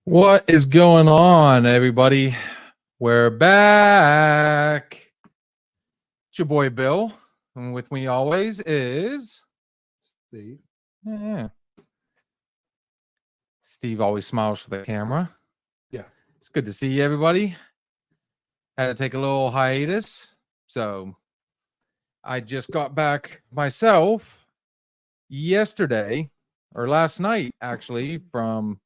What is going on, everybody? We're back. It's your boy Bill, and with me always is Steve. yeah. Steve always smiles for the camera. Yeah. It's good to see you, everybody. Had to take a little hiatus, so I just got back myself yesterday or last night, actually, from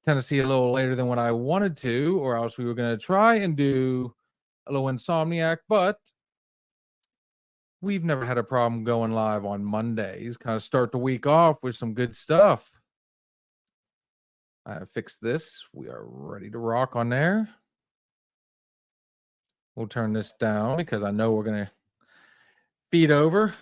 Tennessee a little later than what I wanted to, or else we were going to try and do a little Insomniac, but we've never had a problem going live on Mondays. Kind of start the week off with some good stuff. I fixed this. We are ready to rock on there. We'll turn this down because I know we're going to feed over.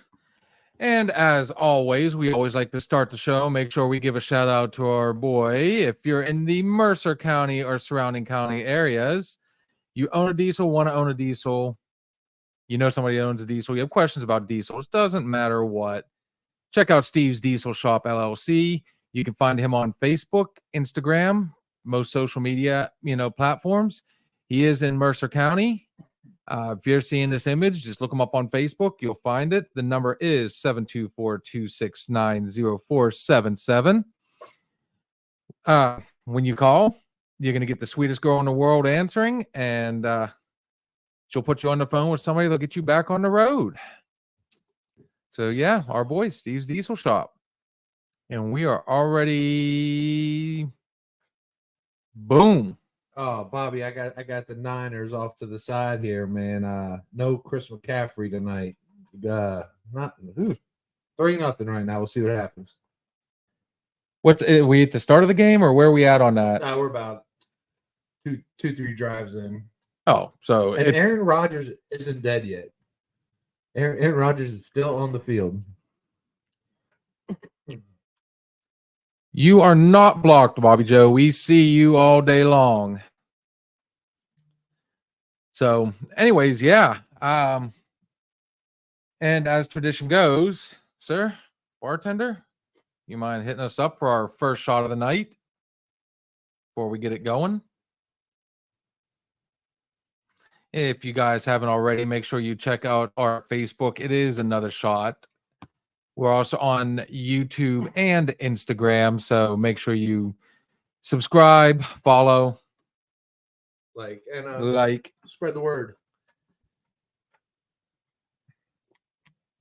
And as always, we always like to start the show. Make sure we give a shout out to our boy. If you're in the Mercer County or surrounding county areas, you own a diesel, want to own a diesel, you know somebody owns a diesel, you have questions about diesels, doesn't matter what, check out Steve's Diesel Shop LLC. You can find him on Facebook, Instagram, most social media, platforms. He is in Mercer County. If you're seeing this image, just look him up on Facebook. You'll find it. The number is 724-269-0477. When you call, you're going to get the sweetest girl in the world answering, and she'll put you on the phone with somebody that'll get you back on the road. So, yeah, our boy, Steve's Diesel Shop. And we are already... Boom. Oh, Bobby, I got the Niners off to the side here, man. No Chris McCaffrey tonight. Not 3-0 right now. We'll see what happens. What's we at the start of the game, or where are we at on that? We're about three drives in. Oh, so and Aaron Rodgers isn't dead yet. Aaron Rodgers is still on the field. You are not blocked, Bobby Joe. We see you all day long. So, anyways, yeah. And as tradition goes, sir, bartender, you mind hitting us up for our first shot of the night before we get it going? If you guys haven't already, make sure you check out our Facebook. It is Another Shot. We're also on YouTube and Instagram, so make sure you subscribe, follow, and spread the word.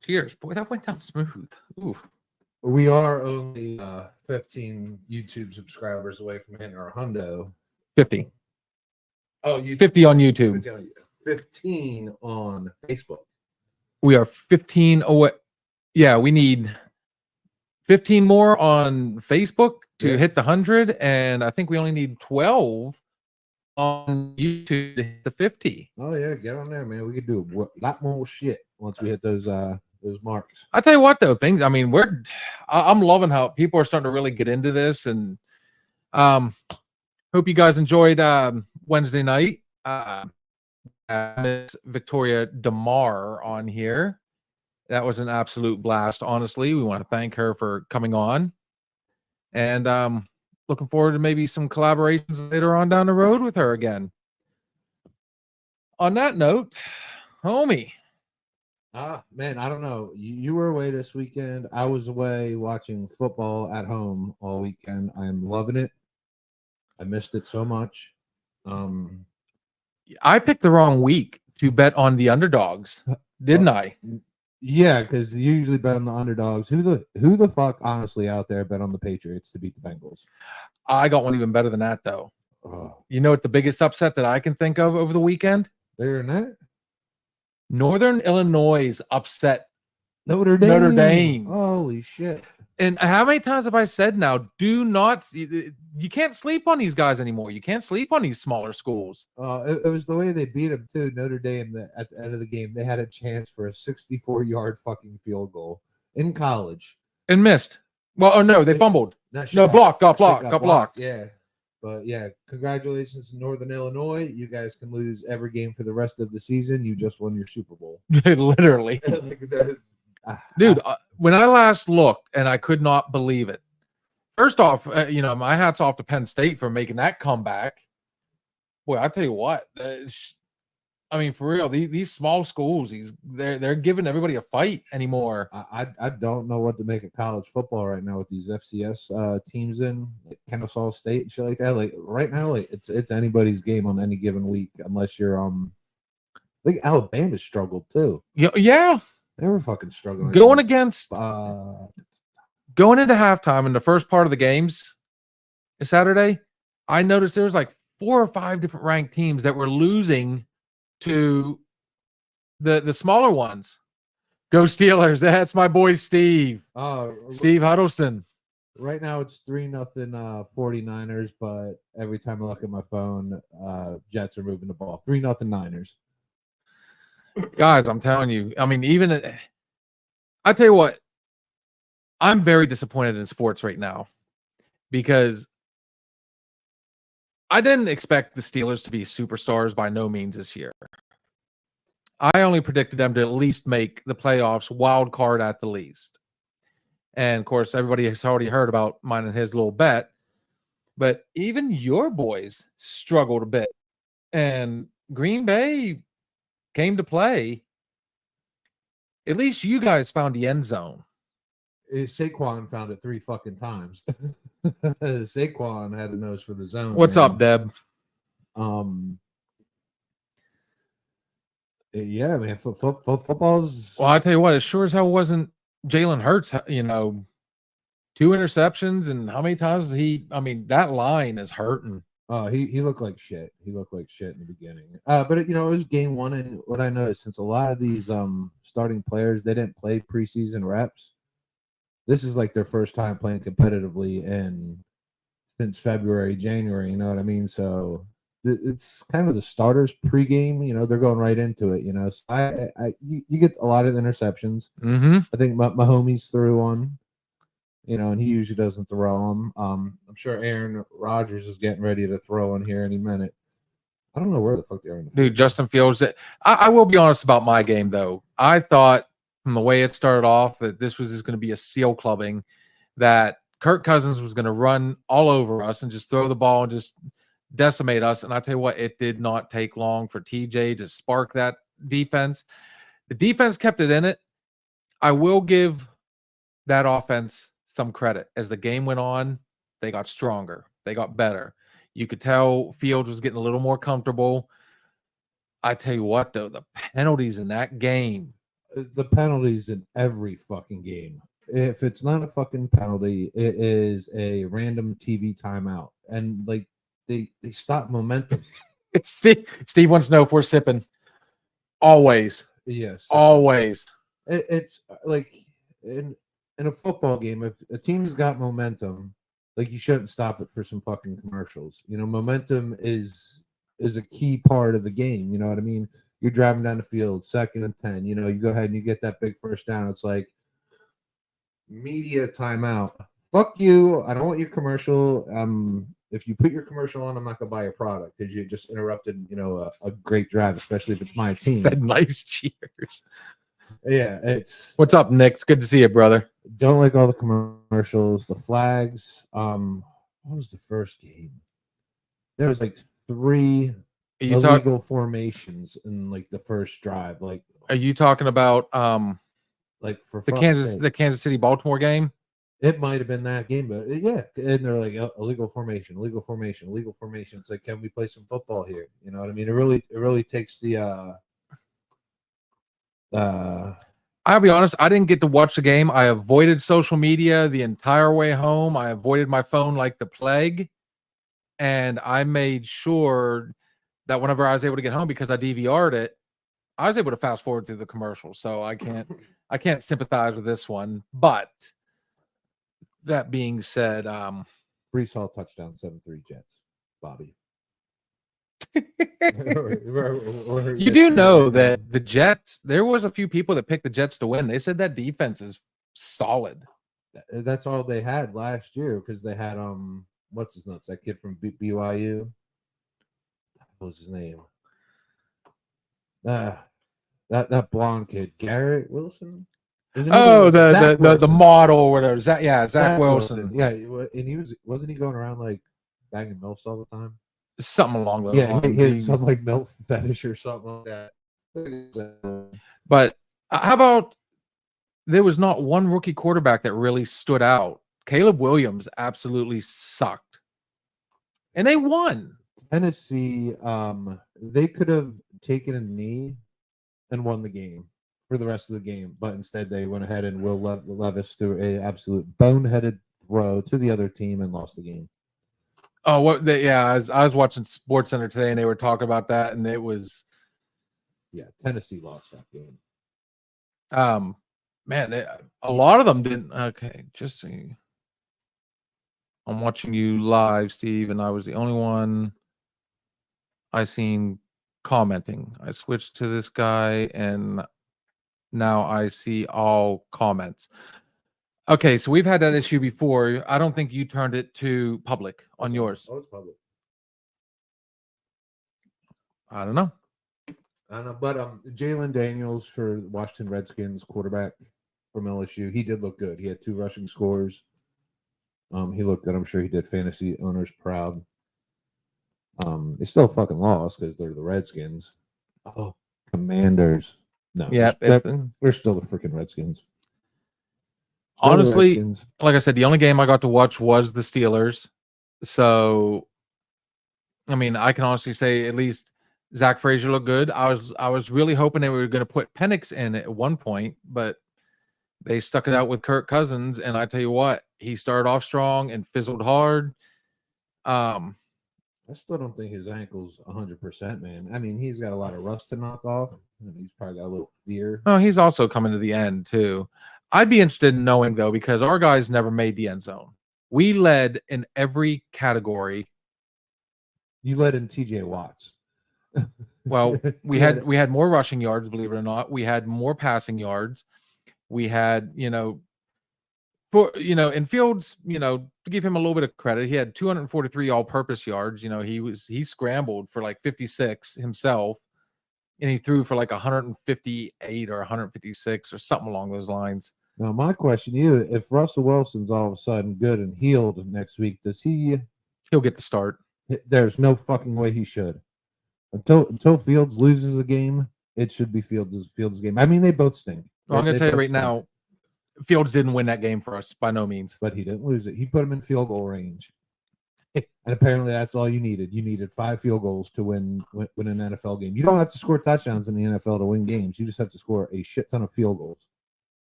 Cheers. Boy, that went down smooth. Ooh. We are only 15 YouTube subscribers away from hitting our hundo. 50. Oh, 50 on YouTube. 15 on Facebook. We are 15 away. Yeah, we need 15 more on Facebook to hit the 100, and I think we only need 12 on YouTube to hit the 50. Oh yeah, get on there, man. We could do a lot more shit once we hit those marks. I tell you what, though, I'm loving how people are starting to really get into this, and hope you guys enjoyed Wednesday night. Miss Victoria DeMar on here. That was an absolute blast, honestly. We want to thank her for coming on. And looking forward to maybe some collaborations later on down the road with her again. On that note, homie. Man, I don't know. You were away this weekend. I was away watching football at home all weekend. I'm loving it. I missed it so much. I picked the wrong week to bet on the underdogs, didn't I? Yeah, because you usually bet on the underdogs. Who the fuck honestly out there bet on the Patriots to beat the Bengals? I got one even better than that, though. You know what the biggest upset that I can think of over the weekend? They're in that? Northern Illinois upset Notre Dame. Holy shit. And how many times have I said now, you can't sleep on these guys anymore. You can't sleep on these smaller schools. It was the way they beat them, too. Notre Dame, at the end of the game, they had a chance for a 64-yard fucking field goal in college. And missed. Well, oh, no, they fumbled. Got blocked. Yeah. But, yeah, congratulations to Northern Illinois. You guys can lose every game for the rest of the season. You just won your Super Bowl. Literally. Dude, when I last looked, and I could not believe it, first off, my hat's off to Penn State for making that comeback. Boy, I tell you what, I mean, for real, these small schools, they're giving everybody a fight anymore. I don't know what to make of college football right now with these FCS teams in like Kennesaw State and shit like that. Like right now, like it's anybody's game on any given week unless you're I think Alabama struggled too. Yeah, they were fucking struggling. Going into halftime in the first part of the games Saturday, I noticed there was like 4 or 5 different ranked teams that were losing to the smaller ones. Go Steelers. That's my boy Steve. Steve Huddleston. Right now it's 3-0 49ers, but every time I look at my phone, Jets are moving the ball. 3-0 Niners. Guys, I'm telling you. I mean, I tell you what, I'm very disappointed in sports right now because I didn't expect the Steelers to be superstars by no means this year. I only predicted them to at least make the playoffs, wild card at the least. And, of course, everybody has already heard about mine and his little bet. But even your boys struggled a bit. And Green Bay came to play. At least you guys found the end zone. Saquon found it 3 fucking times. Saquon had a nose for the zone. What's up, Deb? Yeah, man. Football's. Well, I tell you what, it sure as hell wasn't Jalen Hurts. 2 interceptions, and how many times that line is hurting. He looked like shit. He looked like shit in the beginning. But it was game 1, and what I noticed, since a lot of these starting players, they didn't play preseason reps. This is like their first time playing competitively since February, January. You know what I mean? So it's kind of the starters pregame. They're going right into it. So you get a lot of interceptions. Mm-hmm. I think my homies threw one. And he usually doesn't throw them. I'm sure Aaron Rodgers is getting ready to throw one here any minute. I don't know where the fuck they are. Dude, Justin Fields. I will be honest about my game, though. I thought from the way it started off that this was just going to be a seal clubbing, that Kirk Cousins was going to run all over us and just throw the ball and just decimate us. And I tell you what, it did not take long for TJ to spark that defense. The defense kept it in it. I will give that offense some credit. As the game went on, they got stronger. They got better. You could tell Fields was getting a little more comfortable. I tell you what, though, the penalties in that game. The penalties in every fucking game. If it's not a fucking penalty, it is a random TV timeout. And, like, they stop momentum. Steve wants to know if we're sipping. Always. Yes. Always. It's like in a football game, if a team's got momentum, like, you shouldn't stop it for some fucking commercials. Momentum is a key part of the game. You know what I mean? You're driving down the field, 2nd and 10. You go ahead and you get that big first down. It's like media timeout. Fuck you. I don't want your commercial. If you put your commercial on, I'm not gonna buy your product because you just interrupted, a great drive, especially if it's my team. Nice cheers. Yeah, what's up, Nick? It's good to see you, brother. Don't like all the commercials, the flags. What was the first game? There was like 3 illegal formations in like the first drive. Like, are you talking about like for the Kansas City Baltimore game? It might have been that game, but yeah. And they're like illegal formation. It's like, can we play some football here? You know what I mean? It really takes the I'll be honest, I didn't get to watch the game. I avoided social media the entire way home. I avoided my phone like the plague. And I made sure that whenever I was able to get home, because I DVR'd it, I was able to fast forward through the commercial. So I can't sympathize with this one. But that being said, Breece Hall touchdown, 7-3 Jets, Bobby. You do know that the Jets, there was a few people that picked the Jets to win. They said that defense is solid. That's all they had last year because they had what's his nuts, that kid from BYU. What was his name? That blonde kid, Garrett Wilson. There's another Oh, one, Zach the Wilson. model or whatever. Zach Wilson. Yeah, and wasn't he going around like banging MILFs all the time? Something along those Yeah, lines. he had some like MILF fetish or something like that. But how about there was not one rookie quarterback that really stood out. Caleb Williams absolutely sucked. And they won. Tennessee, they could have taken a knee and won the game for the rest of the game, but instead they went ahead and Will Levis threw a absolute boneheaded throw to the other team and lost the game. Oh, I was watching Sports Center today and they were talking about that, and it was Tennessee lost that game. Man, a lot of them didn't. Okay, just see. I'm watching you live, Steve, and I was the only one I seen commenting. I switched to this guy, and now I see all comments. Okay, so we've had that issue before. I don't think you turned it to public on yours. Oh, it's public. I don't know. But Jalen Daniels for Washington Redskins quarterback from LSU, he did look good. He had 2 rushing scores. He looked good. I'm sure he did fantasy owners proud. They still fucking lost because they're the Redskins. Oh, Commanders. No, Yeah, they're still the freaking Redskins. Honestly, like I said, the only game I got to watch was the Steelers. So, I mean, I can honestly say at least Zach Frazier looked good. I was really hoping they were going to put Penix in at one point, but they stuck it out with Kirk Cousins. And I tell you what, he started off strong and fizzled hard. I still don't think his ankle's 100%, man. I mean, he's got a lot of rust to knock off. And he's probably got a little fear. Oh, he's also coming to the end, too. I'd be interested in knowing, though, because our guys never made the end zone. We led in every category. You led in TJ Watts. Well, we had more rushing yards, believe it or not. We had more passing yards. We had, in Fields, to give him a little bit of credit, he had 243 all-purpose yards. He scrambled for like 56 himself, and he threw for like 158 or 156 or something along those lines. Now, my question to you, if Russell Wilson's all of a sudden good and healed next week, He'll get the start. There's no fucking way he should. Until Fields loses a game, it should be Fields' game. I mean, they both stink. Well, I'm going to tell you right now, Fields didn't win that game for us by no means. But he didn't lose it. He put him in field goal range. And apparently that's all you needed. You needed 5 field goals to win an NFL game. You don't have to score touchdowns in the NFL to win games. You just have to score a shit ton of field goals.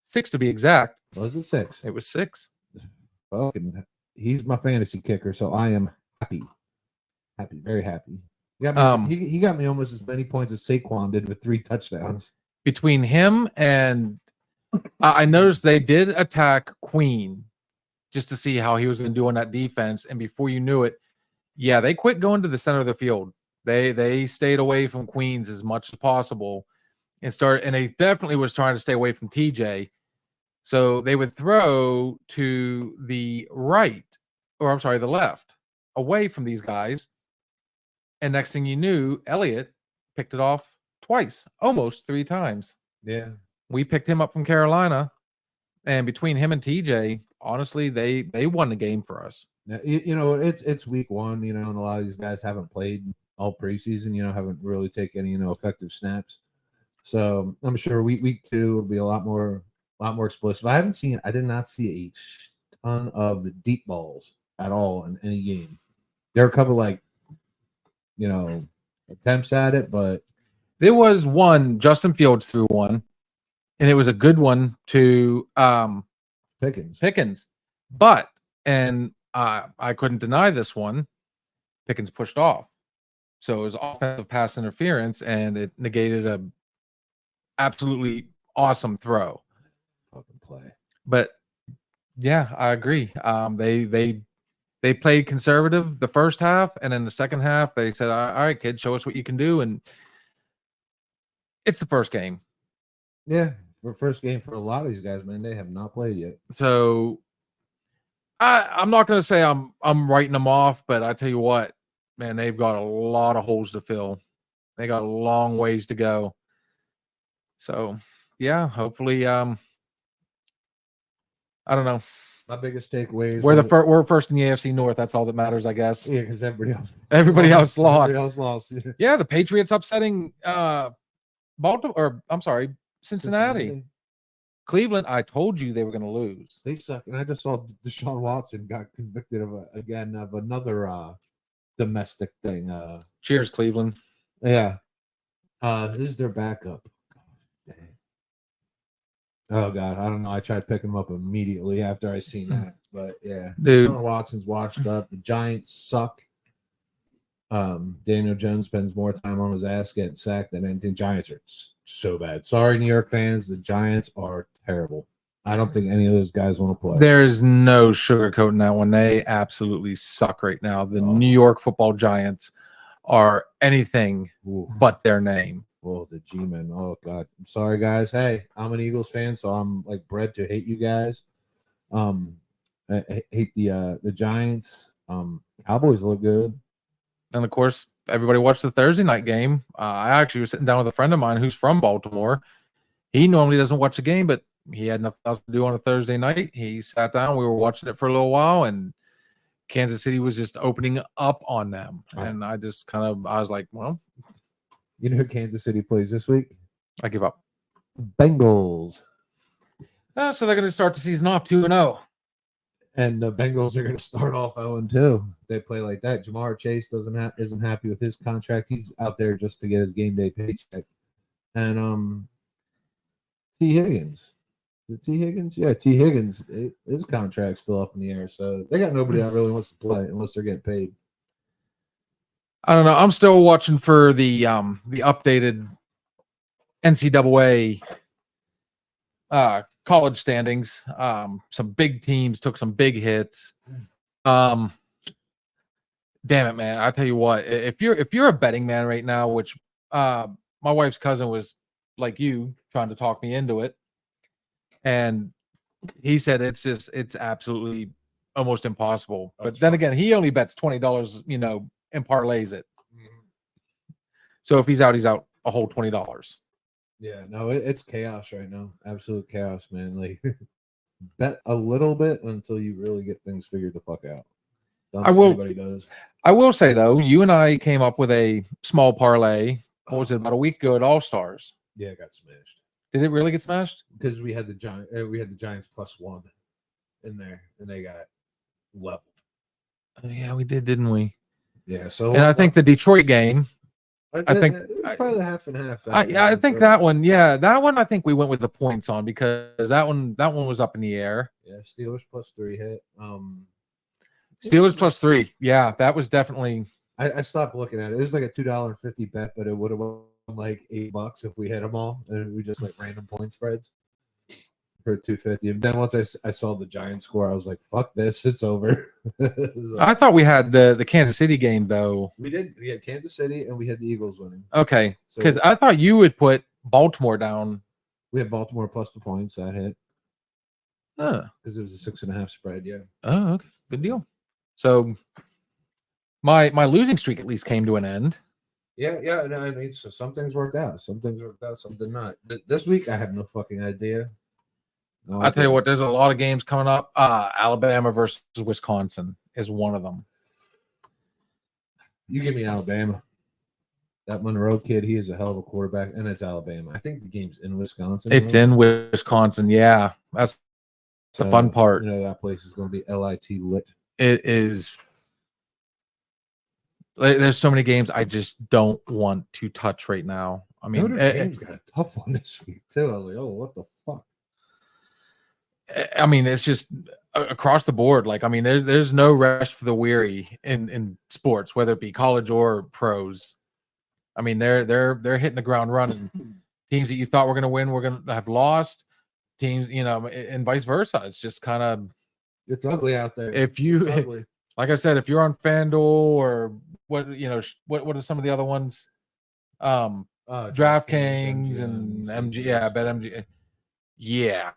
6 to be exact. Was it 6? It was 6. Fucking, he's my fantasy kicker, so I am happy. Happy, very happy. He got me almost as many points as Saquon did with 3 touchdowns. Between him and I noticed they did attack Queen just to see how he was going to do on that defense. And before you knew it, they quit going to the center of the field. They stayed away from Queens as much as possible and they definitely was trying to stay away from TJ. So they would throw to the right, or I'm sorry, the left, away from these guys. And next thing you knew, Elliott picked it off twice, almost 3 times. Yeah. We picked him up from Carolina, and between him and TJ, honestly, they won the game for us. Now, it's week 1, and a lot of these guys haven't played all preseason, haven't really taken any, effective snaps. So I'm sure week 2 will be a lot more explosive. I did not see a ton of deep balls at all in any game. There were a couple attempts at it, but there was one, Justin Fields threw one, and it was a good one to Pickens. But, and I couldn't deny this one, Pickens pushed off. So it was offensive pass interference, and it negated a absolutely awesome throw. Fucking play. But yeah, I agree. They played conservative the first half, and in the second half, they said, all right, kid, show us what you can do. And it's the first game. Yeah, for first game for a lot of these guys, man. They have not played yet. So I'm not going to say I'm writing them off, but I tell you what, man, they've got a lot of holes to fill. They got a long ways to go. So, yeah, hopefully I don't know. My biggest takeaway is We're first in the AFC North. That's all that matters, I guess. Yeah, because Everybody else lost. Everybody else lost. Yeah. Yeah, the Patriots upsetting Baltimore, or I'm sorry, Cincinnati. Cleveland, I told you they were going to lose. They suck. And I just saw Deshaun Watson got convicted of another domestic thing. Cheers, Cleveland. Yeah. Who's their backup? Dang. Oh God, I don't know. I tried picking him up immediately after I seen that. But yeah. Dude. Deshaun Watson's washed up. The Giants suck. Daniel Jones spends more time on his ass getting sacked than anything. Giants are so bad. Sorry, New York fans. The Giants are terrible. I don't think any of those guys want to play. There's no sugarcoating that one. They absolutely suck right now. The New York Football Giants are anything but their name. Oh, the G-men. Oh God. I'm sorry, guys. Hey, I'm an Eagles fan, so I'm like bred to hate you guys. I hate the Giants. Cowboys look good. And of course, everybody watched the Thursday night game. I actually was sitting down with a friend of mine who's from Baltimore. He normally doesn't watch the game, but he had nothing else to do on a Thursday night. He sat down. We were watching it for a little while, and Kansas City was just opening up on them. And I just I was like, well. You know who Kansas City plays this week? I give up. Bengals. So they're going to start the season off 2-0. And the Bengals are going to start off 0-2. They play like that. Jamar Chase isn't happy with his contract. He's out there just to get his game day paycheck. And T. Higgins. The T. Higgins? Yeah, T. Higgins. His contract's still up in the air. So they got nobody that really wants to play unless they're getting paid. I don't know. I'm still watching for the updated NCAA college standings. Some big teams took some big hits. Damn it, man! I tell you what, if you're a betting man right now, which my wife's cousin was like you trying to talk me into it, and he said it's absolutely almost impossible. But then again, he only bets $20, and parlays it. So if he's out a whole $20. Yeah, no, it's chaos right now. Absolute chaos, man. Like bet a little bit until you really get things figured the fuck out. Everybody does. I will say though, you and I came up with a small parlay. What was it, about a week ago at All Stars? Yeah, it got smashed. Did it really get smashed? Because we had the Giants +1 in there, and they got leveled. Yeah, we did, didn't we? Yeah. So, and I think the Detroit game. I think it was probably half and half. I think that one. Yeah, that one. I think we went with the points on because that one was up in the air. Yeah, Steelers +3 hit. Steelers +3. Yeah, that was definitely. I stopped looking at it. It was like a $2.50 bet, but it would have won like $8 if we hit them all, and we just like random point spreads for $2.50. And then once I saw the Giants score, I was like, "Fuck this, it's over." So, I thought we had the Kansas City game though. We did. We had Kansas City and we had the Eagles winning. Okay, because I thought you would put Baltimore down. We had Baltimore plus the points that hit. Because it was a 6.5 spread. Yeah. Oh, okay, good deal. So my losing streak at least came to an end. Yeah. No, I mean, so some things worked out. Some things worked out. Some did not. This week, I have no fucking idea. No, I'll tell you what. There's a lot of games coming up. Alabama versus Wisconsin is one of them. You give me Alabama. That Monroe kid, he is a hell of a quarterback, and it's Alabama. I think the game's in Wisconsin. It's in Wisconsin. Yeah, that's the fun part. That place is going to be LIT lit. It is. There's so many games I just don't want to touch right now. I mean, Notre Dame's got a tough one this week too. I was like, oh, what the fuck? I mean, it's just across the board. Like, I mean, there's no rest for the weary in sports, whether it be college or pros. I mean, they're hitting the ground running. Teams that you thought were going to win, we're going to have lost. Teams, and vice versa. It's just kind of. It's ugly out there. Like I said, if you're on FanDuel or what are some of the other ones? DraftKings and MG. Yeah, BetMG. Yeah.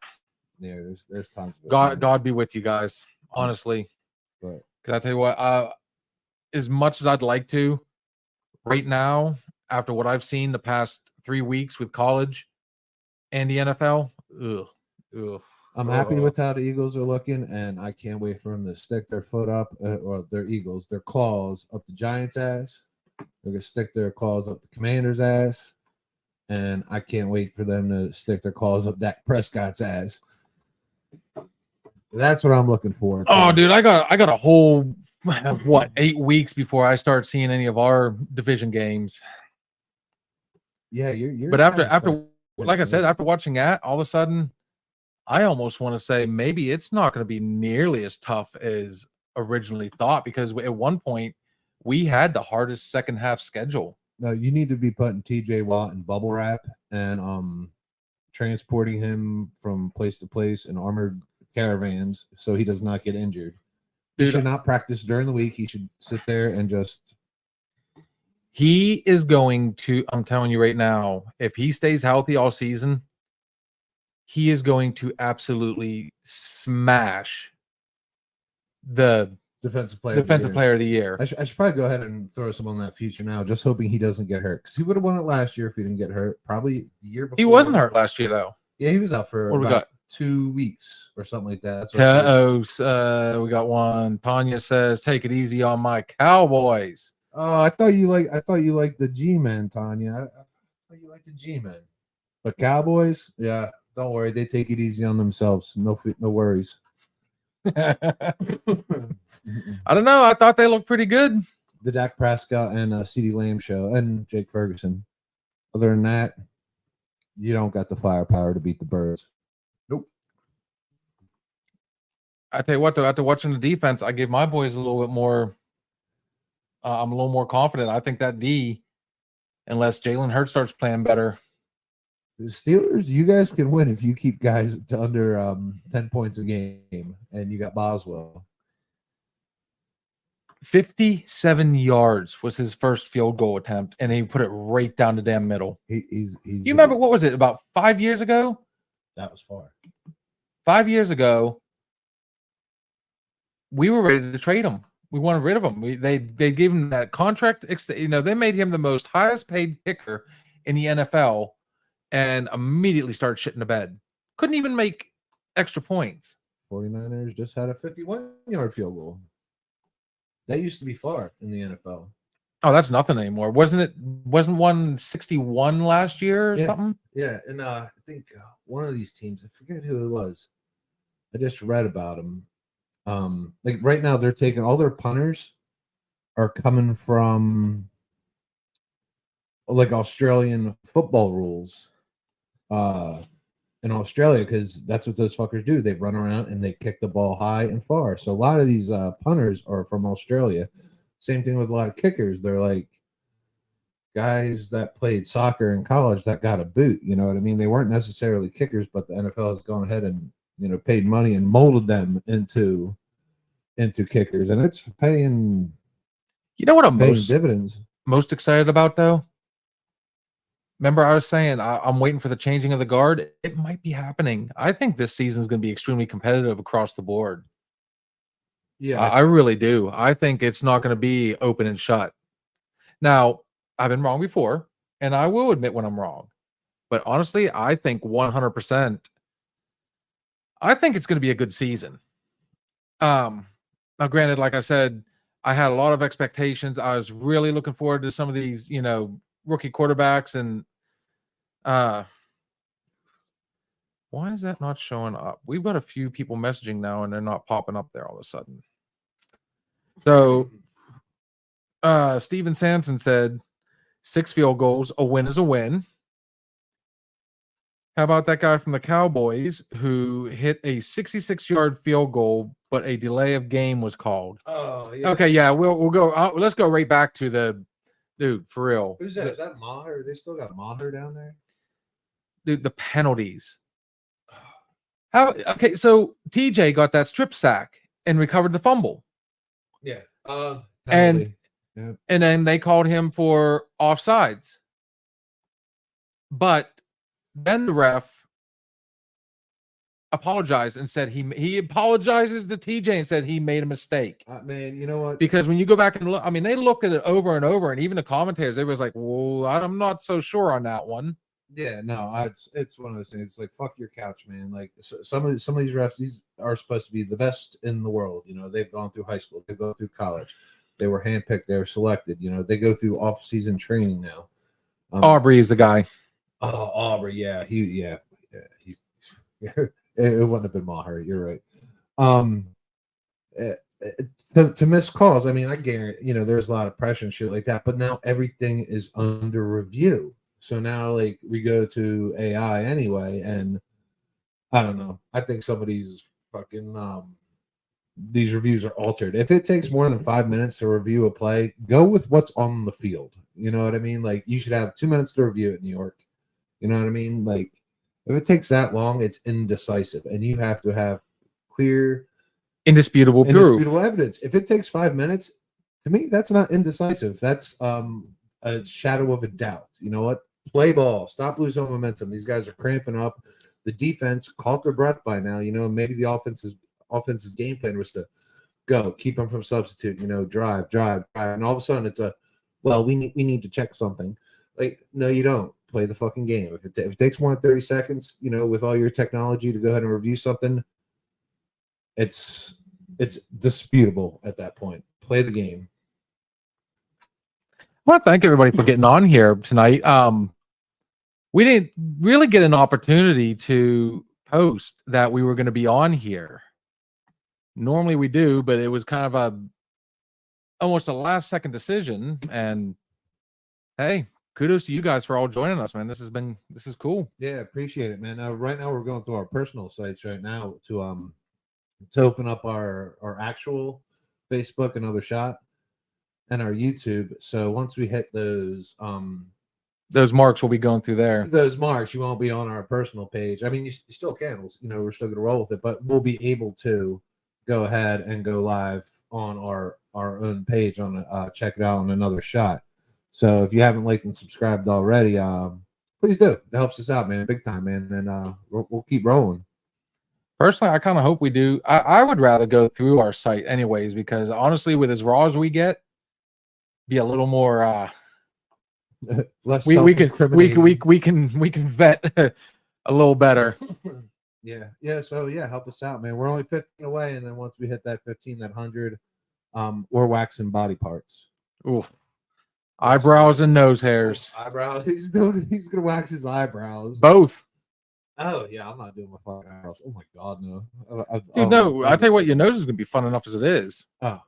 Yeah, there's tons of it. God be with you guys, honestly. But because I tell you what, as much as I'd like to, right now, after what I've seen the past 3 weeks with college and the NFL, I'm happy with how the Eagles are looking, and I can't wait for them to stick their foot up, or their claws up the Giants' ass. They're gonna stick their claws up the Commanders' ass, and I can't wait for them to stick their claws up Dak Prescott's ass. That's what I'm looking for. Oh, dude, I got a whole 8 weeks before I start seeing any of our division games. Yeah, you're. But after, like I said, after watching that, all of a sudden, I almost want to say maybe it's not going to be nearly as tough as originally thought, because at one point we had the hardest second half schedule. No, you need to be putting TJ Watt in bubble wrap and transporting him from place to place in armored caravans so he does not get injured. He should not practice during the week. He should sit there and just. He is going to, I'm telling you right now, if he stays healthy all season, he is going to absolutely smash the defensive player of the year. I should probably go ahead and throw some on that future now, just hoping he doesn't get hurt, because he would have won it last year if he didn't get hurt. Probably the year before. He wasn't hurt last year, though. Yeah, he was out for what we got? 2 weeks or something like that. We got one. Tanya says, "Take it easy on my Cowboys." Oh, I thought you liked the G-men, Tanya. I thought you liked the G-men. But Cowboys, yeah, don't worry, they take it easy on themselves. No worries. I don't know. I thought they looked pretty good. The Dak Prescott and CeeDee Lamb show and Jake Ferguson. Other than that, you don't got the firepower to beat the Birds. Nope. I tell you what, though, after watching the defense, I give my boys a little bit more. I'm a little more confident. I think that D, unless Jalen Hurts starts playing better. The Steelers, you guys can win if you keep guys to under 10 points a game, and you got Boswell. 57 yards was his first field goal attempt, and he put it right down the damn middle. He's you remember, what was it, about 5 years ago? That was far. 5 years ago, we were ready to trade him. We wanted rid of him. They gave him that contract. They made him the most highest paid kicker in the NFL, and immediately started shitting the bed. Couldn't even make extra points. 49ers just had a 51-yard field goal. That used to be far in the NFL. Oh, that's nothing anymore. Wasn't one 61 last year or something? Yeah, and I think one of these teams, I forget who it was. I just read about them. Like right now, they're taking all their punters are coming from like Australian football rules in Australia, because that's what those fuckers do. They run around and they kick the ball high and far. So a lot of these punters are from Australia. Same thing with a lot of kickers. They're like guys that played soccer in college that got a boot. You know what I mean? They weren't necessarily kickers, but the NFL has gone ahead and paid money and molded them into kickers, and it's paying. You know what I'm dividends. Most excited about, though? Remember, I was saying I'm waiting for the changing of the guard. It might be happening. I think this season is going to be extremely competitive across the board. Yeah, I really do. I think it's not going to be open and shut. Now, I've been wrong before, and I will admit when I'm wrong. But honestly, I think 100%. I think it's going to be a good season. Now, granted, like I said, I had a lot of expectations. I was really looking forward to some of these, rookie quarterbacks. And why is that not showing up? We've got a few people messaging now, and they're not popping up there all of a sudden. So, Steven Sanson said, 6 field goals, a win is a win. How about that guy from the Cowboys who hit a 66-yard field goal, but a delay of game was called? Oh, yeah. Okay, yeah, we'll go. Let's go right back to the dude for real. Who's that? Is that Maher? They still got Maher down there? Dude, the penalties. Okay, so TJ got that strip sack and recovered the fumble. Yeah. And then they called him for offsides. But then the ref apologized and said he apologizes to TJ and said he made a mistake. Man, you know what? Because when you go back and look, they looked at it over and over, and even the commentators, they was like, "Well, I'm not so sure on that one." Yeah, no, it's one of those things. It's like fuck your couch, man. Like some of these refs, these are supposed to be the best in the world. You know, they've gone through high school, they've gone through college, they were handpicked, they were selected. You know, they go through off-season training now. Aubrey is the guy. Oh, Aubrey, yeah, he's yeah. It wouldn't have been Maher. You're right. Uh, to miss calls. I mean, I guarantee there's a lot of pressure and shit like that. But now everything is under review. So now, like, we go to AI anyway, and I don't know. I think some of these fucking these reviews are altered. If it takes more than 5 minutes to review a play, go with what's on the field. You know what I mean? Like, you should have 2 minutes to review it in New York. You know what I mean? Like, if it takes that long, it's indecisive, and you have to have clear, Indisputable proof. indisputable evidence. If it takes 5 minutes, to me, that's not indecisive. That's a shadow of a doubt. You know what? Play ball. Stop losing momentum. These guys are cramping up. The defense caught their breath by now. You know, maybe the offense's game plan was to go, keep them from substitute. You know, drive, and all of a sudden it's we need to check something. Like, no, you don't. Play the fucking game. If it takes more than 30 seconds, you know, with all your technology to go ahead and review something, it's disputable at that point. Play the game. I want to thank everybody for getting on here tonight. We didn't really get an opportunity to post that we were going to be on here. Normally we do, but it was kind of almost a last second decision. And hey, kudos to you guys for all joining us, man. This is cool. Yeah, appreciate it, man. Right now we're going through our personal sites right now to open up our actual Facebook, Another Shot, and our YouTube. So once we hit those marks will be going through there. Those marks, you won't be on our personal page. I mean, you still can. We're still gonna roll with it, but we'll be able to go ahead and go live on our own page on check it out on Another Shot. So if you haven't liked and subscribed already, please do. It helps us out, man, big time, man. And we'll keep rolling. Personally, I kind of hope we do. I would rather go through our site anyways, because honestly, with as raw as we get, be a little more less we can vet a little better. Yeah. So help us out, man. We're only 15 away, and then once we hit that 15, that 100, we're waxing body parts. Oof. Eyebrows and nose hairs. Eyebrows. He's gonna wax his eyebrows. Both. Oh yeah, I'm not doing my fucking eyebrows. Oh my god, no. Dude, no. I tell you what, your nose is gonna be fun enough as it is. Oh,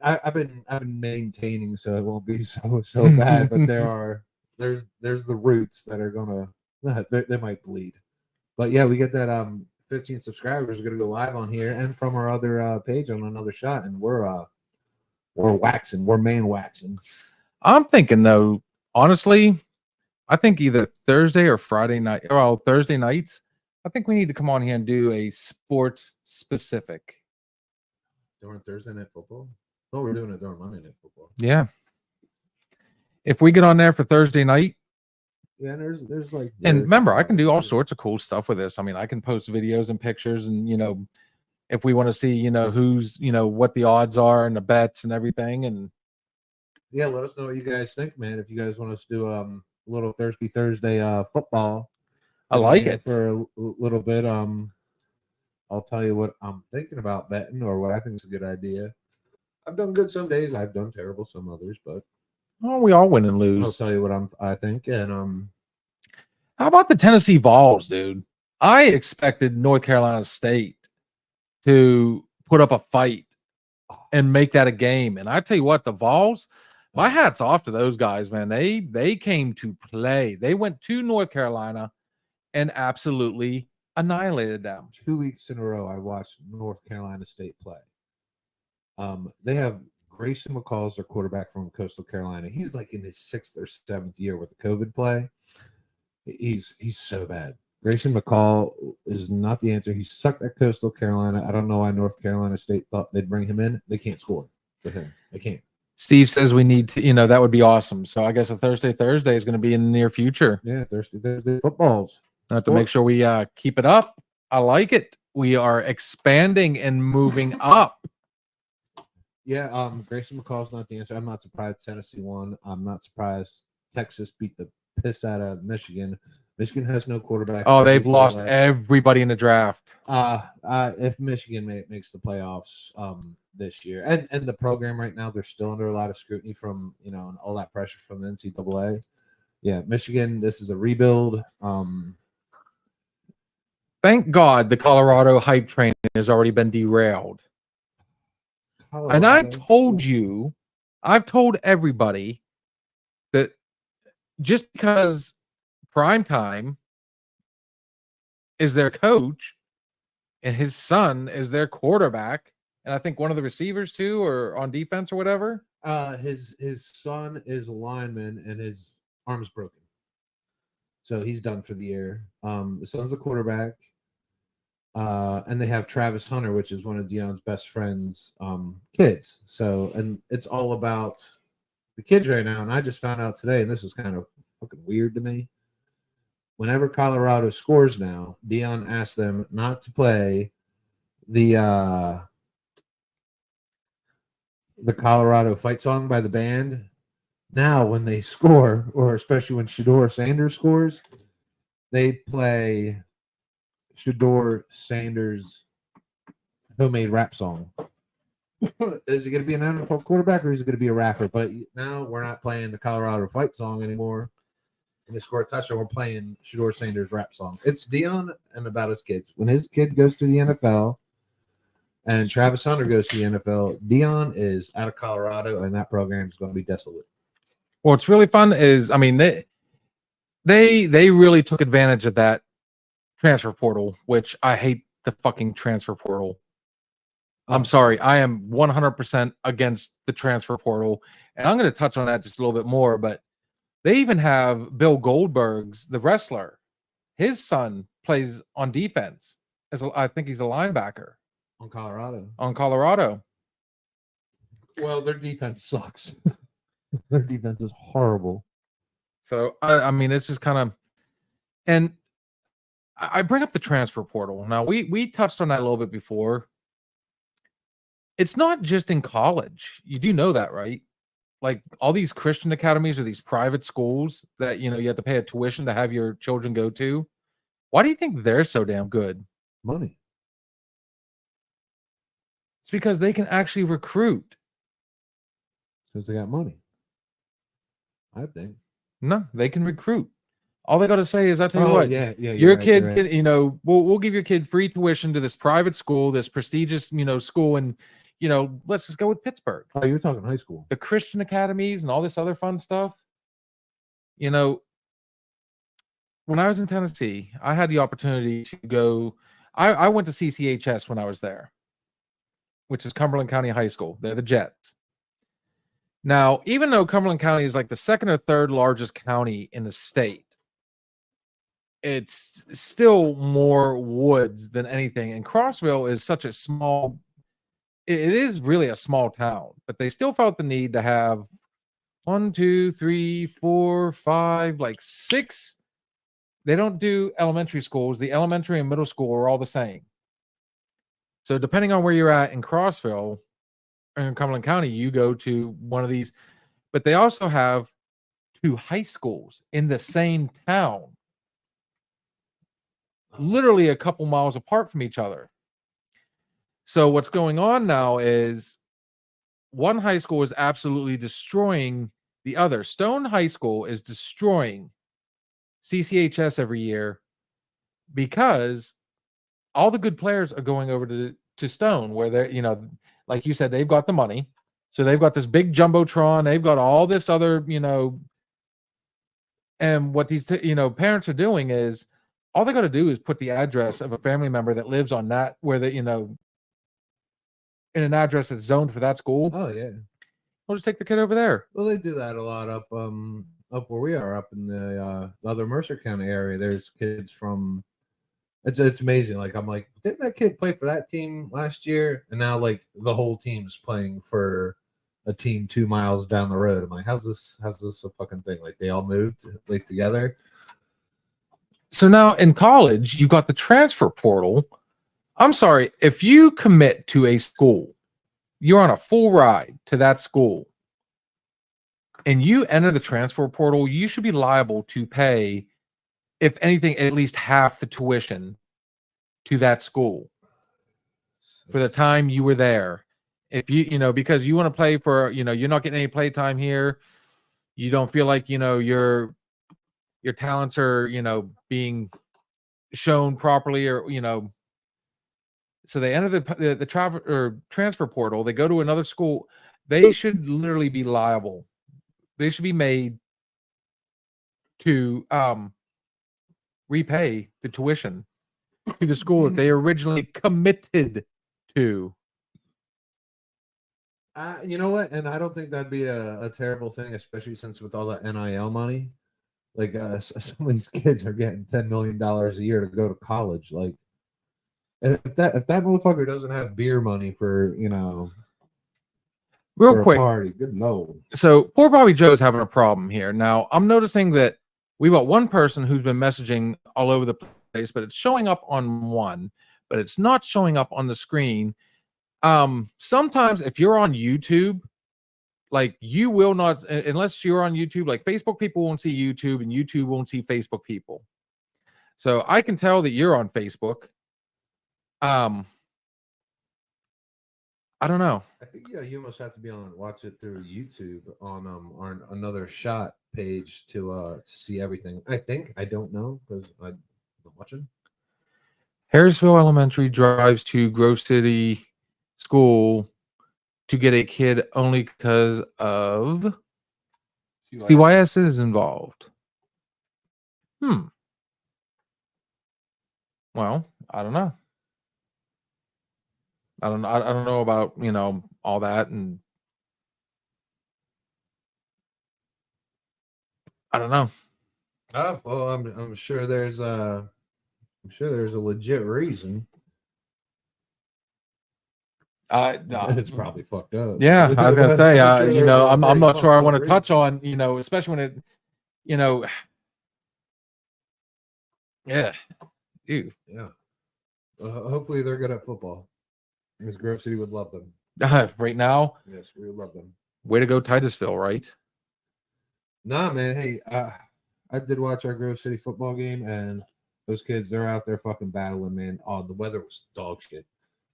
I've been maintaining, so it won't be so bad. But there's the roots that are gonna they might bleed. But yeah, we get that 15 subscribers are gonna go live on here and from our other page on Another Shot, and we're waxing, we're main waxing. I'm thinking though, honestly, I think either Thursday or Friday night. Well, Thursday nights. I think we need to come on here and do a sports specific. During Thursday Night Football? Oh, we're doing it during Monday Night Football. Yeah. If we get on there for Thursday night. Yeah, there's like. And remember, I can do all sorts of cool stuff with this. I mean, I can post videos and pictures, and if we want to see, who's, what the odds are and the bets and everything, and. Yeah, let us know what you guys think, man. If you guys want us to do a little Thursday football, I like it for a little bit. I'll tell you what I'm thinking about betting, or what I think is a good idea. I've done good some days. I've done terrible some others, but we all win and lose. I'll tell you what I think. And how about the Tennessee Vols, dude? I expected North Carolina State to put up a fight and make that a game, and I tell you what, the Vols. My hat's off to those guys, man. They came to play. They went to North Carolina and absolutely annihilated them. 2 weeks in a row, I watched North Carolina State play. They have Grayson McCall, their quarterback from Coastal Carolina. He's like in his 6th or 7th year with the COVID play. He's so bad. Grayson McCall is not the answer. He sucked at Coastal Carolina. I don't know why North Carolina State thought they'd bring him in. They can't score with him. They can't. Steve says we need to, that would be awesome. So I guess a Thursday is going to be in the near future. Yeah, Thursday footballs. Have to make sure we keep it up. I like it. We are expanding and moving up. Yeah, Grayson McCall's not the answer. I'm not surprised Tennessee won. I'm not surprised Texas beat the piss out of Michigan. Michigan has no quarterback. Oh, they've Every lost quarterback- everybody in the draft. If Michigan makes the playoffs this year, and the program right now, they're still under a lot of scrutiny from and all that pressure from the NCAA. Yeah, Michigan, this is a rebuild. Thank God the Colorado hype train has already been derailed. And I've told everybody that just because Primetime is their coach and his son is their quarterback, and I think one of the receivers too, or on defense or whatever. His son is a lineman and his arm's broken, so he's done for the year. The son's a quarterback, and they have Travis Hunter, which is one of Deion's best friends' kids. So, and it's all about the kids right now. And I just found out today, and this is kind of fucking weird to me. Whenever Colorado scores now, Deion asks them not to play the Colorado fight song by the band. Now, when they score, or especially when Shedeur Sanders scores, they play Shedeur Sanders' homemade rap song. Is he going to be an NFL quarterback or is he going to be a rapper? But now we're not playing the Colorado fight song anymore. And they score a touchdown. We're playing Shedeur Sanders' rap song. It's Deion and about his kids. When his kid goes to the NFL and Travis Hunter goes to the NFL, Deion is out of Colorado, and that program is going to be desolate. What's really fun is, I mean, they really took advantage of that transfer portal, which I hate the fucking transfer portal. I'm sorry. I am 100% against the transfer portal. And I'm going to touch on that just a little bit more, but they even have Bill Goldberg's, the wrestler. His son plays on defense. I think he's a linebacker. On Colorado. On Colorado. Well, their defense sucks. Their defense is horrible. So, I mean, it's just kind of... And I bring up the transfer portal. Now, we touched on that a little bit before. It's not just in college. You do know that, right? Like all these Christian academies or these private schools that, you have to pay a tuition to have your children go to. Why do you think they're so damn good? Money. It's because they can actually recruit. Because they got money. I think. No, they can recruit. All they got to say is, I tell you what, yeah, your kid can, we'll give your kid free tuition to this private school, this prestigious, school, and let's just go with Pittsburgh. Oh, you're talking high school. The Christian academies and all this other fun stuff. When I was in Tennessee, I had the opportunity to go. I went to CCHS when I was there, which is Cumberland County High School. They're the Jets. Now, even though Cumberland County is like the second or third largest county in the state, it's still more woods than anything. And Crossville is such a small, it is really a small town, but they still felt the need to have 1, 2, 3, 4, 5, like 6. They don't do elementary schools. The elementary and middle school are all the same. So depending on where you're at in Crossville, in Cumberland County, you go to one of these, but they also have 2 high schools in the same town, literally a couple miles apart from each other. So what's going on now is one high school is absolutely destroying the other. Stone High School is destroying CCHS every year because all the good players are going over to Stone, where they're, like you said, they've got the money. So they've got this big jumbotron. They've got all this other, and what these, parents are doing is all they got to do is put the address of a family member that lives on that, where they, in an address that's zoned for that school. Oh, yeah. We'll just take the kid over there. Well, they do that a lot up where we are, up in the other Mercer County area. There's kids from, it's amazing. Like, I'm like, didn't that kid play for that team last year? And now, like, the whole team's playing for a team 2 miles down the road. I'm like, how's this a fucking thing? Like, they all moved like together. So now in college, you got the transfer portal. I'm sorry, if you commit to a school, you're on a full ride to that school, and you enter the transfer portal, you should be liable to pay if anything, at least half the tuition to that school for the time you were there. If because you want to play for, you're not getting any play time here. You don't feel like, your talents are, being shown properly, or, so they enter the travel or transfer portal. They go to another school. They should literally be liable. They should be made to repay the tuition to the school that they originally committed to. You know what? And I don't think that'd be a terrible thing, especially since with all that NIL money, like some of these kids are getting $10 million a year to go to college. Like, if that motherfucker doesn't have beer money for real for quick a party, good lord. So poor Bobby Joe's having a problem here. Now I'm noticing that we've got one person who's been messaging all over the place, but it's showing up on one, but it's not showing up on the screen. Sometimes if you're on YouTube, like, you will not, unless you're on YouTube, like Facebook people won't see YouTube and YouTube won't see Facebook people. So I can tell that you're on Facebook. I don't know. I think you almost have to be on watch it through YouTube on another shot page to see everything. I don't know because I'm watching. Harrisville Elementary drives to Grove City School to get a kid only because of CYS is involved. Well, I don't know. I don't know about, all that, and I don't know. Oh, well, I'm sure there's a legit reason. It's probably fucked up. Yeah, I was gonna say, I'm not sure I want to touch on, especially when it, yeah, ew. Yeah. Hopefully they're good at football. Because Grove City would love them. Right now, yes, we would love them. Way to go, Titusville, right? Nah, man. Hey, I did watch our Grove City football game, and those kids, they're out there fucking battling, man. Oh, the weather was dog shit.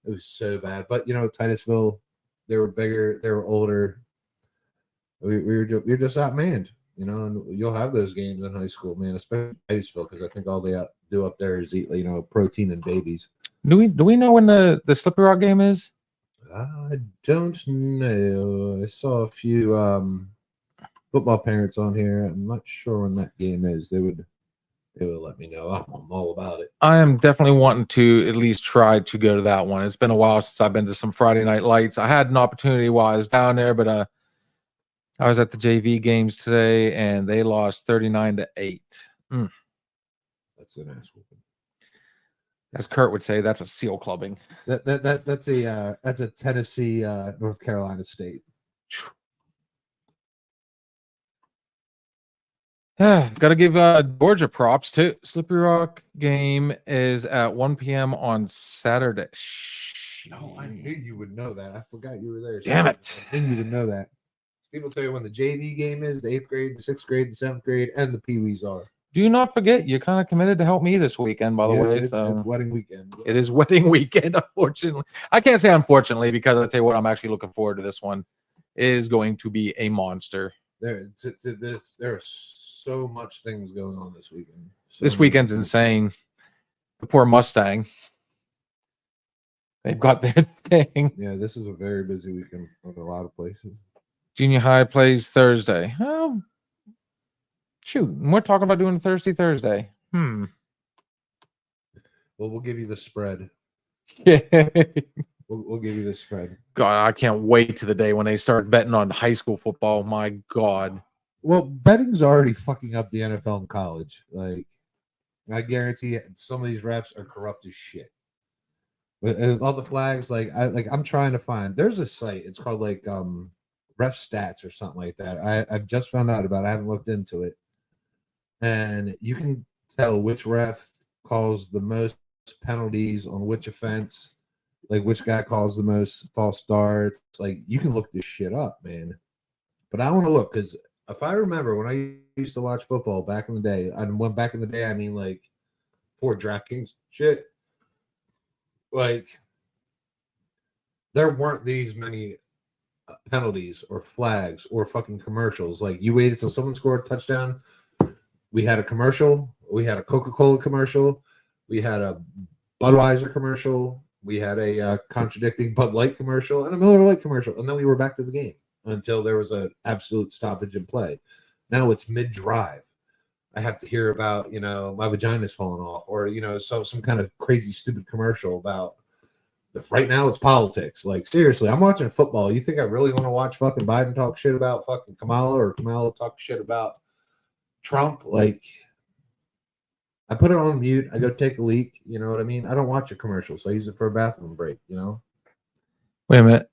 It was so bad. But, Titusville, they were bigger, they were older. We were just outmanned, and you'll have those games in high school, man, especially Titusville, because I think all they do up there is eat, protein and babies. Do we know when the Slippery Rock game is? I don't know. I saw a few football parents on here. I'm not sure when that game is. They would let me know. I'm all about it. I am definitely wanting to at least try to go to that one. It's been a while since I've been to some Friday Night Lights. I had an opportunity while I was down there, but I was at the JV games today, and they lost 39-8. That's an ass whooping. As Kurt would say, that's a seal clubbing. That's a Tennessee North Carolina State. Got to give Georgia props too. Slippery Rock game is at 1 p.m. on Saturday. No, I knew you would know that. I forgot you were there. Damn it! I knew you would know that. Steve will tell you when the JV game is, the 8th grade, the 6th grade, the 7th grade, and the Pee-wees are. Do not forget, you're kind of committed to help me this weekend, by the way. It's wedding weekend. It is wedding weekend, unfortunately. I can't say unfortunately, because I tell you what, I'm actually looking forward to this one. It is going to be a monster. There are so much things going on this weekend. This weekend's insane. The poor Mustang. They've got their thing. Yeah, this is a very busy weekend for a lot of places. Junior high plays Thursday. Oh, shoot. We're talking about doing Thursday. Well, we'll give you the spread. Yeah. We'll give you the spread. God, I can't wait to the day when they start betting on high school football. My God. Well, betting's already fucking up the NFL and college. Like, I guarantee you, some of these refs are corrupt as shit. But all the flags, I'm trying to find. There's a site. It's called Ref Stats or something like that. I've just found out about it. I haven't looked into it. And you can tell which ref calls the most penalties on which offense, like which guy calls the most false starts. Like, you can look this shit up, man. But I want to look, because if I remember when I used to watch football back in the day. And when back in the day, I mean like for DraftKings shit. Like there weren't these many penalties or flags or fucking commercials. Like you waited till someone scored a touchdown. We had a commercial. We had a Coca-Cola commercial. We had a Budweiser commercial. We had a contradicting Bud Light commercial and a Miller Lite commercial. And then we were back to the game until there was an absolute stoppage in play. Now it's mid-drive. I have to hear about, my vagina's falling off or, some kind of crazy, stupid commercial about right now it's politics. Like, seriously, I'm watching football. You think I really want to watch fucking Biden talk shit about fucking Kamala or Kamala talk shit about Trump? Like, I put it on mute. I go take a leak. You know what I mean? I don't watch a commercial, so I use it for a bathroom break, Wait a minute.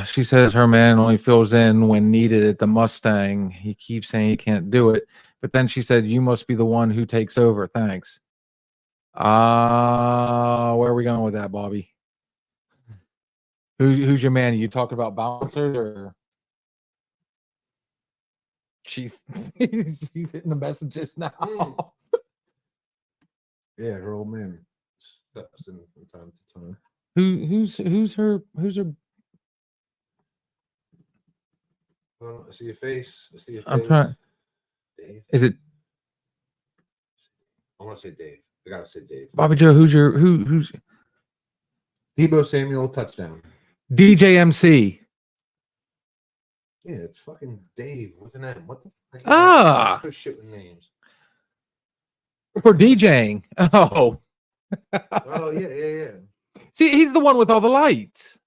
She says her man only fills in when needed at the Mustang. He keeps saying he can't do it. But then she said, you must be the one who takes over. Thanks. Where are we going with that, Bobby? Who's your man? You talking about bouncers or she's she's hitting the messages now. Yeah, her old man steps in from time to time. Who's her I see your face. I'm trying. Dave. Is it I want to say Dave. I gotta say Dave. Bobby Joe? Who's Debo Samuel touchdown. DJ MC? Yeah, it's fucking Dave with an M. What the fuck? Ah, Shit with names. For DJing. Oh. Oh yeah. See, he's the one with all the lights.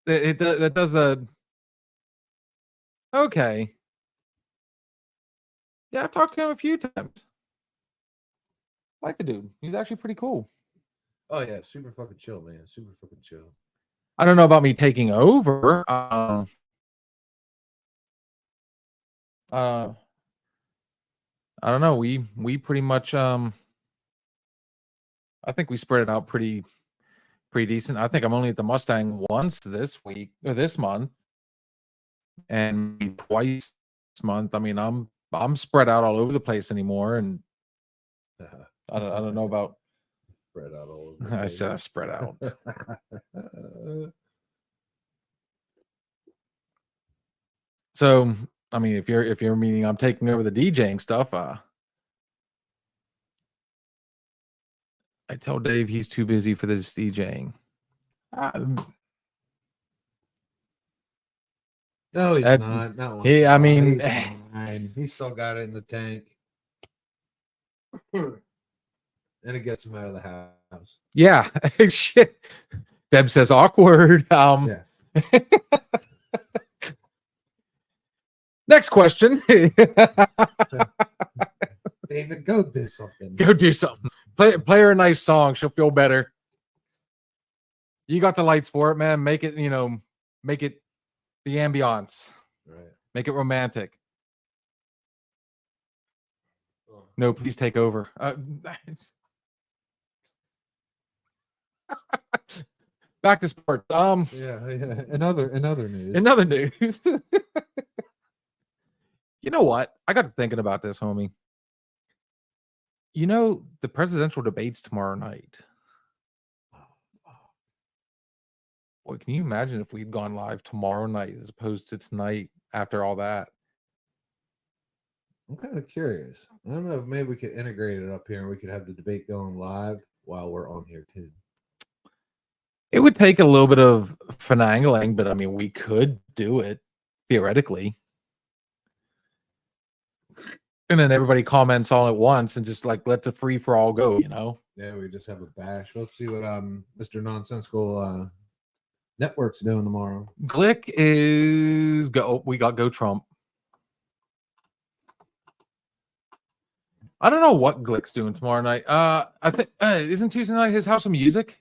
That does the. Okay. Yeah, I've talked to him a few times. I like the dude. He's actually pretty cool. Oh yeah, super fucking chill, man. Super fucking chill. I don't know about me taking over. I don't know. We pretty much I think we spread it out pretty decent. I think I'm only at the Mustang once this week or this month, and twice this month. I mean, I'm spread out all over the place anymore, and I don't know about spread out all over. I said spread out. So I mean, if you're meaning I'm taking over the DJing stuff, I tell Dave he's too busy for this DJing. No, he's not. Not I mean, he's still got it in the tank. And it gets him out of the house. Yeah. Shit. Deb says awkward. Yeah. Next question. David, go do something. Go do something. Play her a nice song. She'll feel better. You got the lights for it, man. Make it, make it the ambiance. Right. Make it romantic. Oh. No, please take over. Back to sports. Yeah. In other news. In other news. You know what? I got to thinking about this, homie. The presidential debates tomorrow night. Boy, can you imagine if we'd gone live tomorrow night as opposed to tonight after all that? I'm kind of curious. I don't know if maybe we could integrate it up here and we could have the debate going live while we're on here too. It would take a little bit of finagling, but I mean, we could do it theoretically. And then everybody comments all at once and just like let the free for all go, Yeah, we just have a bash. Let's see what Mr. Nonsensical Network's doing tomorrow. Glick is go. We got Go Trump. I don't know what Glick's doing tomorrow night. I think isn't Tuesday night his House of Music?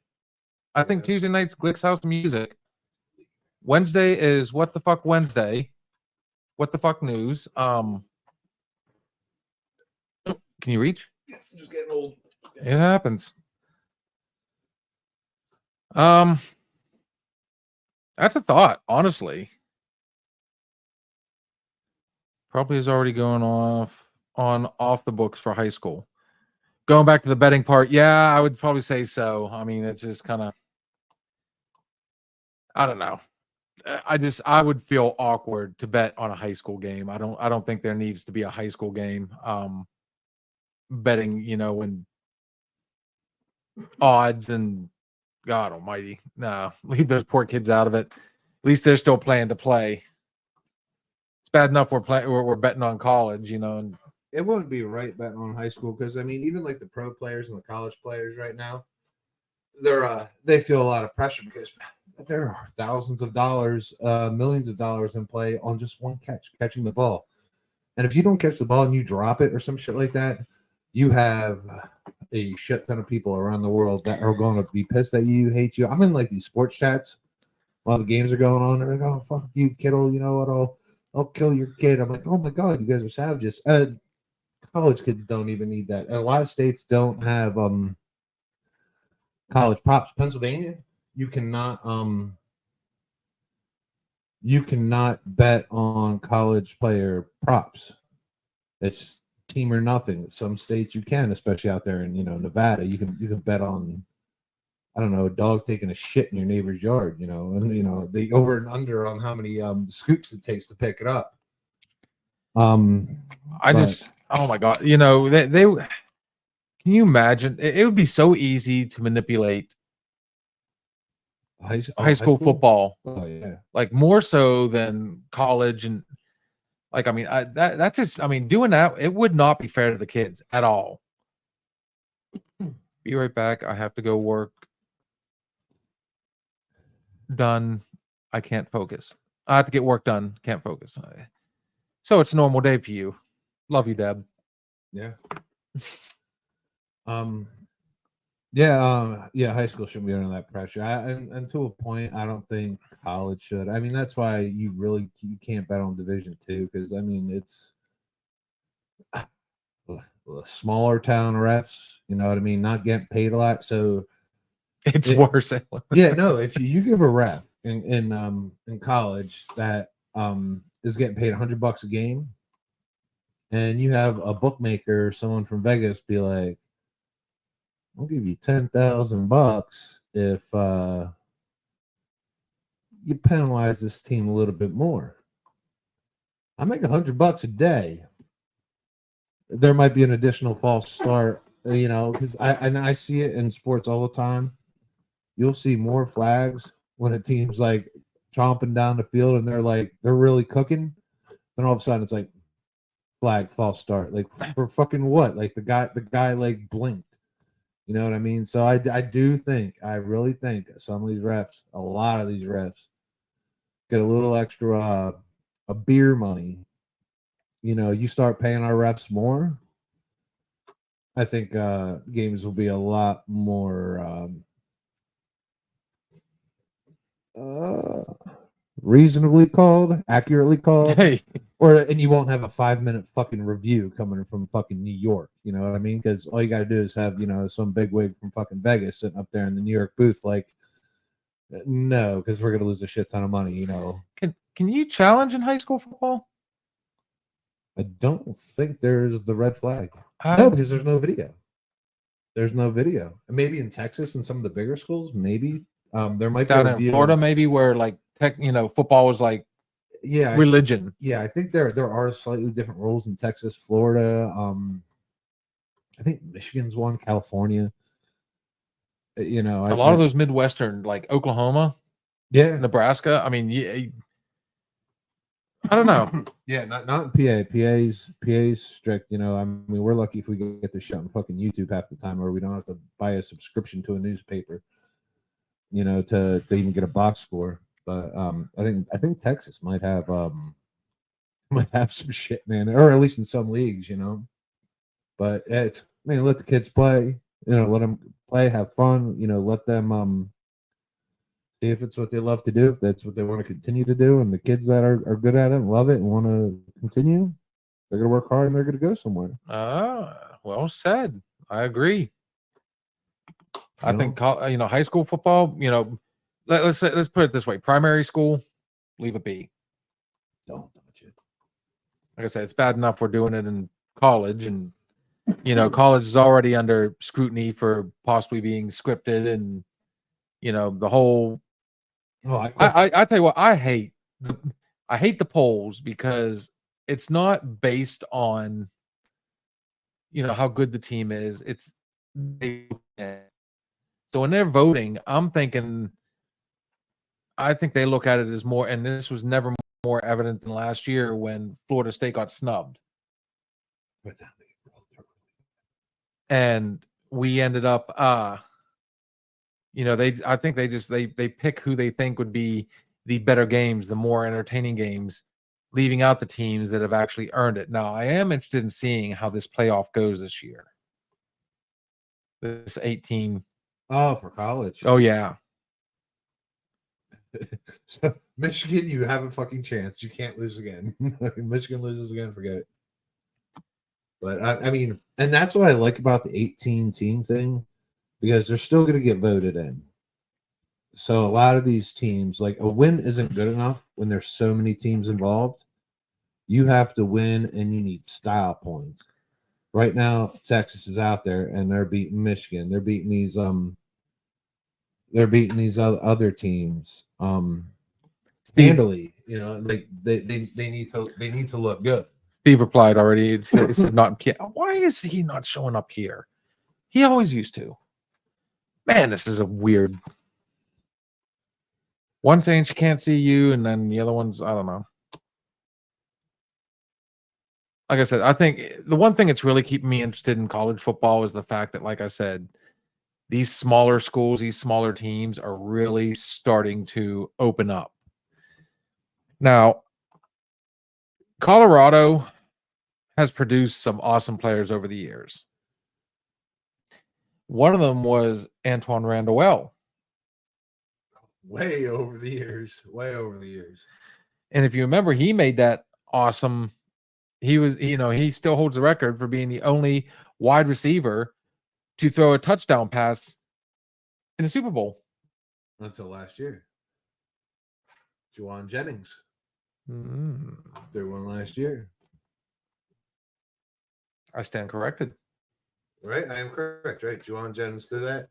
I think Tuesday night's Glick's House of Music. Wednesday is What the Fuck Wednesday. What the Fuck News. Can you reach? Yeah, I'm just getting old. It happens. That's a thought, honestly. Probably is already going off the books for high school. Going back to the betting part, yeah, I would probably say so. I mean, it's just kind of, I don't know. I would feel awkward to bet on a high school game. I don't think there needs to be a high school game. Betting, when odds and God Almighty, no, leave those poor kids out of it. At least they're still playing to play. It's bad enough we're betting on college, and It wouldn't be right betting on high school because I mean, even like the pro players and the college players right now, they feel a lot of pressure because there are thousands of dollars, millions of dollars in play on just one catching the ball. And if you don't catch the ball and you drop it or some shit like that, you have a shit ton of people around the world that are going to be pissed at you, hate you. I'm in like these sports chats while the games are going on. They're like, "Oh fuck you, kiddo! You know what? I'll kill your kid." I'm like, "Oh my god, you guys are savages." College kids don't even need that. And a lot of states don't have college props. Pennsylvania, you cannot bet on college player props. It's team or nothing. Some states you can, especially out there in Nevada, you can bet on, I don't know, a dog taking a shit in your neighbor's yard, and the over and under on how many scoops it takes to pick it up. Oh my God, they can you imagine? It would be so easy to manipulate high school football. Oh yeah, like more so than college. And like, I mean, that's just, I mean, doing that, it would not be fair to the kids at all. Be right back. I have to go work. Done. I can't focus. I have to get work done. Can't focus. So it's a normal day for you. Love you, Deb. yeah. Yeah, high school shouldn't be under that pressure. And to a point, I don't think college should. I mean, that's why you can't bet on Division II because I mean it's smaller town refs. You know what I mean? Not getting paid a lot, so it's worse. Yeah, no. If you give a ref in college that is getting paid $100 a game, and you have a bookmaker, someone from Vegas, be like, "I'll give you $10,000 if you penalize this team a little bit more." I make $100 a day. There might be an additional false start, because I see it in sports all the time. You'll see more flags when a team's like chomping down the field and they're really cooking. Then all of a sudden it's like flag, false start. Like for fucking what? Like the guy like blinked. You know what I mean? So I really think some of these refs, a lot of these refs, get a little extra a beer money. You start paying our refs more, I think games will be a lot more reasonably called, accurately called. Hey. And you won't have a 5-minute fucking review coming from fucking New York. You know what I mean? Because all you got to do is have, some bigwig from fucking Vegas sitting up there in the New York booth like, no, because we're going to lose a shit ton of money, Can you challenge in high school football? I don't think there's the red flag. No, because there's no video. There's no video. Maybe in Texas and some of the bigger schools, maybe there might down be a in Florida, maybe where like football was like religion. I think there are slightly different rules in Texas, Florida. I think Michigan's one, California. A lot of those Midwestern, like Oklahoma, Nebraska. I mean, I don't know. Yeah, not in PA. PA's strict. I mean, we're lucky if we get the shit on fucking YouTube half the time, or we don't have to buy a subscription to a newspaper, to even get a box score. But I think Texas might have some shit, man, or at least in some leagues, But let the kids play, let them play, have fun, let them see if it's what they love to do, if that's what they want to continue to do, and the kids that are good at it and love it and want to continue, they're gonna work hard and they're gonna go somewhere. Well said. I agree. I think high school football, let's put it this way: primary school, leave it be. Don't touch it. like I said, it's bad enough we're doing it in college, and college is already under scrutiny for possibly being scripted, and the whole. Oh, I tell you what, I hate the polls because it's not based on how good the team is. It's so when they're voting, I think they look at it as more, and this was never more evident than last year when Florida State got snubbed. And we ended up I think they pick who they think would be the better games, the more entertaining games, leaving out the teams that have actually earned it. Now, I am interested in seeing how this playoff goes this year. This 18. Oh, for college. Oh, yeah. So Michigan, you have a fucking chance. You can't lose again. Michigan loses again, forget it. But I mean, and that's what I like about the 18 team thing, because they're still going to get voted in. So a lot of these teams, like a win isn't good enough when there's so many teams involved. You have to win, and you need style points. Right now, Texas is out there, and they're beating Michigan. They're beating these other teams handily. Like they need to look good. Steve replied already. He said not. Why is he not showing up here? He always used to. Man, this is a weird. One saying she can't see you, and then the other one's, I don't know. Like I said, I think the one thing that's really keeping me interested in college football is the fact that, like I said, these smaller schools, these smaller teams are really starting to open up. Now, Colorado has produced some awesome players over the years. One of them was Antoine Randall. Way over the years. And if you remember, he made that awesome. He still holds the record for being the only wide receiver to throw a touchdown pass in the Super Bowl. Until last year. Juwan Jennings. Threw one last year. I stand corrected. Right? I am correct, right? Juwan Jennings threw that?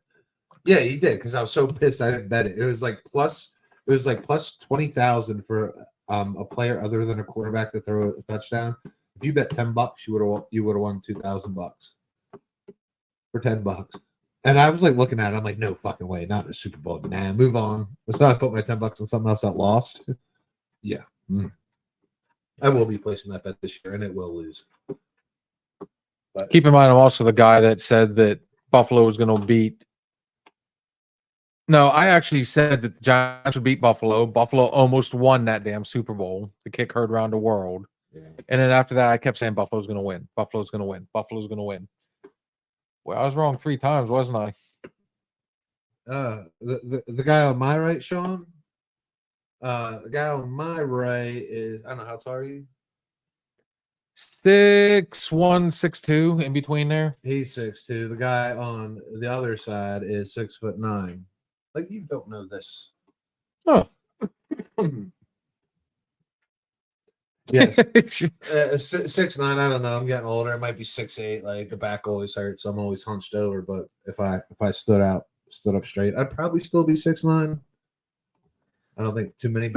Yeah, he did, because I was so pissed I didn't bet it. It was like plus 20,000 for a player other than a quarterback to throw a touchdown. If you bet $10, you would have won $2,000 for $10. And I was like looking at it, I'm like, no fucking way, not in a Super Bowl. Nah, move on. So I put my $10 on something else that lost. Yeah. I will be placing that bet this year, and it will lose. But keep in mind, I'm also the guy that said that Buffalo was going to beat. No, I actually said that the Giants would beat Buffalo. Buffalo almost won that damn Super Bowl. The kick heard around the world. Yeah. And then after that, I kept saying Buffalo's going to win. Buffalo's going to win. Buffalo's going to win. Well, I was wrong 3 times, wasn't I? The guy on my right, Sean. The guy on my right is, I don't know, how tall are you? 6'1", 6'2", in between there. He's 6'2". The guy on the other side is 6'9". Like, you don't know this. Oh. Yes. 6'9". I don't know. I'm getting older. It might be 6'8". Like, the back always hurts, so I'm always hunched over. But if I stood up straight, I'd probably still be 6'9". I don't think too many.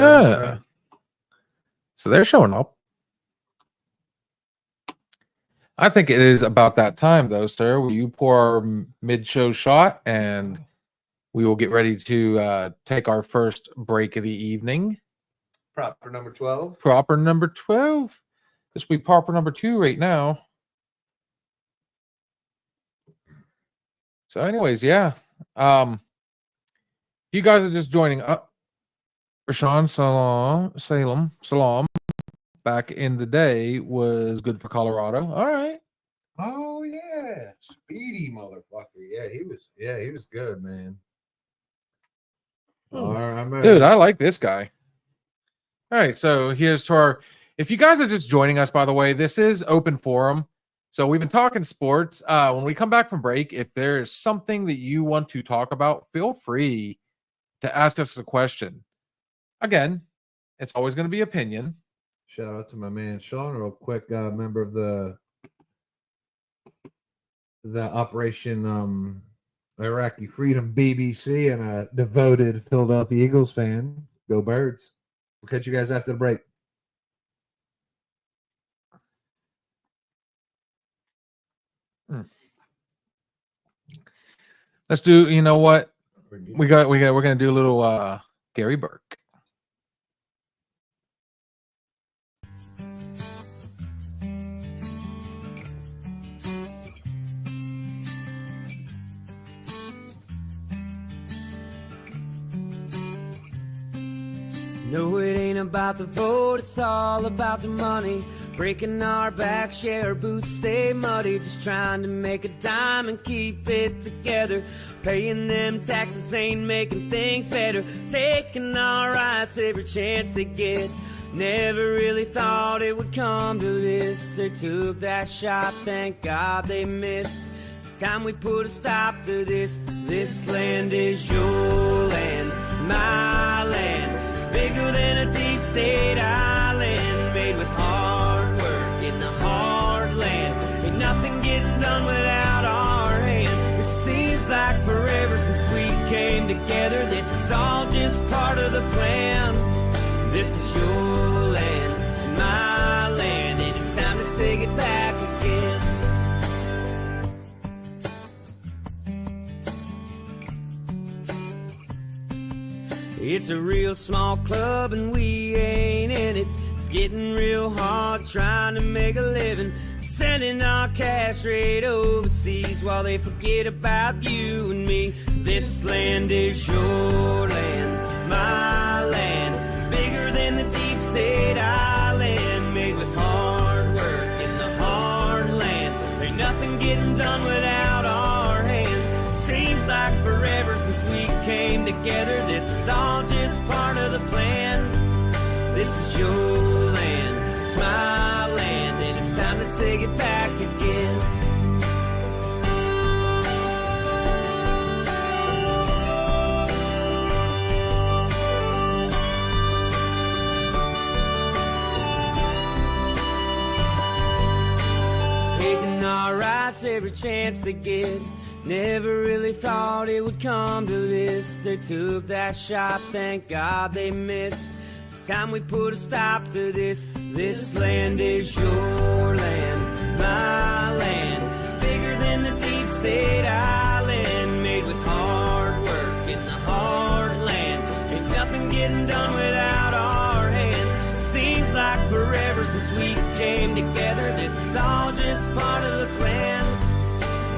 So they're showing up. I think it is about that time, though, sir. Will you pour our mid-show shot, and we will get ready to take our first break of the evening. Proper number 12. Proper number 12. This will be proper number 2 right now. So, anyways, yeah. You guys are just joining up. Rashawn Salam, back in the day was good for Colorado. All right. Oh yeah, speedy motherfucker. Yeah, he was good, man. All right, dude, I like this guy. All right, so here's to our. If you guys are just joining us, by the way, this is open forum. So we've been talking sports. When we come back from break, if there is something that you want to talk about, feel free to ask us a question. Again, it's always going to be opinion. Shout out to my man Sean, real quick, member of the Operation Iraqi Freedom BBC and a devoted Philadelphia Eagles fan. Go Birds. We'll catch you guys after the break. Let's do, you know what? We're gonna do a little Gary Burke. No, it ain't about the vote, it's all about the money. Breaking our back, share our boots, stay muddy. Just trying to make a dime and keep it together. Paying them taxes ain't making things better. Taking our rights every chance they get. Never really thought it would come to this. They took that shot, thank God they missed. It's time we put a stop to this. This land is your land, my land. Bigger than a deep state island, made with hard work in the heartland. Ain't nothing getting done without our hands. It seems like forever since we came together. This is all just part of the plan. This is your land and my land, and it's time to take it back again. It's a real small club and we ain't in it. It's getting real hard trying to make a living. Sending our cash right overseas while they forget about you and me. This land is your land, my land. It's bigger than the deep state island, made with hard work in the heartland. Ain't nothing getting done without our hands. Seems like forever since we came together. This is all just part of the plan. This is your land, it's my land, and it's time to take it back again. Taking our rights every chance they get. Never really thought it would come to this. They took that shot, thank God they missed. It's time we put a stop to this. This land is your land, my land. It's bigger than the deep state island, made with hard work in the heartland. Ain't nothing getting done without our hands. Seems like forever since we came together. This is all just part of the plan.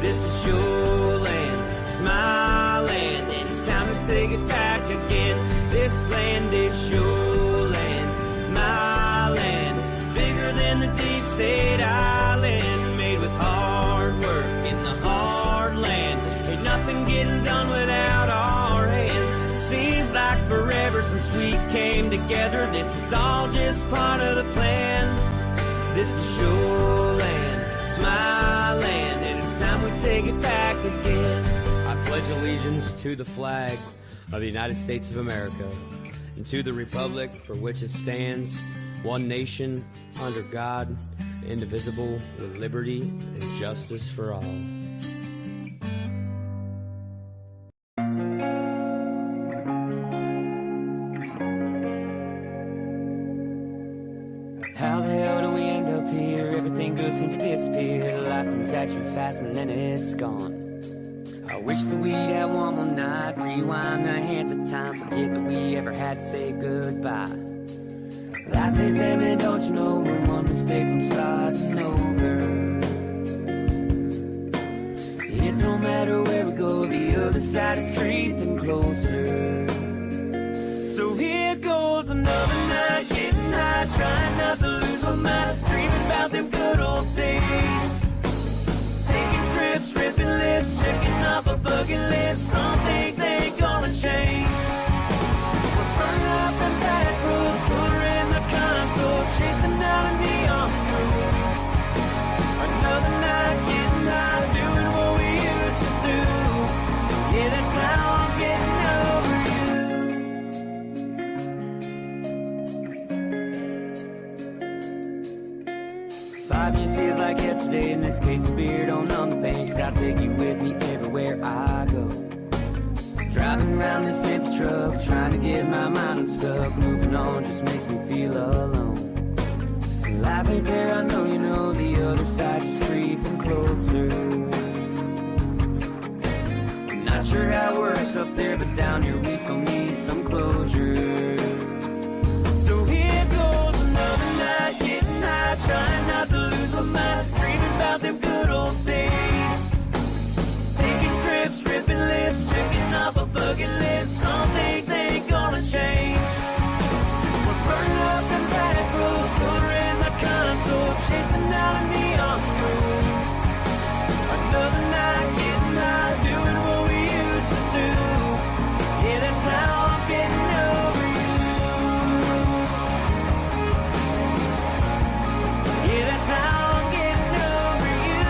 This is your land, it's my land, and it's time to take it back again. This land is your land, my land. Bigger than the deep state island, made with hard work in the heartland. Ain't nothing getting done without our hands. Seems like forever since we came together. This is all just part of the plan. This is your land, it's my land, and it's time we take it back again. I pledge allegiance to the flag of the United States of America and to the republic for which it stands, one nation, under God, indivisible, with liberty and justice for all. How the hell do we end up here? Everything good seems to disappear. Life comes at you fast and then it's gone. I wish that we'd have one more night. Rewind the hands of time. Forget that we ever had to say goodbye. Life ain't fair, man, don't you know? We're one mistake from starting over. It don't matter where we go, the other side is creeping closer. So here goes another night, getting high, trying not to lose my mind, dreaming about them good old days. Taking trips, ripping lips, checking off a bucket list. Some things ain't gonna change. We're burning up and back roads, put her in the console, chasing down a neon blue. Another night, getting high, doing what we used to do. Yeah, that's how I'm getting over you. always feels like yesterday. In this case, the beer don't numb the pain, 'cause I take you with me everywhere I go. Driving around this empty truck, trying to get my mind unstuck. Moving on just makes me feel alone. Life ain't fair, I know you know. The other side's just creeping closer. Not sure how it works up there, but down here we still need some closure. So here goes another night, getting high, trying not to lose my mind, dreaming about them good old days. Taking trips, ripping lips, checking off a bucket list. Some things ain't gonna change. We're burning up in back roads, color in the console, chasing out a neon road. Another night, getting high, doing what we used to do. Yeah, that's how I'm getting over you. Yeah, that's how I'm getting over you.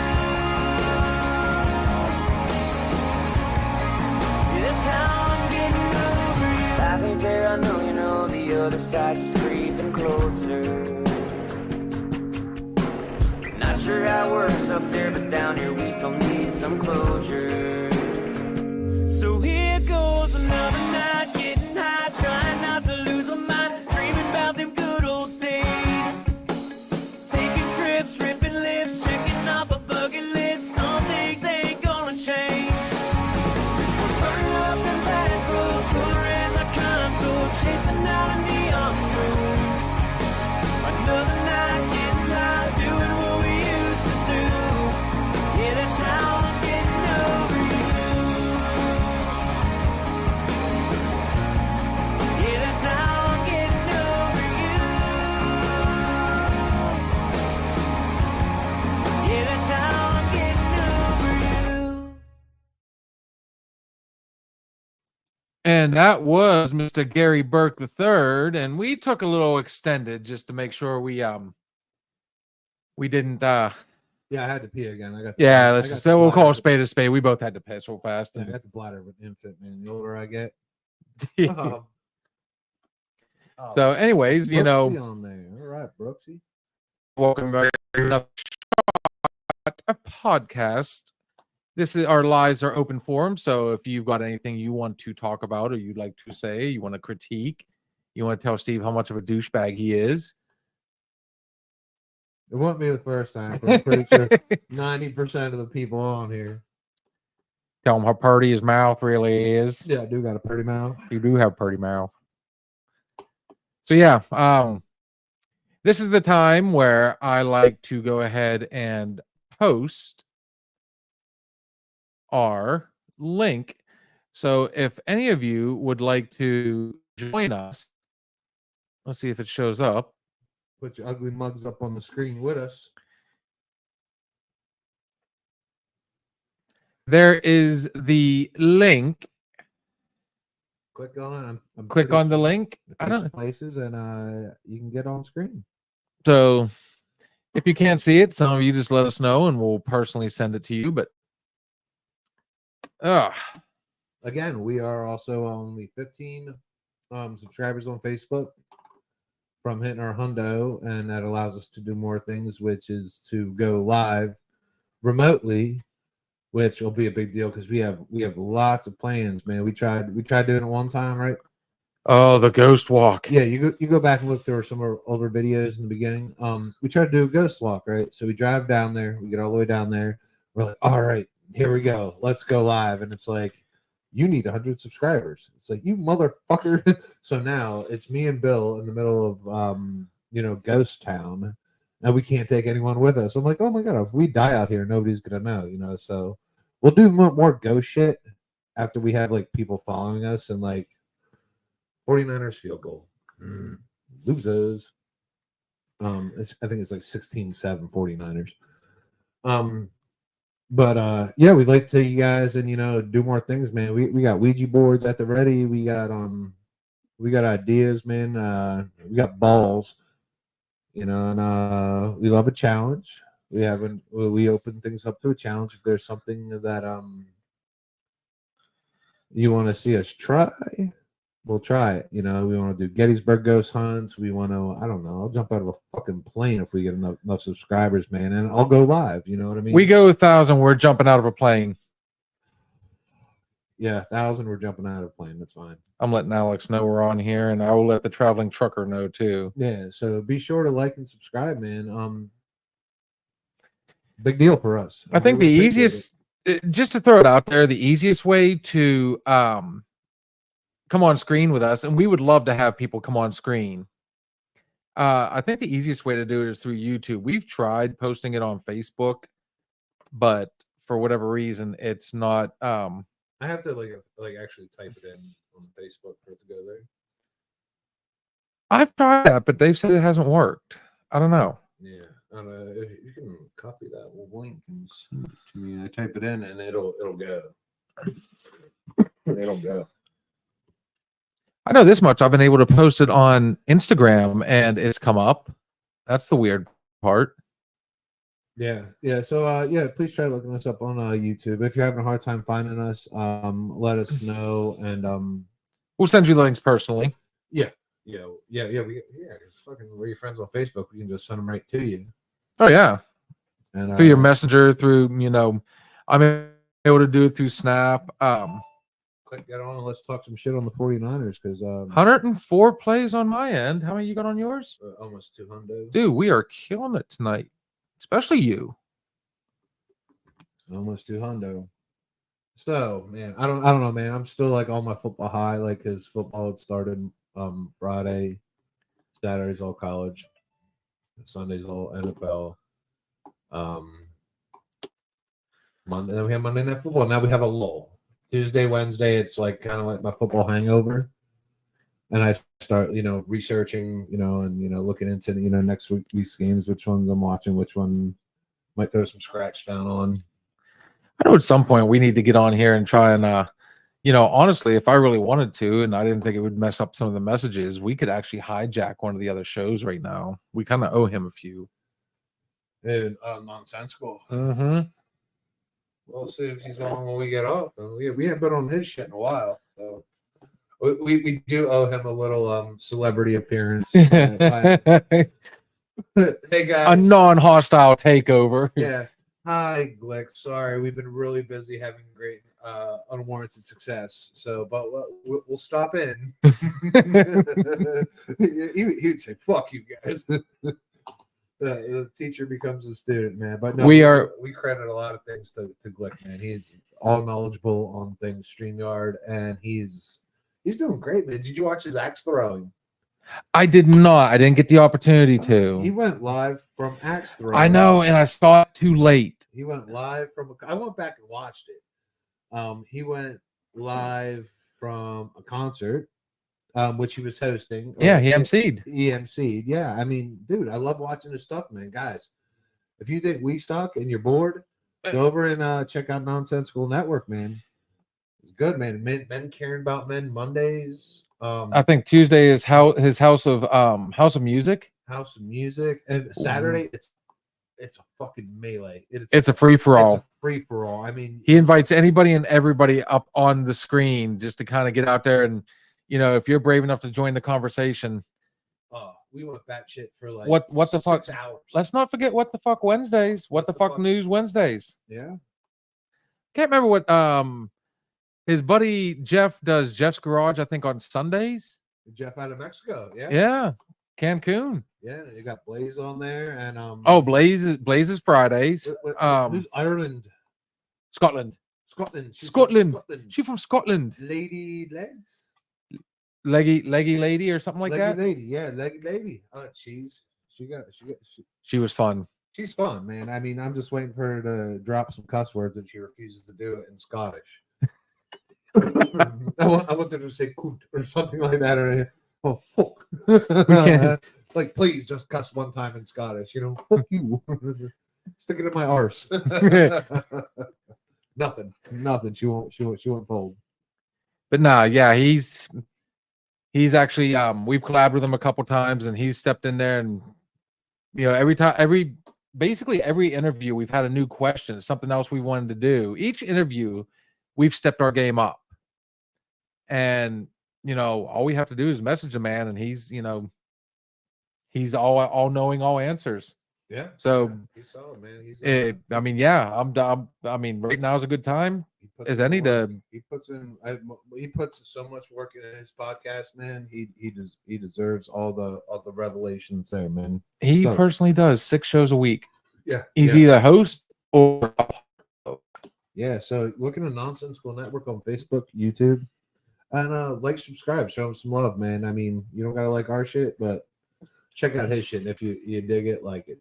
Yeah, that's how I'm getting over you. Life ain't fair, I know you know. The other side's just creeping closer. Not sure how it works up there, but down here we still need some closure. So here goes another night, getting high, trying not to lose my mind, dreaming about them good old days. Taking trips, ripping lips, checking off a bucket list. Some things ain't gonna change. We're burning up in back roads, color in the console, chasing out a neon road. Another night, getting high, doing what we used to do. Yeah, that's how I'm getting over you. Yeah, that's how I'm getting over you. Yeah, that's how I'm getting over you. And that was Mr. Gary Burke III, and we took a little extended just to make sure we didn't Yeah, I had to pee again. I got yeah, I let's got just the say we'll call a bladder- spade a spade. We both had to piss real fast. I And, got the bladder of an infant, man. The older I get. Oh, so, anyways, you know, Brooksy on there. All right, Brooksy. welcome back to another Shot, a podcast. This is our lives are open forum. So if you've got anything you want to talk about or you'd like to say, you want to critique, you want to tell Steve how much of a douchebag he is. It won't be the first time, but I'm pretty sure 90% of the people on here. Tell him how purty his mouth really is. Yeah, I do got a pretty mouth. You do have a pretty mouth. So yeah, this is the time where I like to go ahead and post our link. So if any of you would like to join us, let's see if it shows up. Put your ugly mugs up on the screen with us. There is the link. Click on it. I'm Click pretty on the sure link. it I takes don't know. places, and you can get on screen. So if you can't see it, some of you just let us know and we'll personally send it to you. But Again, we are also only 15 subscribers on Facebook from hitting our hundo, and that allows us to do more things, which is to go live remotely, which will be a big deal because we have lots of plans, man. We tried doing it one time, right? oh, the ghost walk. Yeah, you go back and look through some of our older videos in the beginning. We tried to do a ghost walk, right? So we drive down there, we get all the way down there. We're like, all right, here we go. Let's go live. And it's like, you need 100 subscribers. It's like, you motherfucker. So now it's me and Bill in the middle of Ghost Town, and we can't take anyone with us. I'm like, oh my god, if we die out here, nobody's gonna know, So we'll do more ghost shit after we have like people following us, and like 49ers field goal. Losers. I think it's like 16-7 49ers. But yeah, we'd like to you guys and do more things, man. We got Ouija boards at the ready. We got ideas, man. We got balls, and we love a challenge. We open things up to a challenge if there's something that you want to see us try. We'll try it. You know, we want to do Gettysburg ghost hunts. We want to, I don't know, I'll jump out of a fucking plane if we get enough subscribers, man, and I'll go live. You know what I mean? We go 1,000, we're jumping out of a plane. Yeah, 1,000. We're jumping out of a plane. That's fine. I'm letting Alex know we're on here, and I will let the traveling trucker know too. Yeah. So be sure to like and subscribe, man. Big deal for us. I think the really appreciate easiest, just to throw it out there, the easiest way to come on screen with us, and we would love to have people come on screen. I think the easiest way to do it is through YouTube. We've tried posting it on Facebook, but for whatever reason, it's not. I have to like actually type it in on Facebook for it to go there. I've tried that, but they've said it hasn't worked. I don't know. Yeah, if you can copy that link and send it to me. I type it in and it'll go. It'll go. I know this much. I've been able to post it on Instagram, and it's come up. That's the weird part. Yeah. So yeah, please try looking us up on YouTube. If you're having a hard time finding us, let us know, and We'll send you the links personally. yeah. Because fucking we're your friends on Facebook. We can just send them right to you. Oh yeah, And through your messenger, through I'm able to do it through Snap. Click get on and let's talk some shit on the 49ers because 104 plays on my end. How many you got on yours? almost 200. Dude, we are killing it tonight, especially you. Almost 200. So man, I don't know, man. I'm still like on my football high, like because football had started Friday, Saturday's all college, Sunday's all NFL. Monday, then we have Monday Night Football. Now we have a lull. Tuesday, Wednesday, it's like kind of like my football hangover, and I start researching, and looking into next week's games, which ones I'm watching, which one might throw some scratch down on. I know at some point we need to get on here and try and honestly, if I really wanted to, and I didn't think it would mess up some of the messages, we could actually hijack one of the other shows right now. We kind of owe him a few. And nonsensical. Mm-hmm. We'll see if he's on when we get off. We haven't been on his shit in a while, so we do owe him a little celebrity appearance. Hey guys, A non-hostile takeover. yeah. Hi, Glick. Sorry, we've been really busy having great unwarranted success. So, but we'll stop in. He'd say, "Fuck you guys." The teacher becomes a student, man. But no, we credit a lot of things to Glick, man. He's all knowledgeable on things StreamYard, and he's doing great, man. Did you watch his axe throwing? I did not. I didn't get the opportunity to. He went live from axe throwing. I know, and I saw it too late. He went live from. I went back and watched it. He went live from a concert, which he was hosting. Yeah, he emceed. He emceed. Yeah, I mean, dude, I love watching his stuff, man. Guys, if you think we suck and you're bored, go over and check out Nonsensical Network, man. It's good, man. Men caring about men Mondays. I think Tuesday is his House of Music. House of Music, and Saturday it's a fucking melee. It's a free for all. Free for all. I mean, he invites anybody and everybody up on the screen just to kind of get out there and if you're brave enough to join the conversation. We went batshit for like what the 6 fuck hours. Let's not forget What the Fuck Wednesdays. What the fuck News Wednesdays. Yeah. Can't remember what his buddy Jeff does. Jeff's Garage, I think, on Sundays. Jeff out of Mexico. Yeah. Yeah. Cancun. Yeah, you got Blaze on there, and Blaze is Fridays. Who's Ireland? Scotland. Scotland. She's from Scotland. Lady Legs. Leggy lady or something like that. Lady, yeah, leggy lady. Oh, she was fun. She's fun, man. I mean, I'm just waiting for her to drop some cuss words, and she refuses to do it in Scottish. I want her to say "cunt" or something like that, or "oh fuck." Like, please just cuss one time in Scottish. Fuck you. Stick it in my arse. Nothing. She won't fold. But nah, yeah, he's actually we've collabed with him a couple times, and he's stepped in there, and basically every interview we've had a new question, something else we wanted to do. Each interview we've stepped our game up, and all we have to do is message the man, and he's he's all knowing, all answers. Yeah. So, yeah, he's solid, man. He's I mean, yeah, I mean, right now is a good time he puts as in any work. to. He puts so much work in his podcast, man. He deserves all the revelations there, man. He So- personally does 6 shows a week. Yeah. He's yeah. either host or Yeah, so looking at Nonsensical Network on Facebook, YouTube, and like, subscribe, show him some love, man. I mean, you don't gotta like our shit, but check out his shit. And if you dig it, like it.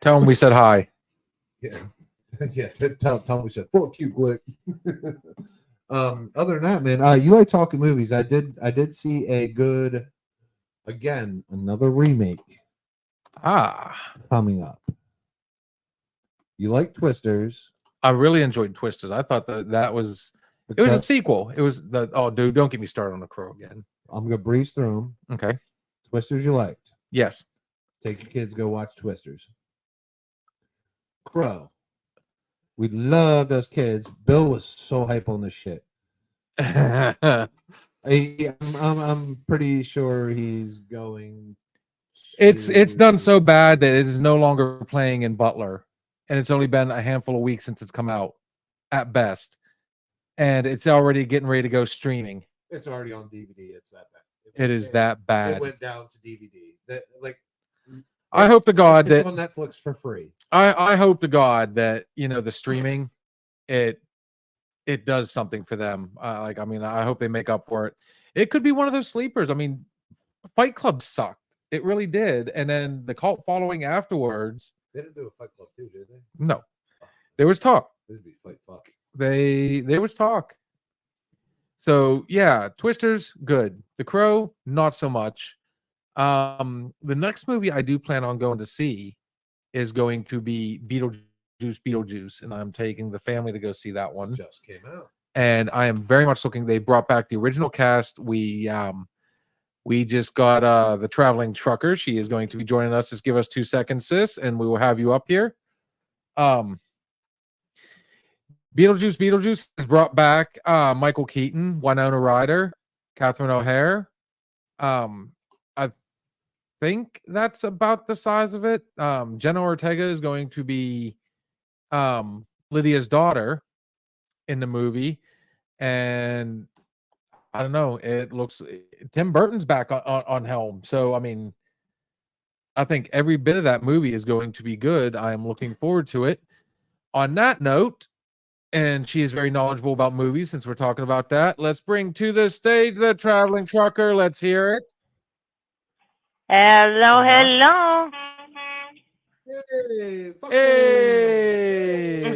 tell him we said hi. Yeah, yeah. Tell him we said fuck you, Glick. Other than that, man, you like talking movies. I did see a good, again, another remake coming up. You like Twisters? I really enjoyed Twisters. I thought that was it was a sequel. It was dude, don't get me started on The Crow again. I'm gonna breeze through them. Okay. Twisters you liked. Yes. Take your kids, go watch Twisters. Crow. We loved us kids. Bill was so hype on this shit. I'm pretty sure he's going. It's done so bad that it is no longer playing in Butler, and it's only been a handful of weeks since it's come out, at best, and it's already getting ready to go streaming. It's already on DVD. It's that bad. It is that bad. It went down to DVD. That I hope to God it's that on Netflix for free. I hope to God that the streaming it does something for them. I hope they make up for it. It could be one of those sleepers. I mean, Fight Club sucked. It really did. And then the cult following afterwards. They didn't do a Fight Club too, did they? No, there was talk. This would be Fight Fuck. There was talk. So yeah, Twisters good. The Crow not so much. The next movie I do plan on going to see is going to be Beetlejuice, and I'm taking the family to go see that one. Just came out, and I am very much looking. They brought back the original cast. We just got the traveling trucker. She is going to be joining us. Just give us 2 seconds, sis, and we will have you up here. Beetlejuice has brought back Michael Keaton, Winona Ryder, Catherine O'Hare. I think that's about the size of it. Jenna Ortega is going to be Lydia's daughter in the movie, and I don't know. It looks Tim Burton's back on helm, so I mean, I think every bit of that movie is going to be good. I am looking forward to it. On that note. And she is very knowledgeable about movies since we're talking about that. Let's bring to the stage the traveling trucker. Let's hear it. Hello, hello. Hey,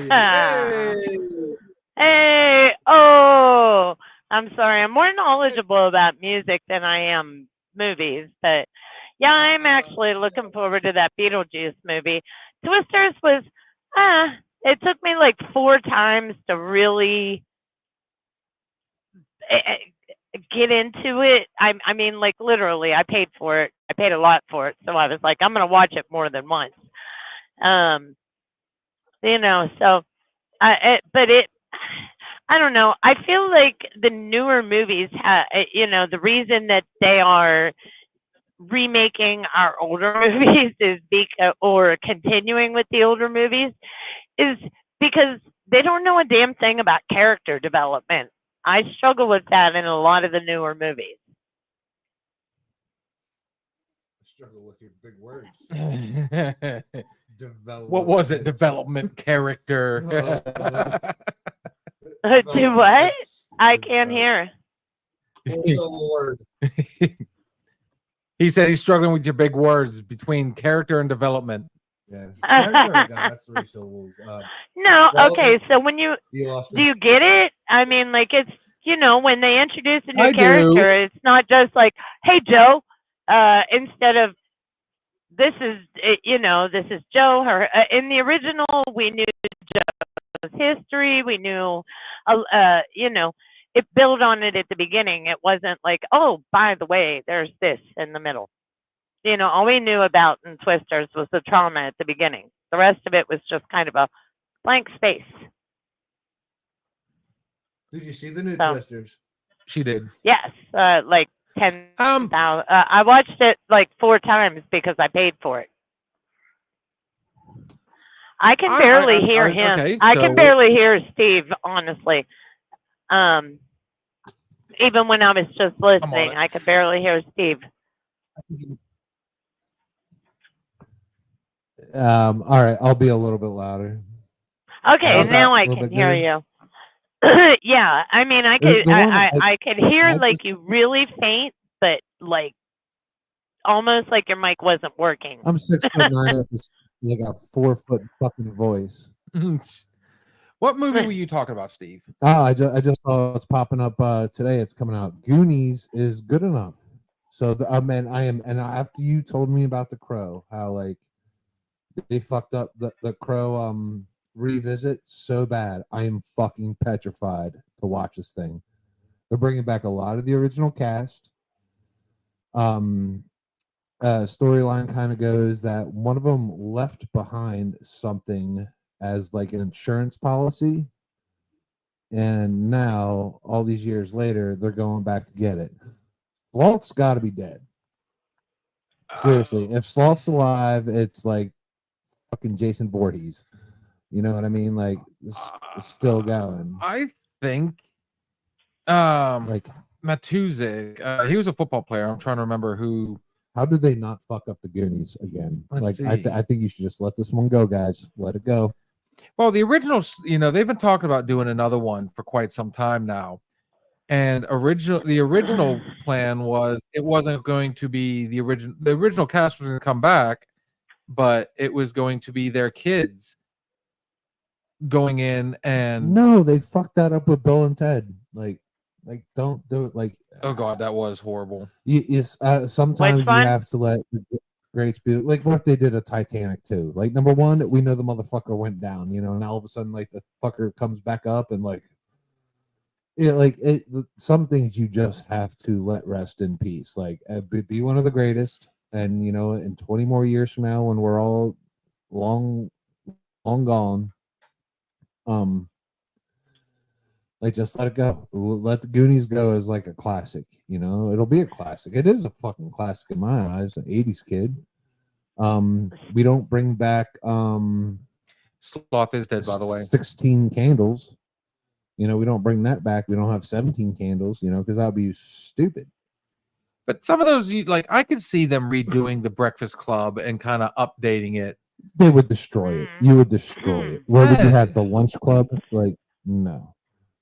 Hey, oh, I'm sorry. I'm more knowledgeable about music than I am movies, but yeah, I'm actually looking forward to that Beetlejuice movie. Twisters was, it took me like 4 times to really get into it. I mean, like literally, I paid for it. I paid a lot for it, so I was like, I'm gonna watch it more than once. So, I don't know. I feel like the newer movies, the reason that they are remaking our older movies is or continuing with the older movies is because they don't know a damn thing about character development. I struggle with that in a lot of the newer movies. struggle with your big words. Development. What was it? Development, character. Do what? I can't hear. Lord. He said he's struggling with your big words between character and development. Yeah. That's 3 syllables. No, well, okay. So when you lost do you get it? I mean, like it's when they introduce a new I character, it's not just like, "Hey, Joe," instead of this is Joe. Her in the original, we knew Joe's history. We knew, it built on it at the beginning. It wasn't like, oh, by the way, there's this in the middle. All we knew about in Twisters was the trauma at the beginning. The rest of it was just kind of a blank space. Did you see the new Twisters? She did. Yes, like 10,000. Um, I watched it like 4 times because I paid for it. I can barely hear him. okay, I so can barely hear Steve, honestly. Even when I was just I'm on listening, it. I could barely hear Steve. All right, I'll be a little bit louder. Okay, How's now that? I A little can bit hear better? you. Yeah, I mean, I could, The one I could hear I like just, you really faint, but like almost like your mic wasn't working. I'm 6'9" with this, like a 4-foot fucking voice. What movie were you talking about, Steve? Oh, I just saw it's popping up today. It's coming out. Goonies is good enough. So man, I am, and after you told me about The Crow, how like they fucked up the Crow revisit so bad, I am fucking petrified to watch this thing. They're bringing back a lot of the original cast. Storyline kind of goes that one of them left behind something as like an insurance policy, and now all these years later they're going back to get it. Sloth's got to be dead. Seriously, if Sloth's alive, it's like fucking Jason Voorhees. You know what I mean? Like it's still going. I think Like, Matuzik, he was a football player. I'm trying to remember who. how did they not fuck up the Goonies again? Let's Like, see. I think you should just let this one go, guys. Let it go. Well, the originals, they've been talking about doing another one for quite some time now. And the original plan was it wasn't going to be the original cast was going to come back, but it was going to be their kids going in and No, they fucked that up with Bill and Ted. Like don't do it. Like, oh god, that was horrible. sometimes you one? have to let the greats be. Like, what if they did a Titanic too? Like, number one, we know the motherfucker went down, and all of a sudden, like, the fucker comes back up, and like, yeah, like some things you just have to let rest in peace. Like, be one of the greatest, and in 20 more years from now, when we're all long gone, like, just let it go. Let the Goonies go as like a classic. It'll be a classic. It is a fucking classic in my eyes. An 80s kid. We don't bring back Sloth is dead, by the way. 16 Candles. We don't bring that back. We don't have 17 Candles. Because that would be stupid. But some of those, I could see them redoing the Breakfast Club and kind of updating it. They would destroy it. You would destroy it. Where would you have the lunch club? Like, no.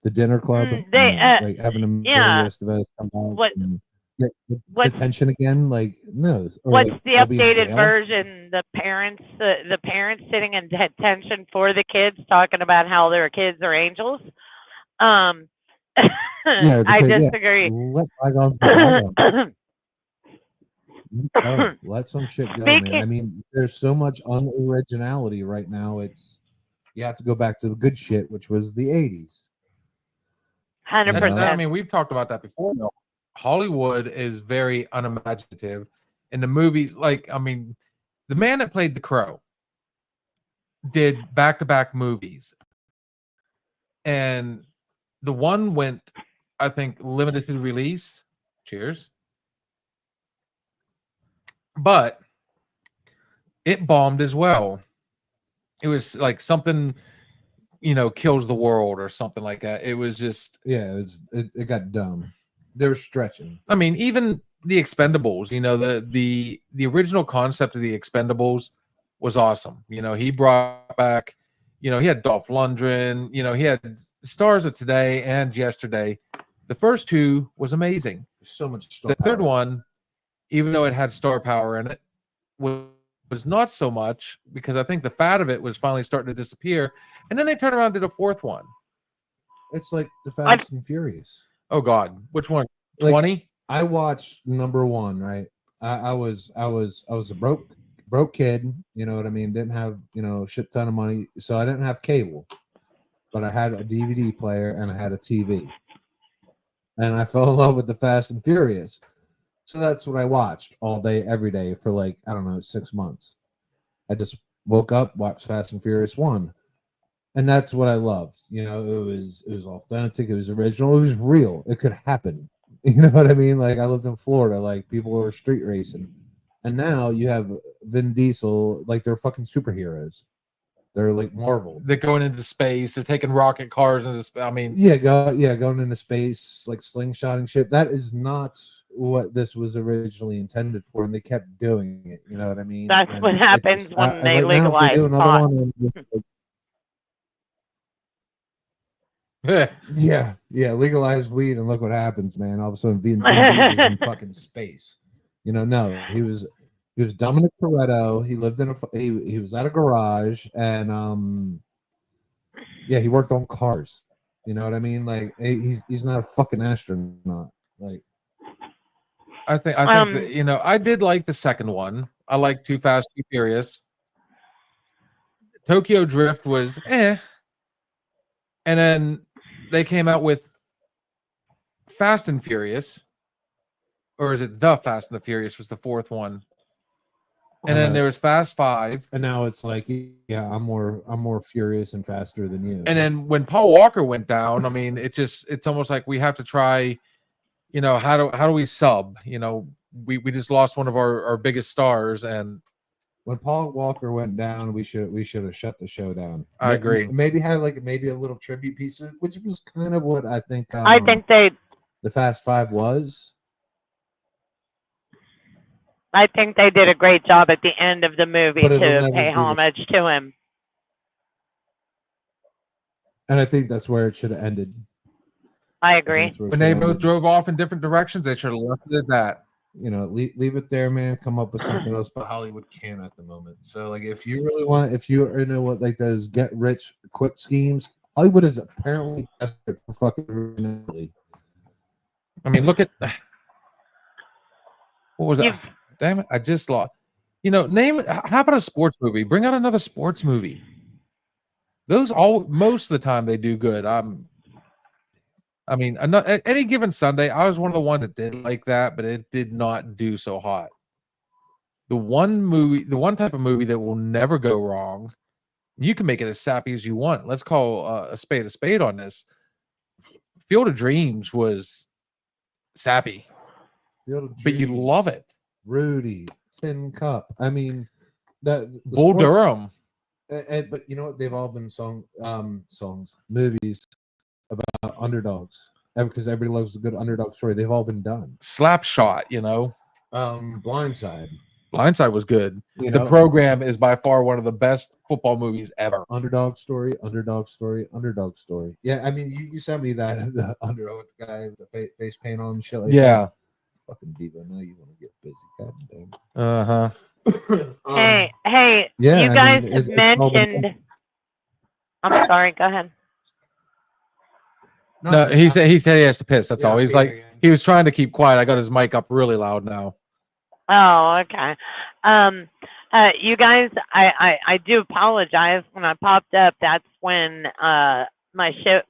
The dinner club? They, No. Like, having yeah. Emilio Estevez come back What- and get what's- detention again? Like, no. Or, What's like, the they'll be in updated jail. version? The parents sitting in detention for the kids, talking about how their kids are angels. Yeah, I because, yeah, disagree. let bygones be bygones. No, let some shit go, man. Speaking- I mean, there's so much unoriginality right now. You have to go back to the good shit, which was the 80s. 100%. I mean, we've talked about that before. Though. Hollywood is very unimaginative in the movies. Like, I mean, the man that played the Crow did back-to-back movies, and the one went, I think, limited to release. Cheers. But it bombed as well. It was like something, kills the world or something like that. It was just, Yeah, it got dumb. They were stretching. I mean, even the Expendables, the original concept of the Expendables was awesome. He brought back, he had Dolph Lundgren, he had stars of today and yesterday. The first two was amazing. So much The third one, even though it had star power in it, was not so much, because I think the fat of it was finally starting to disappear. And then they turned around and did a fourth one. It's like the Fast and Furious. Oh God, which one? Like, 20? I watched number one, right? I was a broke kid, you know what I mean? Didn't have, a shit ton of money, so I didn't have cable, but I had a DVD player and I had a TV. And I fell in love with the Fast and Furious. So that's what I watched all day, every day for like, I don't know, 6 months. I just woke up, watched Fast and Furious 1. and that's what I loved. You know, it was authentic, it was original, it was real. It could happen. You know what I mean? Like I lived in Florida, like people were street racing, and now you have Vin Diesel, like they're fucking superheroes. They're like Marvel. They're going into space. They're taking rocket cars into space. I mean, Going into space, like slingshotting shit. That is not what this was originally intended for, and they kept doing it. You know what I mean? That's And what it's happens just- when I- they like, now if they do legalize another pot. one, I'm just like, yeah, legalize weed and look what happens, man. All of a sudden, Vin Diesel's in fucking space. You know, no, he was Dominic Toretto. He lived in he was at a garage, and yeah, he worked on cars. You know what I mean? Like he's not a fucking astronaut. Like I think that, you know, I did like the second one. I like Too Fast, Too Furious. Tokyo Drift was and then they came out with Fast and Furious, or is it The Fast and the Furious was the fourth one, and then there was Fast 5, and now it's like, yeah, I'm more furious and faster than you. and then when Paul Walker went down, I mean, it's almost like we have to try, you know, how do we sub? You know, we just lost one of our biggest stars, and when Paul Walker went down, we should have shut the show down. I agree. Maybe had like maybe a little tribute piece, which was kind of what I think. I think the Fast Five was. I think they did a great job at the end of the movie But it'll to never pay be- homage to him. And I think that's where it should have ended. I agree. That's where it when they should have both ended. drove off in different directions, they should have left it at that. You know, leave it there, man. Come up with something else, but Hollywood can't at the moment. So, like, if you really want, if you're into what like those get rich quick schemes, Hollywood is apparently desperate for fucking originality. I mean, look at what was it? You've- Damn it! I just lost. You know, name it. How about a sports movie? Bring out another sports movie. Those most of the time they do good. I mean, any given Sunday, I was one of the ones that did like that, but it did not do so hot. The one type of movie that will never go wrong. You can make it as sappy as you want. Let's call a spade on this. Field of Dreams was sappy, but you love it. Rudy, Tin Cup. I mean, the Bull sports- Durham. but you know what? They've all been movies about underdogs, because everybody loves a good underdog story. They've all been done. Slapshot, you know. Blindside. Blindside was good. You The know, Program is by far one of the best football movies ever. underdog story. Yeah, I mean, you sent me that the underdog with the guy with the face paint on and shit like that. Yeah. Fucking diva. Now you want to get busy. God damn. Uh-huh. Hey, yeah, you I guys mean, have it's all been mentioned. I'm sorry. Go ahead. No, he said he has to piss. That's all. He's like, he was trying to keep quiet. I got his mic up really loud now. Oh, okay. You guys, I do apologize. When I popped up, that's when my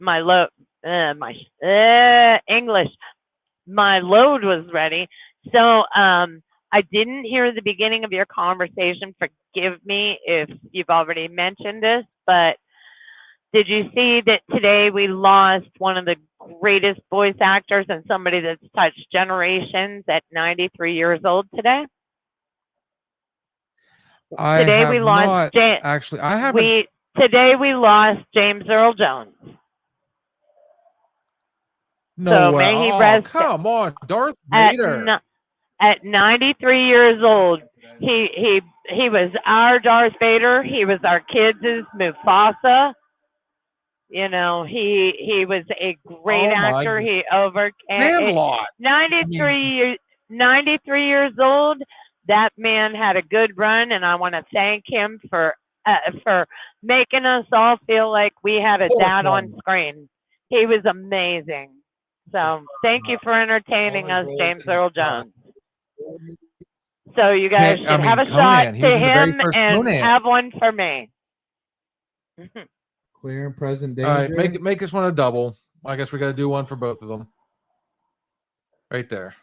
load was ready. So I didn't hear the beginning of your conversation. Forgive me if you've already mentioned this, but did you see that today we lost one of the greatest voice actors and somebody that's touched generations at 93 years old today? Today we lost Actually, I haven't. Today we lost James Earl Jones. No so way. may he Oh, rest come on, Darth At, Vader. at 93 years old, he was our Darth Vader. He was our kids' Mufasa. You know, he was a great Oh, my actor. He overcame Sandlot. 93 years old. That man had a good run, and I want to thank him for making us all feel like we had a Of course, dad on man. screen. He was amazing. So thank you for entertaining us, James Earl Jones. So you guys should have a shot Conan. He was to in the very him first and Conan. have one for me. Clear and present All danger. right, make this one a double. I guess we got to do one for both of them. Right there.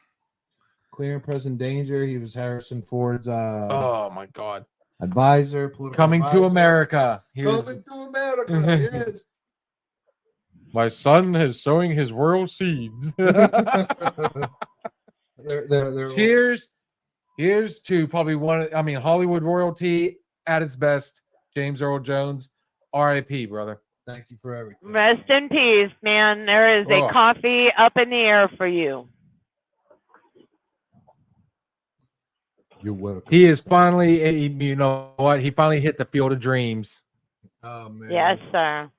Clear and present danger. He was Harrison Ford's Oh my God. advisor, political Coming to advisor. America. Here's, Coming to America. Yes. my son is sowing his royal seeds. they're Here's to probably Hollywood royalty at its best. James Earl Jones, R.I.P. brother. Thank you for everything. Rest in peace, man. There is a Oh. coffee up in the air for you. You're welcome. He is finally, you know what? He finally hit the field of dreams. Oh man. Yes, sir.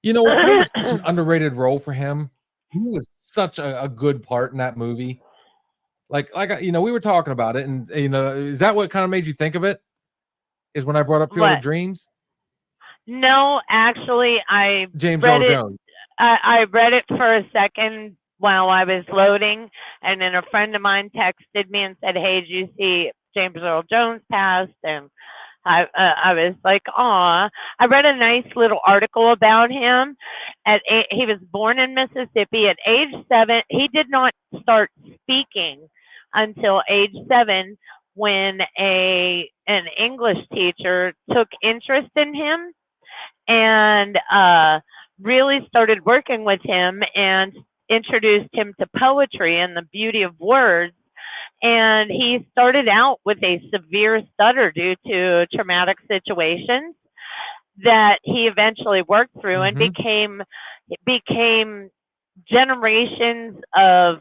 You know what? That was such an underrated role for him. He was such a good part in that movie. Like we were talking about it, and is that what kind of made you think of it? Is when I brought up Field What? of Dreams? No, actually, I James read Earl it. Jones. I read it for a second while I was loading, and then a friend of mine texted me and said, "Hey, did you see James Earl Jones passed?" And I was like, "Aw." I read a nice little article about him. He was born in Mississippi at age 7. He did not start speaking until age 7, when an English teacher took interest in him and really started working with him and introduced him to poetry and the beauty of words. And he started out with a severe stutter due to traumatic situations that he eventually worked through and became generations of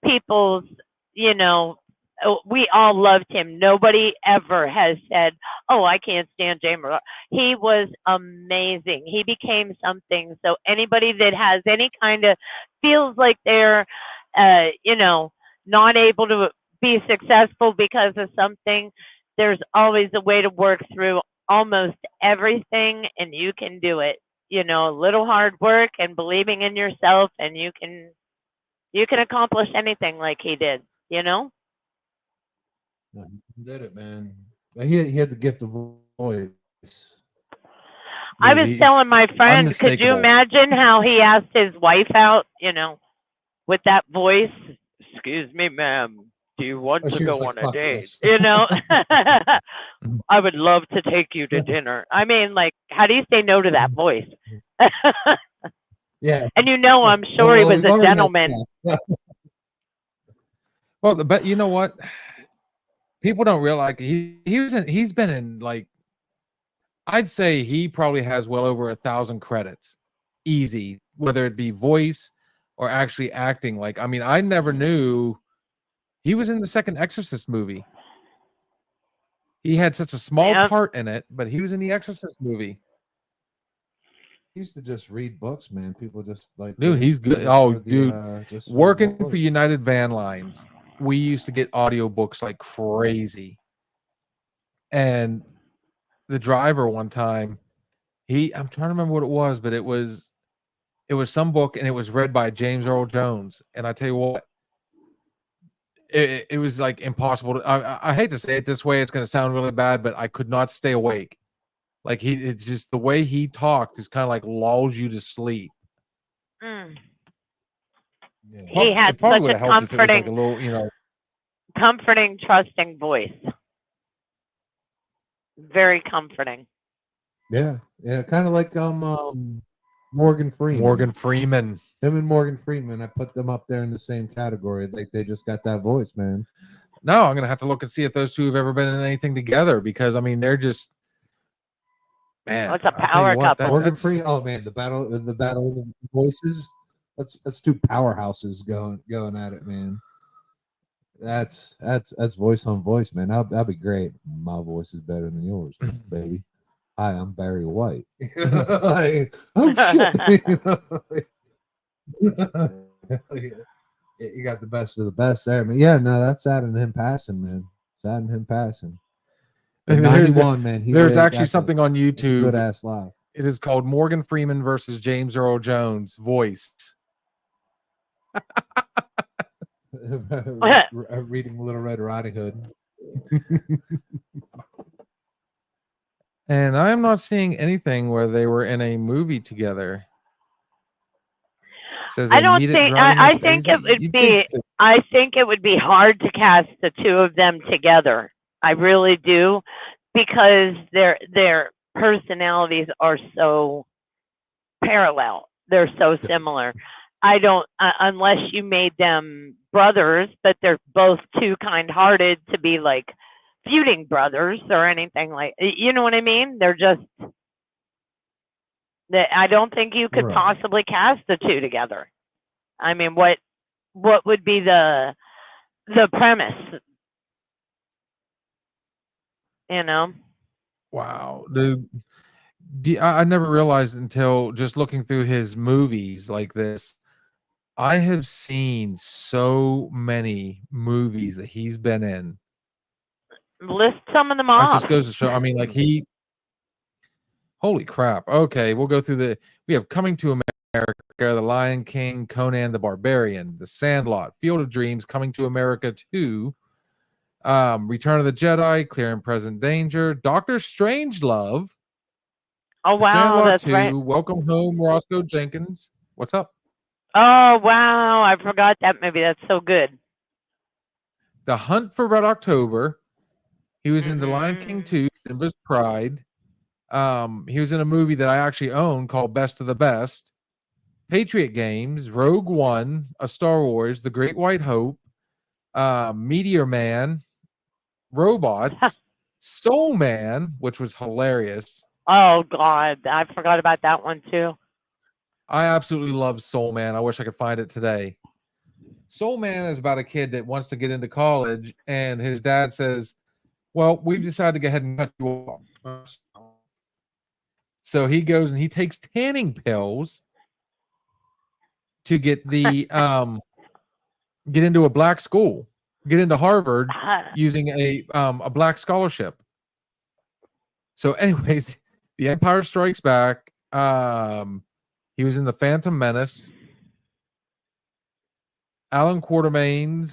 people's, we all loved him. Nobody ever has said, "Oh, I can't stand James Earl." He was amazing. He became something. So anybody that has any kind of feels like they're, not able to be successful because of something, there's always a way to work through almost everything, and you can do it. A little hard work and believing in yourself, and you can accomplish anything like he did. No, he did it, man. He had the gift of voice. I was telling my friend, could you unmistakable. imagine how he asked his wife out, with that voice? "Excuse me, ma'am, do you want to She was go like, on a "Fuck date?" this." I would love to take you to dinner. I mean, like, how do you say no to that voice? Yeah. And I'm sure he was we've a already had gentleman. stuff. Well, but you know what? People don't realize he's been in, like, I'd say he probably has well over 1,000 credits, easy, whether it be voice or actually acting. Like, I mean, I never knew he was in the second Exorcist movie. He had such a small Yep. part in it, but he was in the Exorcist movie. He used to just read books, man. People just like, Dude, he's good. just for the Working for voice. United Van Lines, we used to get audiobooks like crazy. And the driver one time, I'm trying to remember what it was, but it was some book, and it was read by James Earl Jones. And I tell you what, it was like impossible to, I hate to say it this way, it's going to sound really bad, but I could not stay awake. Like, it's just the way he talked is kind of like lulls you to sleep. Mm. Yeah. He had It probably such would a have helped if it was like a comforting, little, comforting, trusting voice. Very comforting. Yeah, kind of like Morgan Freeman. Morgan Freeman. Him and Morgan Freeman, I put them up there in the same category. Like, they just got that voice, man. No, I'm gonna have to look and see if those two have ever been in anything together, because I mean, they're just, man. Oh, it's a I'll tell you power what, couple. Morgan that's- Freeman. Oh man, the battle of the voices. That's two powerhouses going at it, man. That's voice on voice, man. That'd be great. My voice is better than yours, baby. Hi, I'm Barry White. Like, oh shit. You got the best of the best there, man. Yeah, no, that's sad in him passing, man. Sad in him passing. There's- 91, man. There's actually something on good YouTube. ass live. It is called Morgan Freeman versus James Earl Jones voice. Reading Little Red Riding Hood. And I'm not seeing anything where they were in a movie together. Says I they don't meet at think. Drowning I Miss think Daisy. it would You'd be. think that- I think it would be hard to cast the two of them together. I really do, because their personalities are so parallel. They're so similar. I don't, unless you made them brothers, but they're both too kind-hearted to be like feuding brothers or anything like. You know what I mean? They're just. I don't think you could Right. possibly cast the two together. I mean, what would be the premise? You know? Wow, dude. I never realized until just looking through his movies like this. I have seen so many movies that he's been in. List some of them It off. just goes to show. I mean, like holy crap. Okay, we'll go through we have Coming to America, The Lion King, Conan the Barbarian, The Sandlot, Field of Dreams, Coming to America 2, Return of the Jedi, Clear and Present Danger, Doctor Strangelove, Oh The wow, Sandlot that's 2, right. Welcome Home, Roscoe Jenkins. What's up? Oh wow, I forgot that movie. That's so good. The Hunt for Red October. He was in The Lion King Mm-mm. 2, Simba's Pride. He was in a movie that I actually own called Best of the Best. Patriot Games, Rogue One, A Star Wars, The Great White Hope, Meteor Man, Robots, Soul Man, which was hilarious. Oh God, I forgot about that one too. I absolutely love Soul Man. I wish I could find it today. Soul Man is about a kid that wants to get into college, and his dad says, well, we've decided to go ahead and cut you off. So he goes and he takes tanning pills to get the get into a black school, get into Harvard using a black scholarship. So, anyways, The Empire Strikes Back. He was in The Phantom Menace. Alan Quatermain's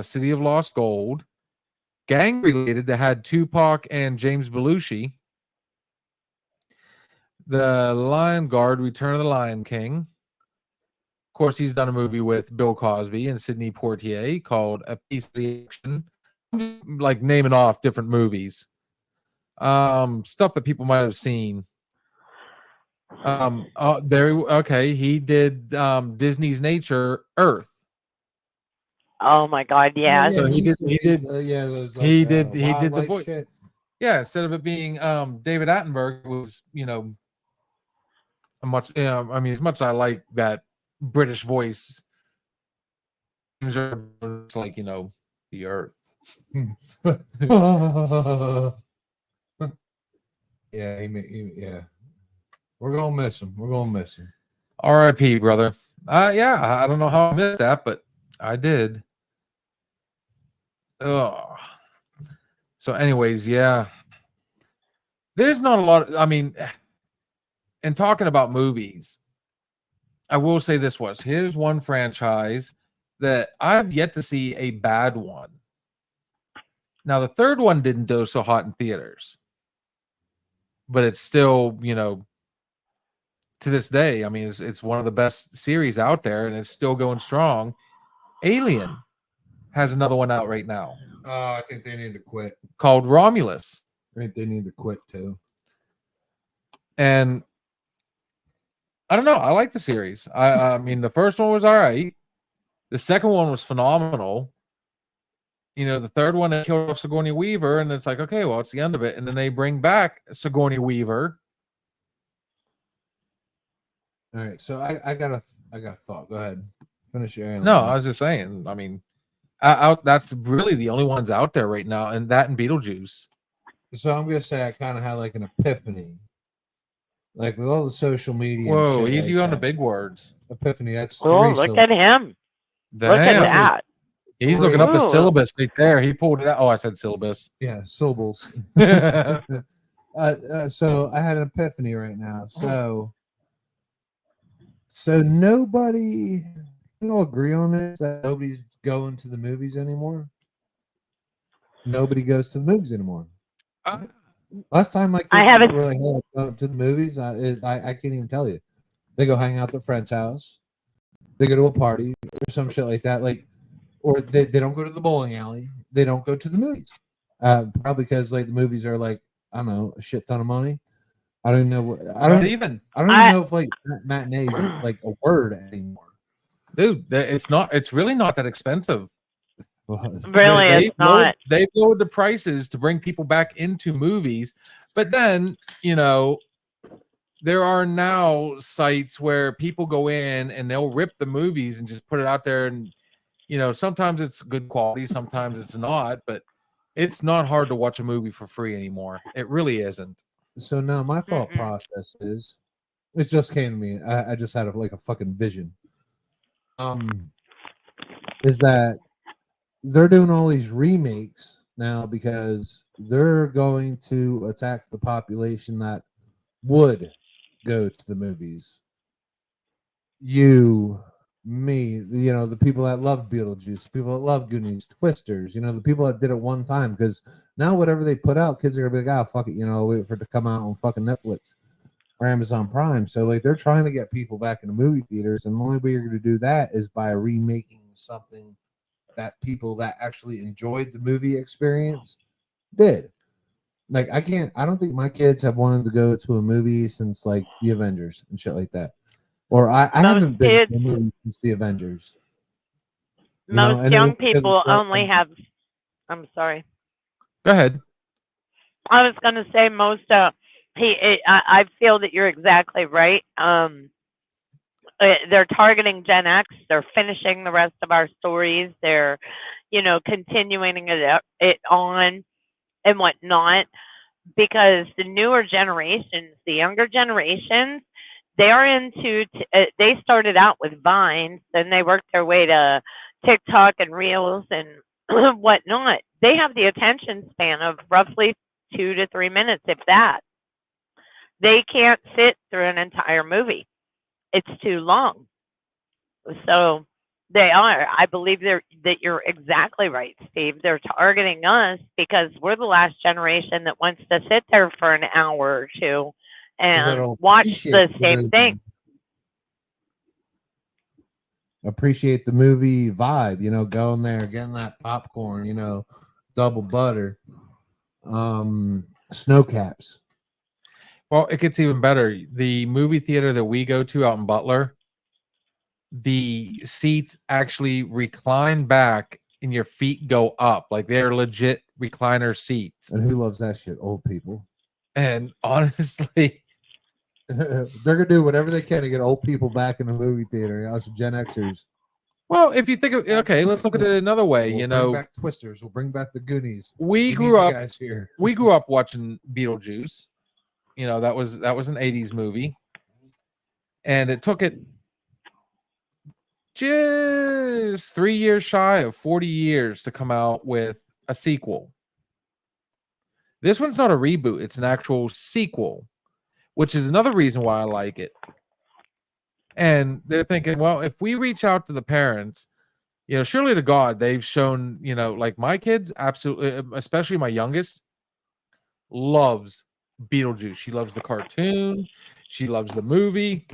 City of Lost Gold. Gang related that had Tupac and James Belushi. The Lion Guard, Return of the Lion King. Of course, he's done a movie with Bill Cosby and Sidney Poitier called A Piece of the Action. I'm like naming off different movies. Stuff that people might have seen. Okay, he did Disney's Nature Earth. Oh my God, yeah. So he did those, like, he did the wildlife voice. shit. Yeah, instead of it being David Attenborough, it was, a much, I mean, as much as I like that British voice, it's like, the Earth. Yeah. We're gonna miss him. R.I.P. brother. Yeah, I don't know how I missed that, but I did. Oh. So, anyways, yeah. There's not a lot. I mean, in talking about movies, I will say this here's one franchise that I've yet to see a bad one. Now, the third one didn't do so hot in theaters, but it's still, to this day, I mean, it's one of the best series out there, and it's still going strong. Alien has another one out right now. I think they need to quit. Called Romulus. I think they need to quit too. And I don't know. I like the series. I mean, the first one was all right. The second one was phenomenal. The third one, they killed off Sigourney Weaver, and it's like, okay, well, it's the end of it. And then they bring back Sigourney Weaver. All right, so I got a thought. Go ahead, finish your Alien. No, I was just saying. I mean, that's really the only ones out there right now, and that and Beetlejuice. So I'm gonna say I kind of had like an epiphany, like with all the social media. Whoa, and shit easy like on the that. big words. Epiphany. That's Oh, three. look at him. Look at Damn. that. He's looking up the Ooh. syllabus right there. He pulled it out. Oh, I said syllabus. Yeah, syllables. Yeah. So I had an epiphany right now. So nobody can all agree on this that nobody's going to the movies anymore. Nobody goes to the movies anymore. Last time my kids I haven't- really go to the movies, I can't even tell you. They go hang out at their friend's house. They go to a party or some shit like that. Or they don't go to the bowling alley. They don't go to the movies. Probably because like the movies are like, I don't know, a shit ton of money. I don't know what I Not don't even, I don't even know if like matinee is like a word anymore. dude. It's not. It's really not that expensive. Really, it's not. They've lowered the prices to bring people back into movies, but then there are now sites where people go in and they'll rip the movies and just put it out there, and sometimes it's good quality, sometimes it's not, but it's not hard to watch a movie for free anymore. It really isn't. So now my thought Mm-mm. process is, it just came to me. I just had like a fucking vision. Is that they're doing all these remakes now because they're going to attack the population that would go to the movies. You, me, the people that love Beetlejuice, the people that love Goonies, Twisters, the people that did it one time. Because now whatever they put out, kids are gonna be like, fuck it, wait for it to come out on fucking Netflix or Amazon Prime. So like they're trying to get people back into movie theaters, and the only way you're gonna do that is by remaking something that people that actually enjoyed the movie experience did. Like I don't think my kids have wanted to go to a movie since like the Avengers and shit like that. Or I haven't been to a movie since the Avengers. Most young people only have. I'm sorry. Go ahead. I was going to say most. I feel that you're exactly right. They're targeting Gen X. They're finishing the rest of our stories. They're, continuing it on and whatnot, because the newer generations, the younger generations, they are into. They started out with Vines, then they worked their way to TikTok and Reels and whatnot. They have the attention span of roughly 2 to 3 minutes, if that. They can't sit through an entire movie. It's too long. So they are. I believe that you're exactly right, Steve. They're targeting us because we're the last generation that wants to sit there for an hour or two and watch the same thing. Appreciate the movie vibe, going there, getting that popcorn, double butter, snow caps. Well, it gets even better. The movie theater that we go to out in Butler, the seats actually recline back and your feet go up. Like they're legit recliner seats. And who loves that shit? Old people. And honestly, they're gonna do whatever they can to get old people back in the movie theater. Us Gen Xers. Well, if you think of let's look at it another way. We'll bring back Twisters. We'll bring back the Goonies. We grew up watching Beetlejuice. That was an 80s movie, and it took it just 3 years shy of 40 years to come out with a sequel. This one's not a reboot, it's an actual sequel, which is another reason why I like it. And they're thinking, well, if we reach out to the parents, surely to God, they've shown, like my kids, absolutely, especially my youngest, loves Beetlejuice. She loves the cartoon. She loves the movie.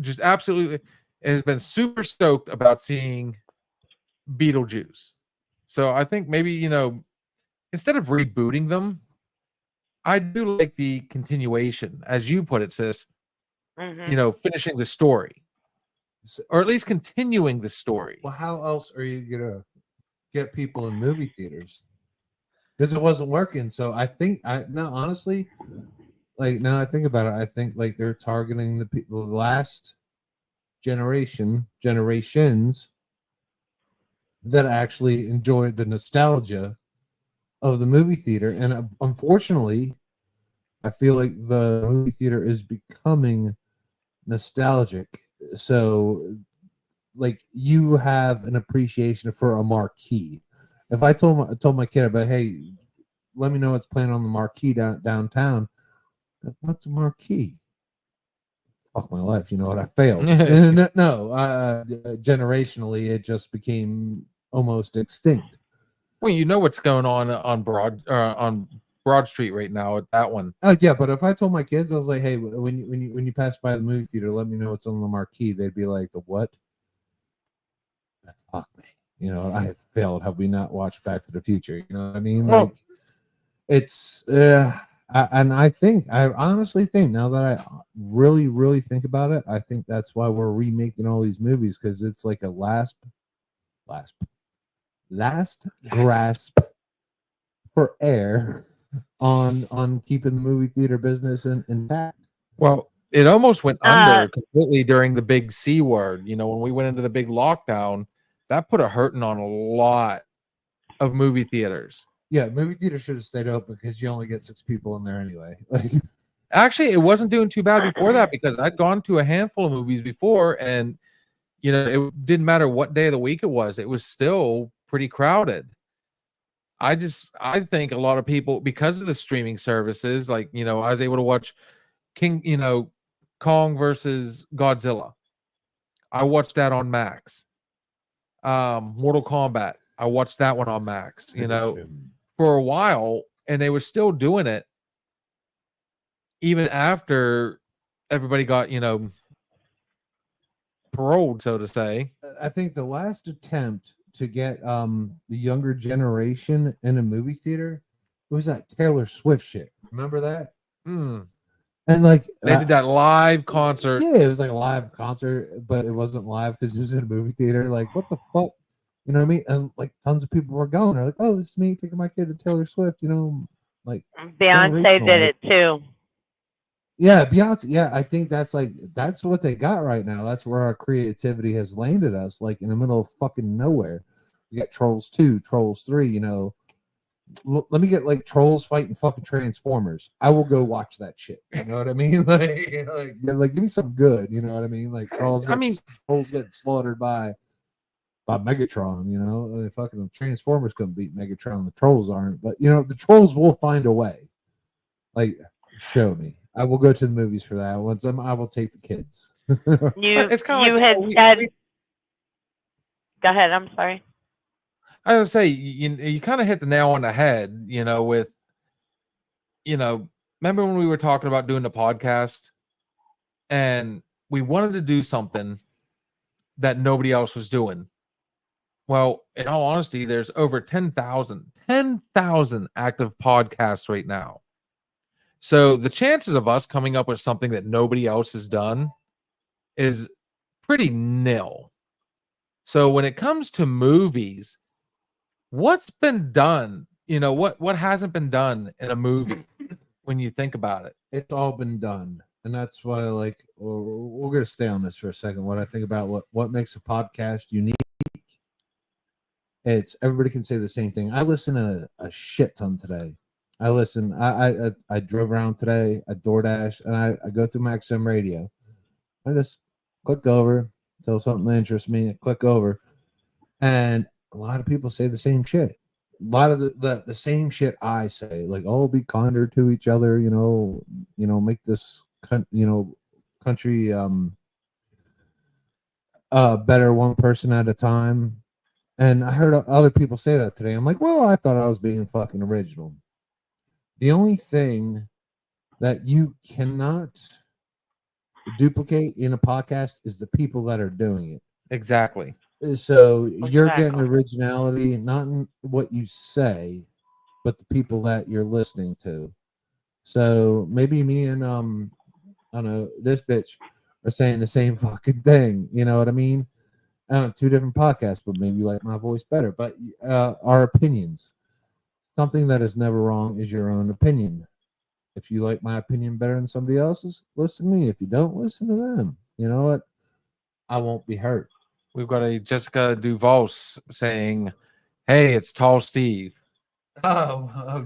Just absolutely has been super stoked about seeing Beetlejuice. So I think maybe, instead of rebooting them, I do like the continuation, as you put it, sis. Mm-hmm. Finishing the story, or at least continuing the story. Well, how else are you gonna get people in movie theaters? Because it wasn't working. So I think honestly, like now I think about it, I think like they're targeting the people, the last generations that actually enjoyed the nostalgia of the movie theater. And unfortunately, I feel like the movie theater is becoming nostalgic. So like you have an appreciation for a marquee. If I told my kid about, hey, let me know what's playing on the marquee downtown. What's a marquee? Fuck my life, you know what? I failed. No, generationally, it just became almost extinct. Well, you know what's going on Broad Street right now at that one. Oh yeah, but if I told my kids, I was like, hey, when you pass by the movie theater, let me know what's on the marquee. They'd be like, the what? Fuck me. You know, I have failed. Have we not watched Back to the Future? You know what I mean? Well- Like, it's and I honestly think, now that I really, really think about it, I think that's why we're remaking all these movies, because it's like a last grasp for air on keeping the movie theater business intact. Well, it almost went Uh, under completely during the big C word. You know, when we went into the big lockdown, that put a hurting on a lot of movie theaters. Yeah, movie theater should have stayed open because you only get 6 people in there anyway. Like, Actually, it wasn't doing too bad before that because I'd gone to a handful of movies before, and you know, it didn't matter what day of the week it was still pretty crowded. I think a lot of people, because of the streaming services, like, you know, I was able to watch Kong versus Godzilla. I watched that on Max. Mortal Kombat, I watched that one on Max, you know, for a while, and they were still doing it even after everybody got, you know, paroled, so to say. I think the last attempt to get the younger generation in a movie theater was that Taylor Swift shit. Remember that? Mm. And like They did that live concert. Yeah, it was like a live concert, but it wasn't live because it was in a movie theater. Like, what the fuck? You know what I mean? And like tons of people were going. They're like, "Oh, this is me taking my kid to Taylor Swift." You know, like Beyonce did it too. yeah, Beyonce. Yeah, I think that's what they got right now. That's where our creativity has landed us, like in the middle of fucking nowhere. We got Trolls 2, Trolls 3. You know, let me get like Trolls fighting fucking Transformers. I will go watch that shit. You know what I mean? Like give me some good. You know what I mean? Like Trolls get slaughtered by Megatron. You know, the fucking Transformers couldn't beat Megatron. The Trolls aren't, but you know, the Trolls will find a way. Like, show me. I will go to the movies for that. Once I will take the kids. It's kinda You like, had we- said. Go ahead. I'm sorry. I was gonna say, you kind of hit the nail on the head, you know, with, you know, remember when we were talking about doing the podcast and we wanted to do something that nobody else was doing. Well, in all honesty, there's over 10,000 active podcasts right now. So the chances of us coming up with something that nobody else has done is pretty nil. So when it comes to movies, what's been done? You know, what hasn't been done in a movie when you think about it? It's all been done, and that's what I like. We're going to stay on this for a second. What I think about what makes a podcast unique. It's everybody can say the same thing. I listen to a shit ton today. I drove around today. I DoorDash, and I go through my XM radio. I just click over till something interests me. I click over, and a lot of people say the same shit. A lot of the same shit I say, like, "Oh, be kinder to each other," you know, make this country better one person at a time. And I heard other people say that today. I'm like, well, I thought I was being fucking original. The only thing that you cannot duplicate in a podcast is the people that are doing it. Exactly. So you're getting Exactly. originality, not in what you say, but the people that you're listening to. So maybe me and I don't know, this bitch are saying the same fucking thing. You know what I mean? Two different podcasts, but maybe you like my voice better. But our opinions. Something that is never wrong is your own opinion. If you like my opinion better than somebody else's, listen to me. If you don't, listen to them. You know what? I won't be hurt. We've got a Jessica Duvos saying, "Hey, it's Tall Steve." Oh,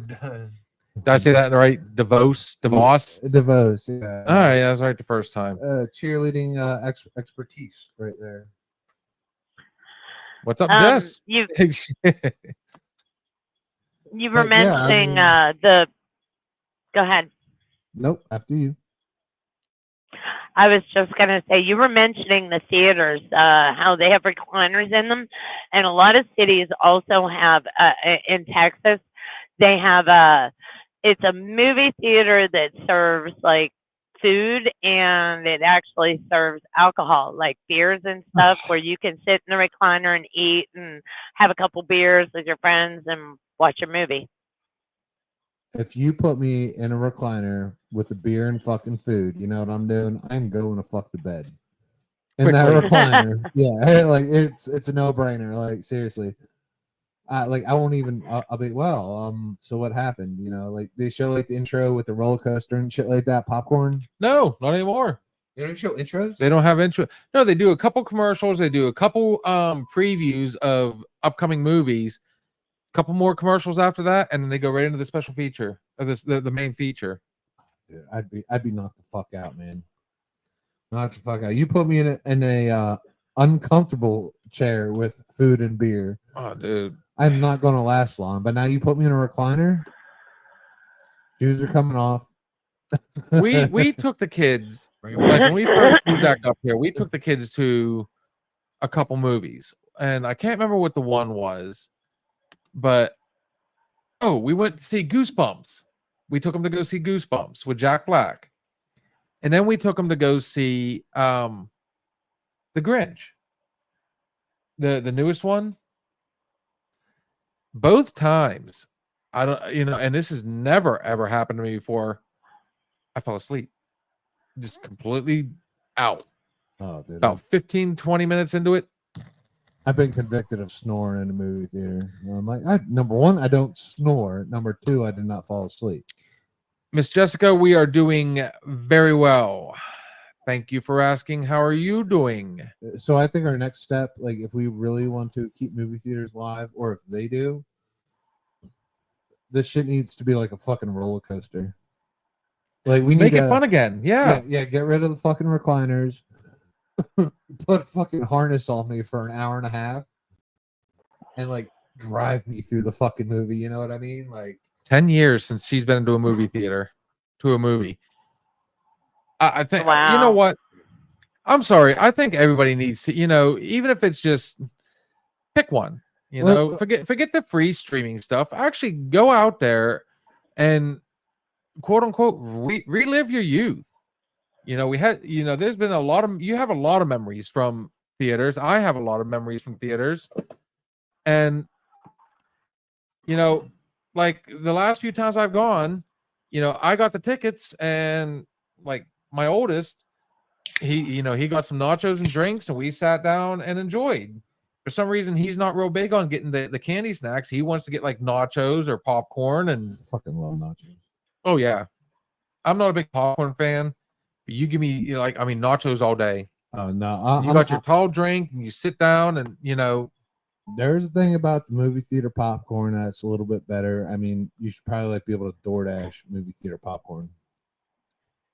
Did I say that right? DeVos? DeVos, yeah. All right, that was right the first time. Cheerleading expertise right there. What's up, Jess? You were But yeah, I mentioning mean- the. Go ahead. Nope, after you. I was just going to say, you were mentioning the theaters, how they have recliners in them. And a lot of cities also have, in Texas, they have it's a movie theater that serves like food, and it actually serves alcohol, like beers and stuff, where you can sit in the recliner and eat and have a couple beers with your friends and watch a movie. If you put me in a recliner with a beer and fucking food, you know what I'm doing? I'm going to fuck the bed. In that Quickly. recliner. Yeah, like it's a no-brainer. Like seriously. Like I won't even I'll be so what happened? You know, like they show like the intro with the roller coaster and shit like that, popcorn. No, not anymore. They don't show intros? They don't have intro. No, they do a couple commercials. They do a couple previews of upcoming movies. Couple more commercials after that, and then they go right into the special feature of the main feature. Dude, I'd be knocked the fuck out, man. Knocked the fuck out. You put me in a uncomfortable chair with food and beer. Oh, dude. I'm not gonna last long. But now you put me in a recliner. Shoes are coming off. We took the kids, like when we first moved back up here, we took the kids to a couple movies, and I can't remember what the one was, but we went to see Goosebumps. We took them to go see Goosebumps with Jack Black, and then we took them to go see The Grinch, the newest one. Both times, I don't, and this has never ever happened to me before. I fell asleep, just completely out. Oh, dude. About 15, 20 minutes into it. I've been convicted of snoring in a movie theater. I'm like, number one, I don't snore. Number two, I did not fall asleep. Miss Jessica, we are doing very well. Thank you for asking. How are you doing? So I think our next step, like if we really want to keep movie theaters live, or if they do, this shit needs to be like a fucking roller coaster. Like we need Make it to, fun again. Yeah. yeah, get rid of the fucking recliners. Put a fucking harness on me for an hour and a half, and like drive me through the fucking movie. You know what I mean? Like 10 years since she's been into a movie theater, to a movie. I think, Wow. you know what? I'm sorry. I think everybody needs to, even if it's just pick one, forget the free streaming stuff. Actually go out there and quote unquote relive your youth. We had, there's been you have a lot of memories from theaters. I have a lot of memories from theaters. And, like the last few times I've gone, I got the tickets, and like my oldest, he got some nachos and drinks, and we sat down and enjoyed. For some reason, he's not real big on getting the candy snacks. He wants to get like nachos or popcorn, and fucking love nachos. Oh yeah. I'm not a big popcorn fan. You give me nachos all day. Oh no! You got your tall drink, and you sit down, and There's a thing about the movie theater popcorn that's a little bit better. I mean, you should probably be able to DoorDash movie theater popcorn.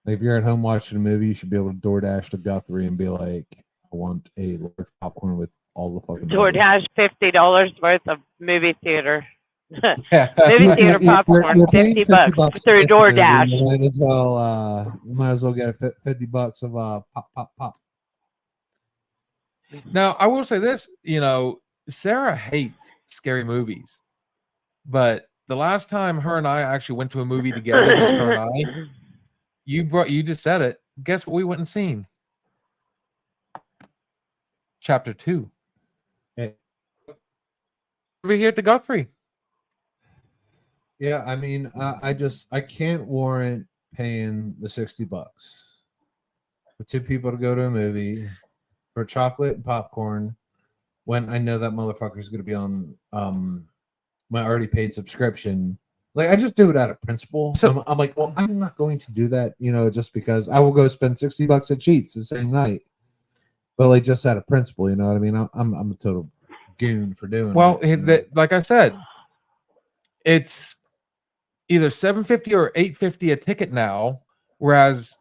Like if you're at home watching a movie, you should be able to DoorDash to Guthrie and be like, "I want a large popcorn with all the fucking." DoorDash $50 worth of movie theater. Yeah. Movie theater popcorn, you're paying $50 through DoorDash. You might as well get a $50 of pop. Now, I will say this, Sarah hates scary movies, but the last time her and I actually went to a movie together, just her and I, you just said it. Guess what we went and seen? Chapter 2. Hey. Over here at the Guthrie. Yeah, I mean, I can't warrant paying the $60 for two people to go to a movie for chocolate and popcorn when I know that motherfucker is going to be on my already paid subscription. Like, I just do it out of principle. So, I'm like, well, I'm not going to do that, just because I will go spend $60 at Cheats the same night. But like, just out of principle, you know what I mean? I'm a total goon for doing it. Like I said, it's either $7.50 or $8.50 a ticket now, whereas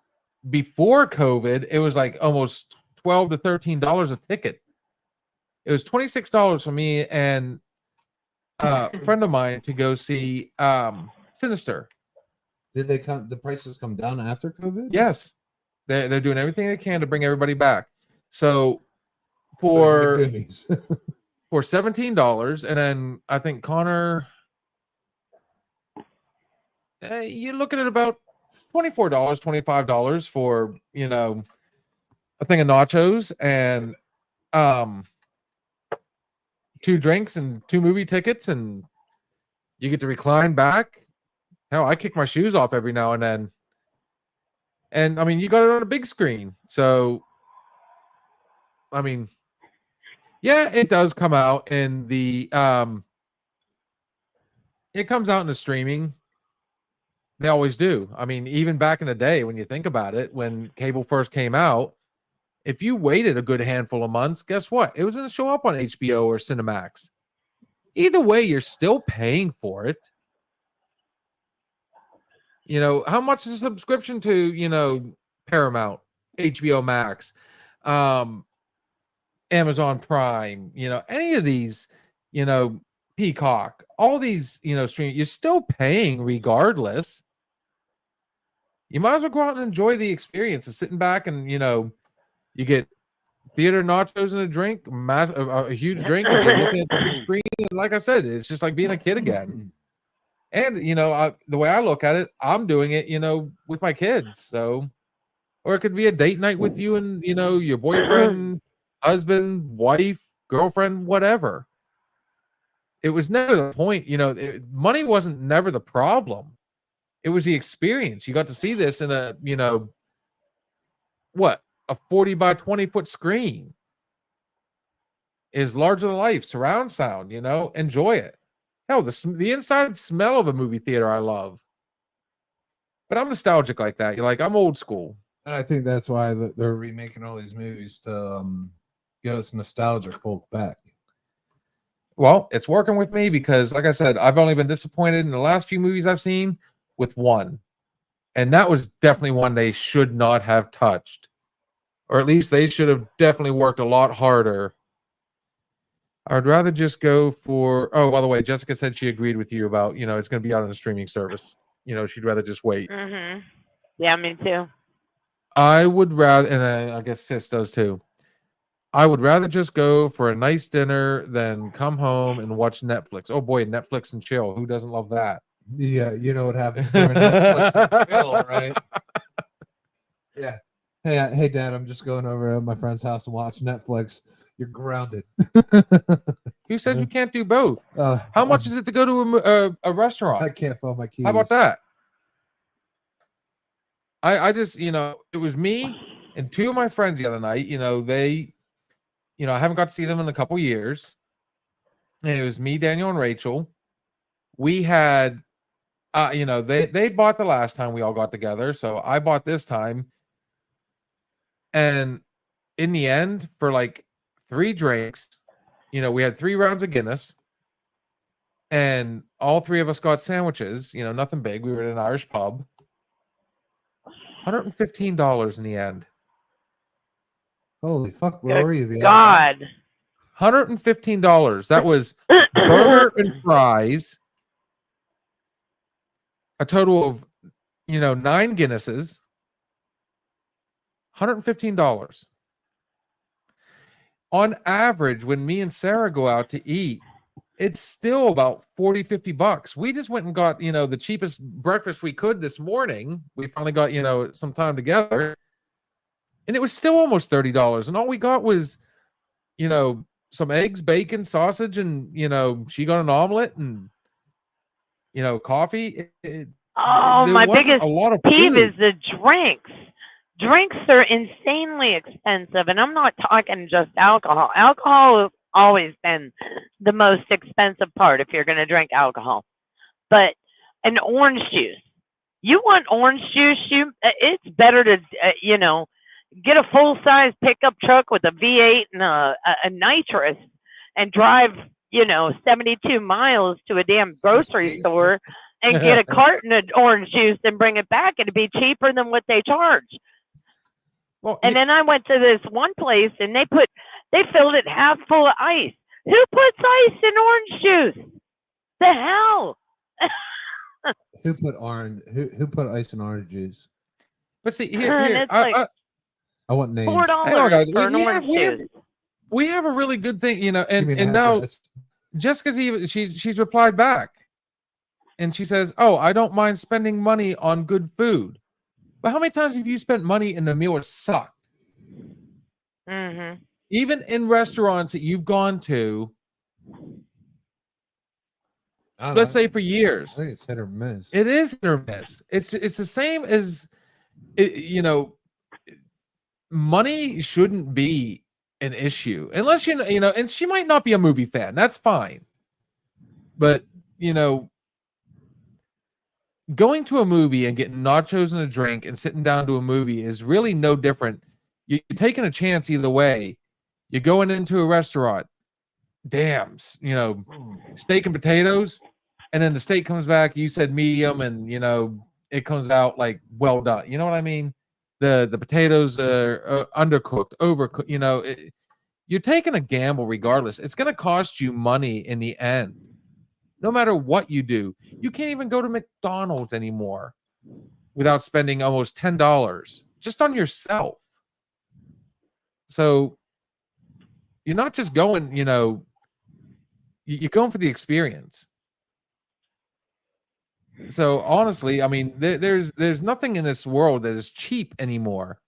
before COVID, it was like almost $12 to $13 a ticket. It was $26 for me and a friend of mine to go see Sinister. Did they come? The prices come down after COVID? Yes, they're doing everything they can to bring everybody back. So for $17, and then I think Connor, you're looking at about $24, $25 for, you know, a thing of nachos and 2 drinks and 2 movie tickets, and you get to recline back. Hell, I kick my shoes off every now and then. And I mean, you got it on a big screen. So, I mean, yeah, it does come out in the it comes out in the streaming. They always do. I mean, even back in the day, when you think about it, when cable first came out, if you waited a good handful of months, guess what? It was going to show up on HBO or Cinemax. Either way, you're still paying for it. You know, how much is a subscription to, you know, Paramount, HBO Max, Amazon Prime, you know, any of these, you know, Peacock, all these, you know, stream, you're still paying regardless. You might as well go out and enjoy the experience of sitting back and, you know, you get theater nachos and a drink, a huge drink, and you're looking at the big screen. And like I said, it's just like being a kid again. And, you know, the way I look at it, I'm doing it, you know, with my kids. So, or it could be a date night with you and, you know, your boyfriend, husband, wife, girlfriend, whatever. It was never the point, you know, money wasn't never the problem. It was the experience. You got to see this in a, you know, what, a 40 by 20 foot screen is larger than life, surround sound, you know, enjoy it. Hell, the inside smell of a movie theater I love. But I'm nostalgic like that. You're like, I'm old school. And I think that's why they're remaking all these movies to get us nostalgic folk back. Well, it's working with me because, like I said, I've only been disappointed in the last few movies I've seen with one. And that was definitely one they should not have touched. Or at least they should have definitely worked a lot harder. I would rather just go for... Oh, by the way, Jessica said she agreed with you about, you know, it's going to be out on a streaming service. You know, she'd rather just wait. Mm-hmm. Yeah, me too. I would rather, and I guess Sis does too. I would rather just go for a nice dinner than come home and watch Netflix. Oh boy, Netflix and chill. Who doesn't love that? Yeah, you know what happens during Netflix and chill, right? Yeah. Hey, Dad, I'm just going over to my friend's house and watch Netflix. You're grounded. Who said you can't do both? Uh, How much is it to go to a restaurant? I can't find my keys. How about that? I just, you know, it was me and 2 of my friends the other night. You know, they, you know, I haven't got to see them in a couple years. And it was me, Daniel, and Rachel. We had, you know, they bought the last time we all got together. So I bought this time. And in the end, for like 3 drinks, you know, we had 3 rounds of Guinness. And all 3 of us got sandwiches, you know, nothing big. We were at an Irish pub. $115 in the end. Holy fuck, where were you? The God. $115. That was burger and fries. A total of, you know, 9 Guinnesses. $115. On average, when me and Sarah go out to eat, it's still about 40, 50 bucks. We just went and got, you know, the cheapest breakfast we could this morning. We finally got, you know, some time together. And it was still almost $30. And all we got was, you know, some eggs, bacon, sausage, and, you know, she got an omelet and, you know, coffee. Oh, there my wasn't biggest a lot of peeve food. is the drinks. Drinks are insanely expensive, and I'm not talking just alcohol. Alcohol has always been the most expensive part if you're going to drink alcohol. But an orange juice, you want orange juice, it's better to, you know, get a full-size pickup truck with a V8 and a nitrous and drive, you know, 72 miles to a damn grocery store and get a carton of orange juice and bring it back. It'd be cheaper than what they charge. Well, And then I went to this one place and they filled it half full of ice. Who puts ice in orange juice? The hell? Who put ice in orange juice? but see, And here it's like I want names. $4 hang on, guys. for an orange juice. We have a really good thing, you know, You mean and now address? Jessica's even she's replied back, and she says, "Oh, I don't mind spending money on good food." But how many times have you spent money and the meal has sucked? Mm-hmm. Even in restaurants that you've gone to, I don't let's know. say for I years, think it's hit or miss. it is hit or miss. It's the same as, money shouldn't be an issue unless and she might not be a movie fan. That's fine. But, going to a movie and getting nachos and a drink and sitting down to a movie is really no different. You're taking a chance either way. You're going into a restaurant, damn, steak and potatoes, and then the steak comes back, you said medium, and it comes out like well done. You know what I mean? The potatoes are undercooked, overcooked. You're taking a gamble regardless. It's going to cost you money in the end. No matter what you do, you can't even go to McDonald's anymore without spending almost $10 just on yourself. So you're not just going, you're going for the experience. So honestly, I mean, there's nothing in this world that is cheap anymore.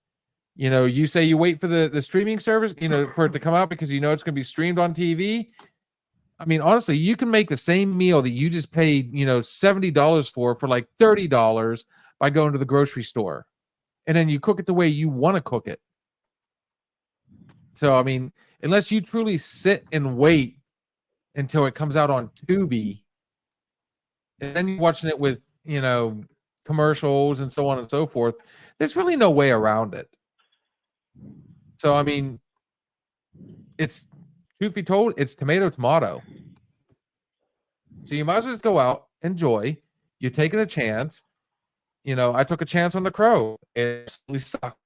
You say you wait for the streaming service, for it to come out because it's going to be streamed on TV. I mean, honestly, you can make the same meal that you just paid, $70 for like $30 by going to the grocery store. And then you cook it the way you want to cook it. So, I mean, unless you truly sit and wait until it comes out on Tubi, and then you're watching it with, commercials and so on and so forth, there's really no way around it. So, I mean, truth be told, it's tomato. So you might as well just go out, enjoy. You're taking a chance. I took a chance on The Crow. It absolutely sucked.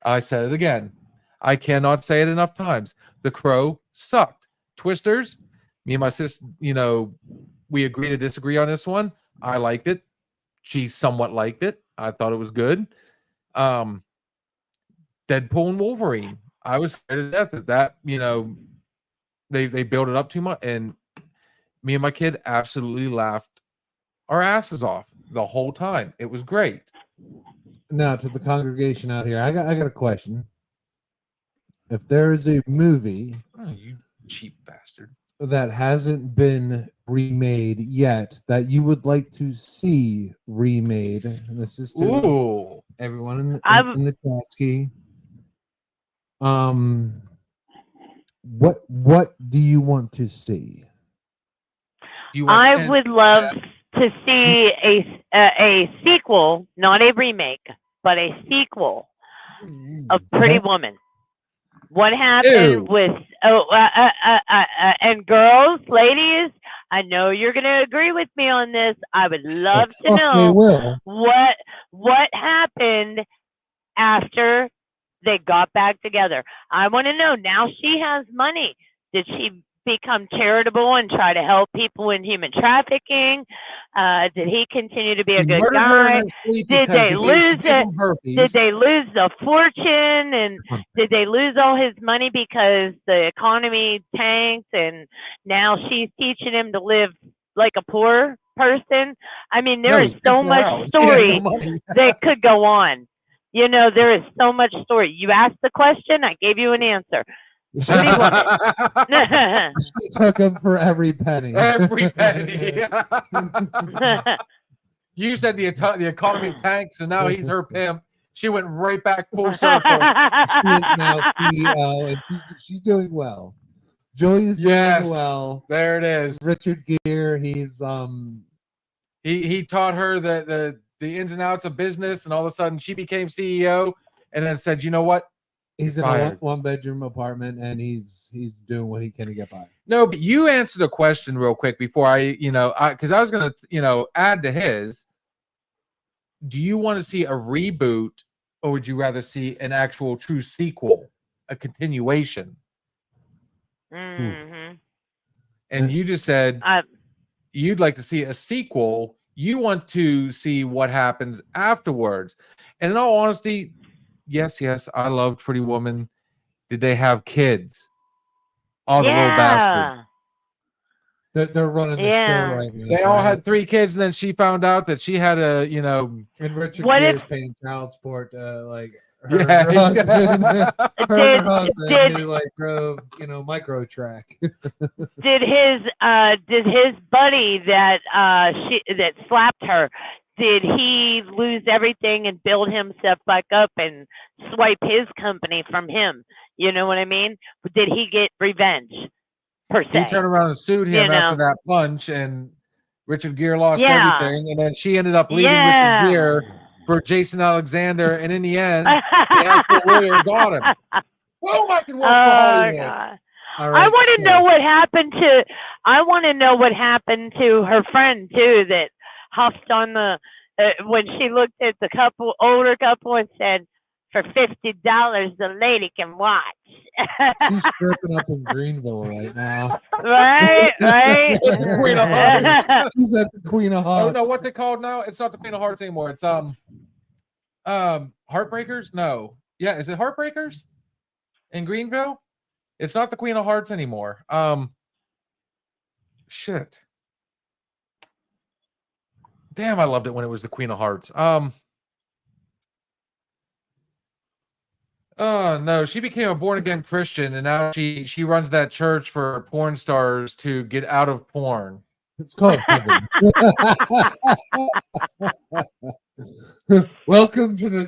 I said it again. I cannot say it enough times. The Crow sucked. Twisters, me and my sis, we agree to disagree on this one. I liked it. She somewhat liked it. I thought it was good. Deadpool and Wolverine. I was scared to death that they built it up too much, and me and my kid absolutely laughed our asses off the whole time. It was great. Now, to the congregation out here, I got a question. If there is a movie, Oh, you cheap bastard, that hasn't been remade yet that you would like to see remade, and this is to everyone in the Chasky. What do you want to see? I would love to see a sequel, not a remake, but a sequel of Pretty Woman. What happened with and girls, ladies, I know you're going to agree with me on this. I would love to know what happened after they got back together. I want to know. Now she has money. Did she become charitable and try to help people in human trafficking? Did he continue to be a good guy? Did they lose it? Did they lose the fortune? And did they lose all his money because the economy tanked and now she's teaching him to live like a poor person? I mean, there is so much story that could go on. There is so much story. You asked the question, I gave you an answer. Pretty Woman. She took him for every penny. Every penny. You said the economy tanked, so now he's her pimp. She went right back full circle. She is now CEO, and she's doing well. Joey is doing well. There it is. Richard Gere, he's he taught her the ins and outs of business, and all of a sudden she became CEO, and then said, "You know what? He's in a one-bedroom apartment, and he's doing what he can to get by." No, but you answered a question real quick before because I was going to, add to his. Do you want to see a reboot, or would you rather see an actual true sequel, a continuation? Mm-hmm. And you just said you'd like to see a sequel. You want to see what happens afterwards. And in all honesty, yes, I loved Pretty Woman. Did they have kids? All the little bastards. They're running the Yeah. show right now. They all right? had 3 kids, and then she found out that she had a, you know, And Richard What Gere's if- paying child support, like her, yeah. her husband, her and her Did- husband did- who like drove, micro track. Did his buddy that slapped her, did he lose everything and build himself back up and swipe his company from him? You know what I mean? Did he get revenge per He se? turned around and sued him You after know. that punch, and Richard Gere lost Yeah. everything, and then she ended up leaving Yeah. Richard Gere for Jason Alexander, and in the end, the actual lawyer got him. Boom! I can work for Oh Hollywood. God. All I right, want to so- know what happened to. I want to know what happened to her friend too. That huffed on the when she looked at the older couple, and said, "For $50, the lady can watch." She's stripping up in Greenville right now. Right, right. Queen of Hearts. She's at the Queen of Oh Hearts. no, what they called now? It's not the Queen of Hearts anymore. It's Heartbreakers. No, yeah, is it Heartbreakers in Greenville? It's not the Queen of Hearts anymore. Shit. Damn, I loved it when it was the Queen of Hearts. Oh no, she became a born again Christian, and now she runs that church for porn stars to get out of porn. It's called heaven. Welcome to the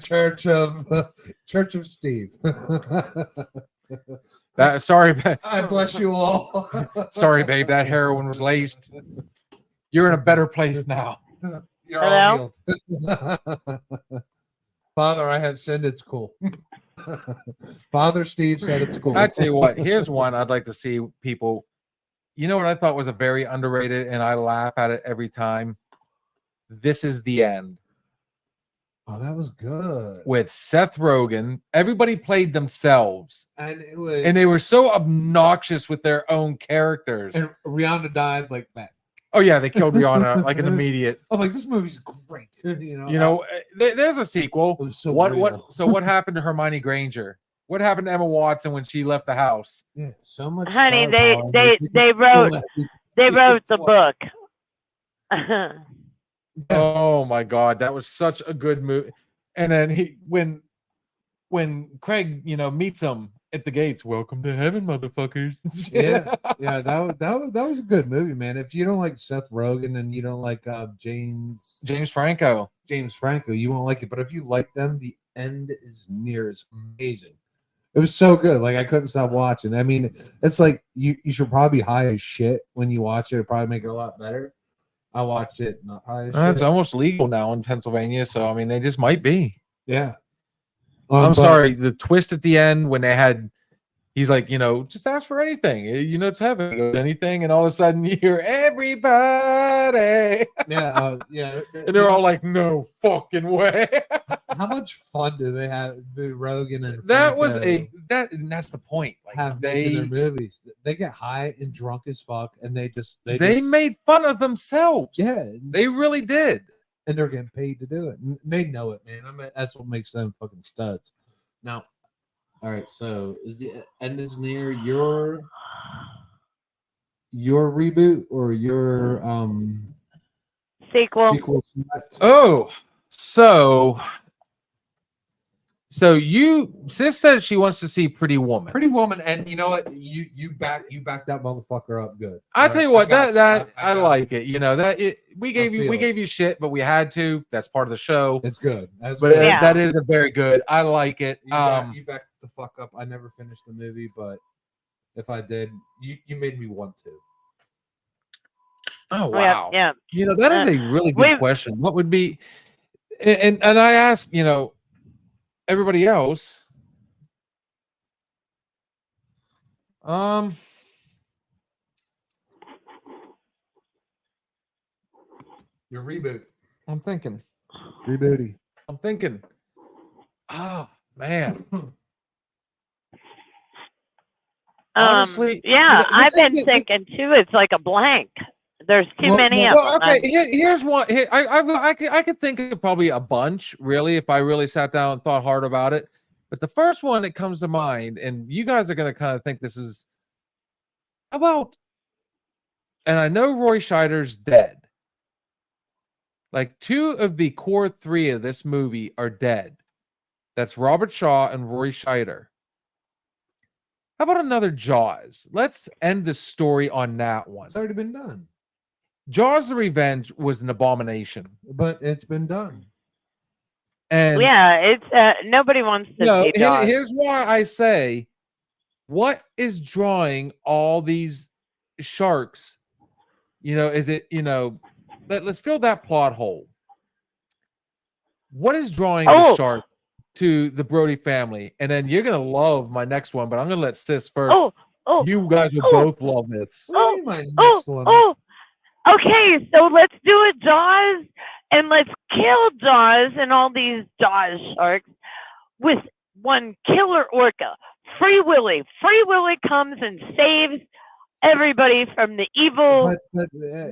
Church of Steve. Sorry, babe. I bless you all. Sorry, babe. That heroin was laced. You're in a better place now. You're all healed. Father, I have sinned. It's cool. Father Steve said it's cool. I tell you what. Here's one I'd like to see people. You know what I thought was a very underrated, and I laugh at it every time. This Is the End Oh, that was good. with Seth Rogen. Everybody played themselves, And it was, and they were so obnoxious with their own characters. and Rihanna died like that. Oh yeah, they killed Rihanna like an immediate. I'm like, this movie's great. There's a sequel. it was so What real. so what happened to Hermione Granger? What happened to Emma Watson when she left the house? Yeah, so much. Honey, star they power. they could they just wrote pull that- they wrote the What? book. Oh my god, that was such a good movie. And then when Craig, meets him at the gates, welcome to heaven, motherfuckers. Yeah, that was a good movie, man. If you don't like Seth Rogen and you don't like James Franco. James Franco, you won't like it. But if you like them, the end is near as amazing. It was so good. Like I couldn't stop watching. I mean, it's like you should probably be high as shit when you watch it. It'll probably make it a lot better. I watched it not high as It's shit. almost legal now in Pennsylvania, so I mean they just might be. Yeah. I'm But- sorry, the twist at the end when they had he's like, just ask for anything. It's heaven. He goes, anything, and all of a sudden you hear everybody. Yeah, yeah. And they're all like, no fucking way. How much fun do they have? Do Rogan and That was Franco and that's the point. Like have making their movies? They get high and drunk as fuck, and they just made fun of themselves. yeah, They really did. and they're getting paid to do it. And they know it, man. I mean, that's what makes them fucking studs. Now, all right. So, is the end is near your reboot or your Sequel. sequel? Select? Oh, so you sis said she wants to see Pretty Woman. Pretty Woman, and you know what? You back that motherfucker up good. I All tell you right? what, I got I it. like it. We gave feel it. you shit, but we had to. That's part of the show. It's good. That's But good. Yeah. that is a very good. I like it. You backed the fuck up. I never finished the movie, but if I did, you made me want to. Oh wow. Yeah. That is a really good We've- question. What would be and I asked, everybody else. Your reboot. I'm thinking. Rebooty. Oh man. Honestly, Yeah, this I've is been the- this- thinking too. It's like a blank. There's too Well, many well, of them. Okay, here's one. I could think of probably a bunch, really, if I really sat down and thought hard about it. But the first one that comes to mind, and you guys are going to kind of think this is about and I know Roy Scheider's dead. Like 2 of the core 3 of this movie are dead. That's Robert Shaw and Roy Scheider. How about another Jaws? Let's end the story on that one. It's already been done, Jaws: The Revenge was an abomination, but it's been done. and Yeah, it's nobody wants to see Jaws. here's why I say, what is drawing all these sharks? Is it let's fill that plot hole. What is drawing the shark to the Brody family? And then you're gonna love my next one, but I'm gonna let Sis first. You guys will both love this. What do you mean my next one? Okay, so let's do a Jaws, and let's kill Jaws and all these Jaws sharks with one killer orca, Free Willy. Free Willy comes and saves everybody from the evil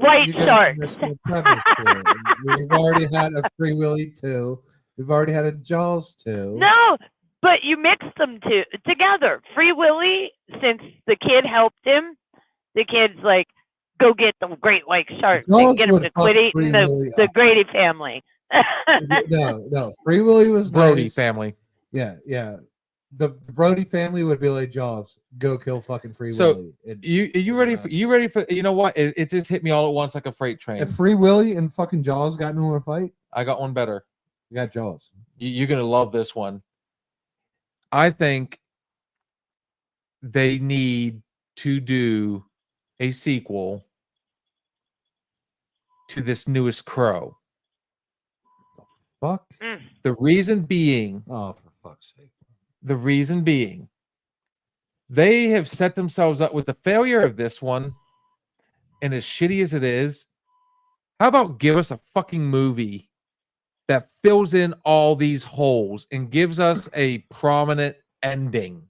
white sharks. We've already had a Free Willy 2. We've already had a Jaws 2. No, but you mix them together. Free Willy, since the kid helped him, the kid's like, go get the great white shark and get him to quit eating the Grady family. No. Free Willy was Brody nice. family. Yeah. The Brody family would be like Jaws. Go kill fucking Free So Willy. you ready for you know what? It just hit me all at once like a freight train. If Free Willy and fucking Jaws got into a fight, I got one better. you got Jaws. You're gonna love this one. I think they need to do a sequel to this newest Crow. Fuck. The reason being, Oh, for fuck's sake. They have set themselves up with the failure of this one, and as shitty as it is, how about give us a fucking movie that fills in all these holes and gives us a prominent ending,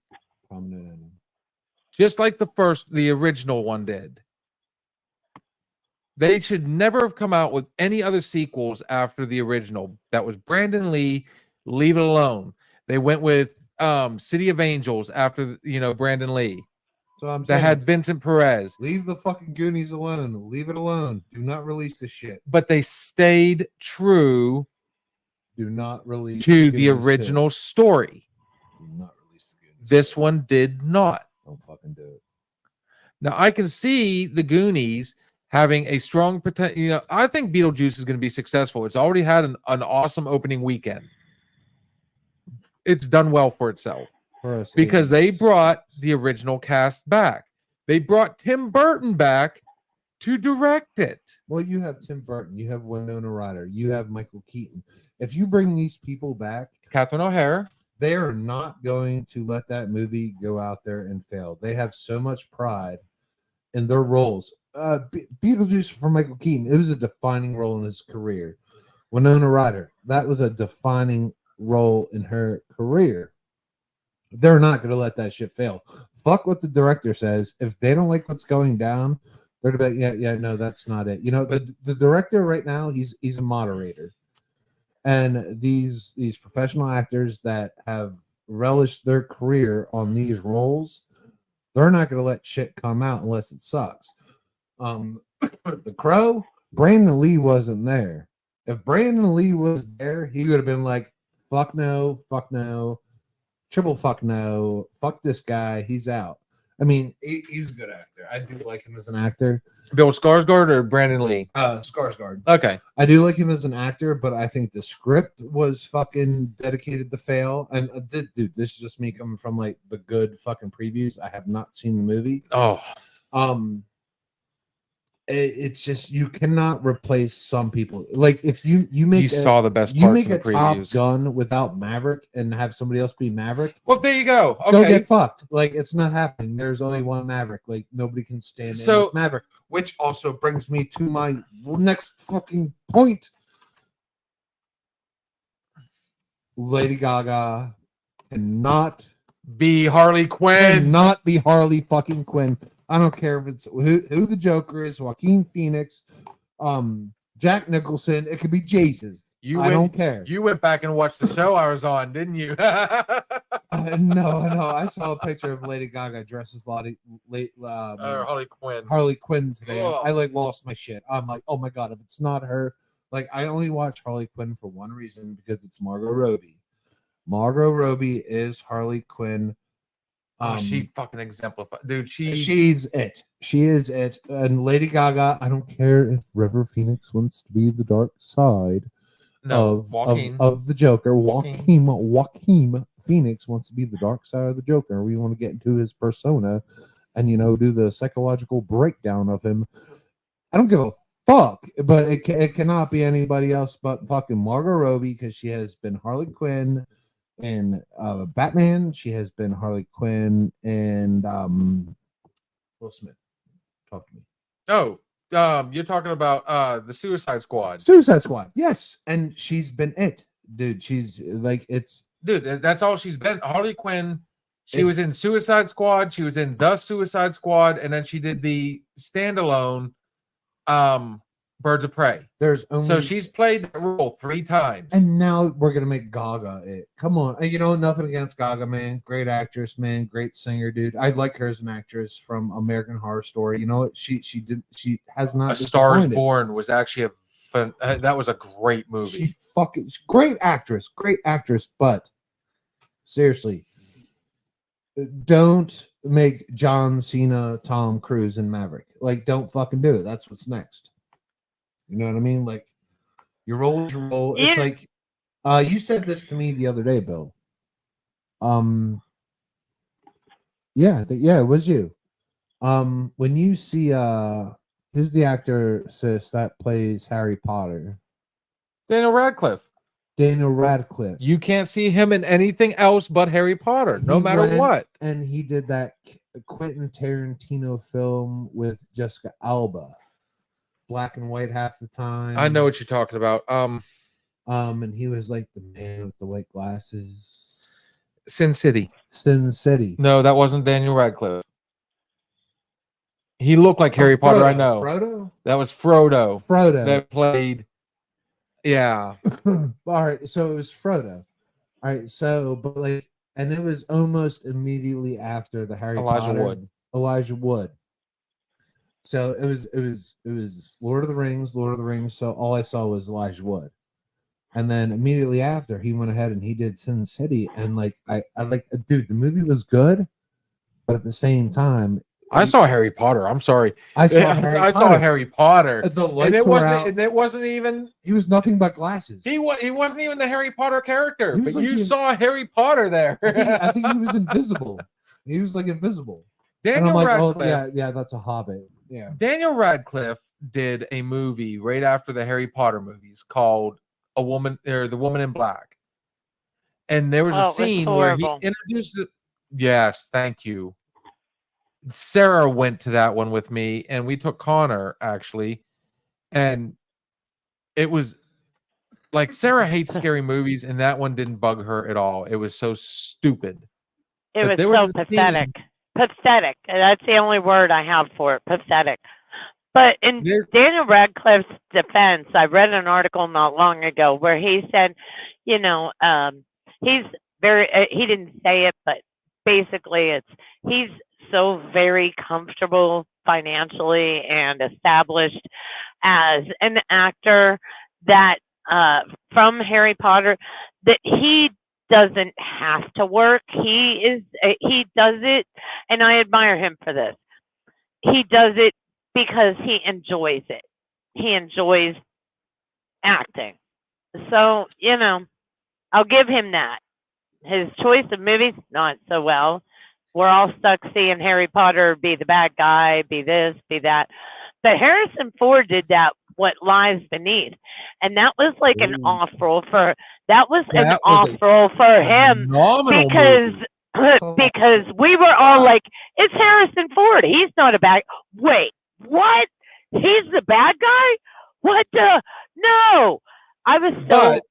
just like the original one did. They should never have come out with any other sequels after the original. That was Brandon Lee, Leave It Alone. They went with City of Angels after Brandon Lee. So I'm That saying, had Vincent Perez. leave the fucking Goonies alone. Leave it alone. Do not release the shit. But they stayed true Do not release to the Goonies original story. 2. Do not release the Goonies. This one did not. Don't fucking do it. Now I can see the Goonies having a strong potential. I think Beetlejuice is going to be successful. It's already had an awesome opening weekend. It's done well for itself because they brought the original cast back. They brought Tim Burton back to direct it. Well, you have Tim Burton, you have Winona Ryder, you have Michael Keaton. If you bring these people back, Catherine O'Hara. they are not going to let that movie go out there and fail. They have so much pride in their roles. Beetlejuice for Michael Keaton, it was a defining role in his career. Winona Ryder, that was a defining role in her career. They're not going to let that shit fail. Fuck what the director says. If they don't like what's going down, they're going to be like, yeah, no, that's not it. The director right now, he's a moderator. And these professional actors that have relished their career on these roles, they're not going to let shit come out unless it sucks. The Crow, Brandon Lee wasn't there. If Brandon Lee was there, he would have been like, fuck no, triple fuck no, fuck this guy, he's out. I mean, he's a good actor. I do like him as an actor. Bill Skarsgård or Brandon Lee? Skarsgård. Okay. I do like him as an actor, but I think the script was fucking dedicated to fail. And dude, this is just me coming from like the good fucking previews. I have not seen the movie. Oh, it's just you cannot replace some people. Like if you make saw the best you parts make of the a Top previews. Gun without Maverick and have somebody else be Maverick. Well, there you go. Go Okay. get fucked. Like it's not happening. There's only one Maverick. Like nobody can stand in So- with Maverick. Which also brings me to my next fucking point. Lady Gaga cannot Be Harley Quinn. be Harley fucking Quinn. I don't care if it's who the Joker is, Joaquin Phoenix, Jack Nicholson. It could be Jesus. I don't care. You went back and watched the show I was on, didn't you? No, I saw a picture of Lady Gaga dressed as Harley Quinn. Harley Quinn today. Ugh. I like lost my shit. I'm like, oh my god, if it's not her, like I only watch Harley Quinn for one reason, because it's Margot Robbie. Margot Robbie is Harley Quinn. She fucking exemplified, dude. She's it. She is it. And Lady Gaga, I don't care if River Phoenix wants to be the dark side of the Joker. Joaquin Phoenix wants to be the dark side of the Joker. We want to get into his persona and do the psychological breakdown of him. I don't give a fuck, but it cannot be anybody else but fucking Margot Robbie, because she has been Harley Quinn in Batman. She has been Harley Quinn and Will Smith. Talk to me. Oh, you're talking about the Suicide Squad. Suicide Squad, yes, and she's been it, dude. She's like, it's Dude, that's all she's been. Harley Quinn. She was in Suicide Squad. She was in The Suicide Squad, and then she did the standalone Birds of Prey. There's only So she's played that role 3 times. and now we're gonna make Gaga it. Come on, nothing against Gaga, man. Great actress, man. Great singer, dude. I like her as an actress from American Horror Story. You know what? She has not. A Star is disappointed. Born was actually that was a great movie. She fucking great actress, but seriously, don't make John Cena Tom Cruise in Maverick. Like, don't fucking do it. That's what's next. You know what I mean? Like, your role is your role. It's like, you said this to me the other day, Bill. Yeah, it was you. When you see who's the actor that plays Harry Potter? Daniel Radcliffe. Daniel Radcliffe. You can't see him in anything else but Harry Potter, no matter what. And he did that Quentin Tarantino film with Jessica Alba. Black and white half the time. I know what you're talking about. And he was like the man with the white glasses. Sin City. Sin City. No, that wasn't Daniel Radcliffe. He looked like Harry Potter, I know. Frodo? That was Frodo. That played. Yeah. All right, so it was Frodo. All right, so but like, and it was almost immediately after the Harry Potter. Elijah Wood. So it was Lord of the Rings. So all I saw was Elijah Wood, and then immediately after he went ahead and he did Sin City, and like I like, dude, the movie was good, but at the same time, I saw Harry Potter. I'm sorry. I saw Harry Potter. The lights were out. And it wasn't even. He was nothing but glasses. He wasn't even the Harry Potter character. He But was like you saw Harry Potter there. I think he was invisible. He was like invisible. Daniel and I'm like, Radcliffe. oh yeah, that's a Hobbit. Yeah. Daniel Radcliffe did a movie right after the Harry Potter movies called The Woman in Black. And there was a scene where he introduced it. Yes, thank you. Sarah went to that one with me, and we took Connor actually. And it was like, Sarah hates scary movies, and that one didn't bug her at all. It was so stupid. It was so pathetic. Pathetic. That's the only word I have for it. Pathetic. But in Daniel Radcliffe's defense, I read an article not long ago where he said, he's he didn't say it, but basically he's so very comfortable financially and established as an actor that from Harry Potter that he doesn't have to work. He does it, and I admire him for this. He does it because he enjoys it. He enjoys acting. So, I'll give him that. His choice of movies, not so well. We're all stuck seeing Harry Potter be the bad guy, be this, be that. But Harrison Ford did that, What Lies Beneath. And that was like an off role for him because we were all like, it's Harrison Ford. He's not a bad. Wait, what? He's the bad guy? What the? No. I was so. But,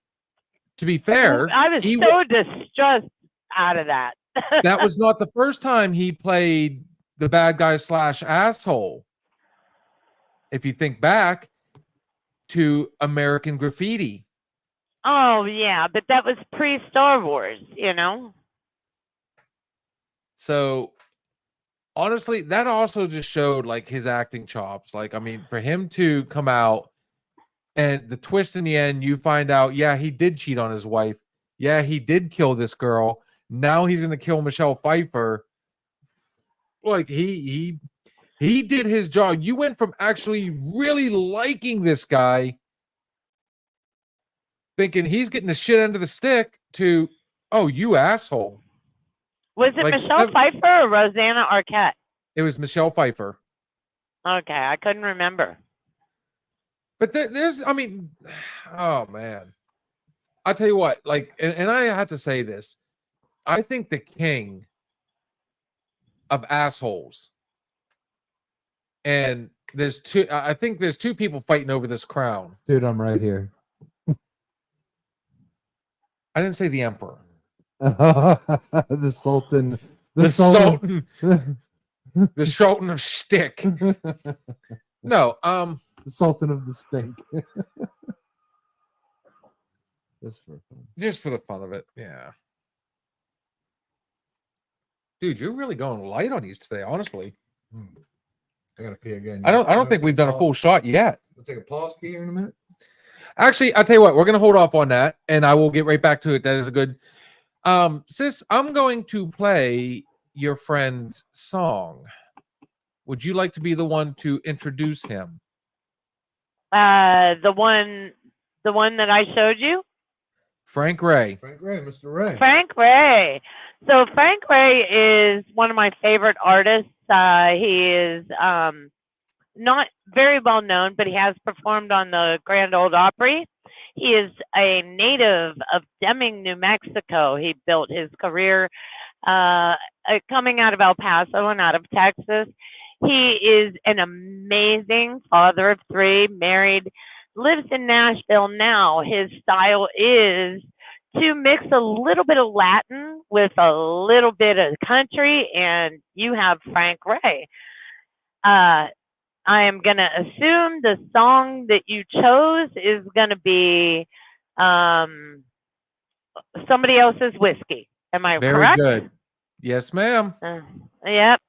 to be fair, I was so distressed out of that. That was not the first time he played the bad guy / asshole. If you think back to American Graffiti. Oh, yeah, but that was pre-Star Wars, So honestly, that also just showed like his acting chops. Like, I mean, for him to come out and the twist in the end, you find out, yeah, he did cheat on his wife. Yeah, he did kill this girl. Now he's gonna kill Michelle Pfeiffer. Like he did his job. You went from actually really liking this guy, thinking he's getting the shit end of the stick, to, oh, you asshole. Was it Like, Michelle Pfeiffer or Rosanna Arquette? It was Michelle Pfeiffer. Okay, I couldn't remember. But there's, I mean, oh man. I'll tell you what, like, and I have to say this. I think the king of assholes, and I think there's two people fighting over this crown. Dude, I'm right here. I didn't say the emperor. The Sultan. The Sultan. The Sultan of Stick. No, the Sultan of the Stink. Just for the fun of it, yeah. Dude, you're really going light on these today, honestly. I gotta pee again. I don't think we've done a full shot yet. We'll take a pause here in a minute. Actually, I'll tell you what, we're gonna hold off on that, and I will get right back to it. That is a good sis, I'm going to play your friend's song. Would you like to be the one to introduce him? The one that I showed you? Frank Ray. Frank Ray, Mr. Ray. Frank Ray. So Frank Ray is one of my favorite artists. He is not very well known, but he has performed on the Grand Ole Opry. He is a native of Deming, New Mexico. He built his career coming out of El Paso and out of Texas. He is an amazing father of three, married, lives in Nashville now. His style is to mix a little bit of Latin with a little bit of country, and you have Frank Ray. I am going to assume the song that you chose is going to be somebody else's whiskey. Am I correct? Very good. Yes, ma'am. Yep.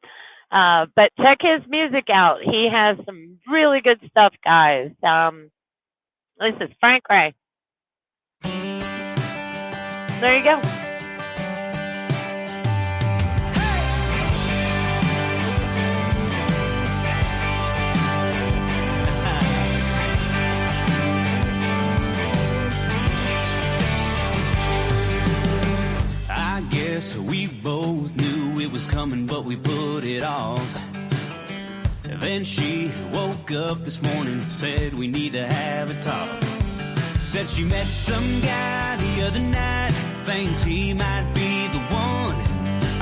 But check his music out. He has some really good stuff, guys. This is Frank Ray. There you go. I guess we both knew it was coming, but we put it off. Then she woke up this morning, said we need to have a talk. Said she met some guy the other night, thinks he might be the one.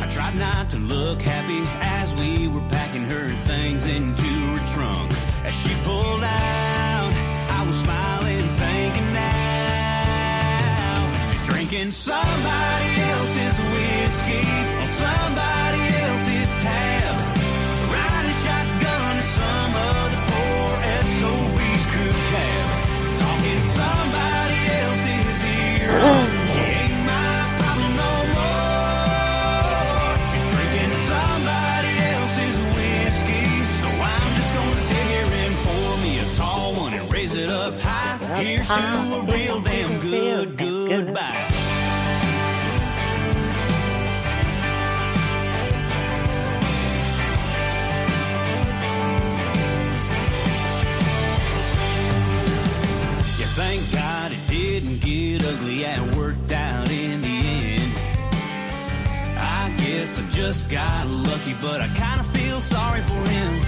I tried not to look happy as we were packing her things into her trunk. As she pulled out, I was smiling, thinking now she's drinking somebody else's whiskey on somebody else's tab, riding shotgun to some other poor SOB's crew cab, talking somebody else's ear. She ain't my problem no more. She's drinking somebody else's whiskey, so I'm just gonna sit here and pour me a tall one and raise it up high. Here's to a real damn good goodbye. Thank God it didn't get ugly and worked out in the end. I guess I just got lucky, but I kind of feel sorry for him.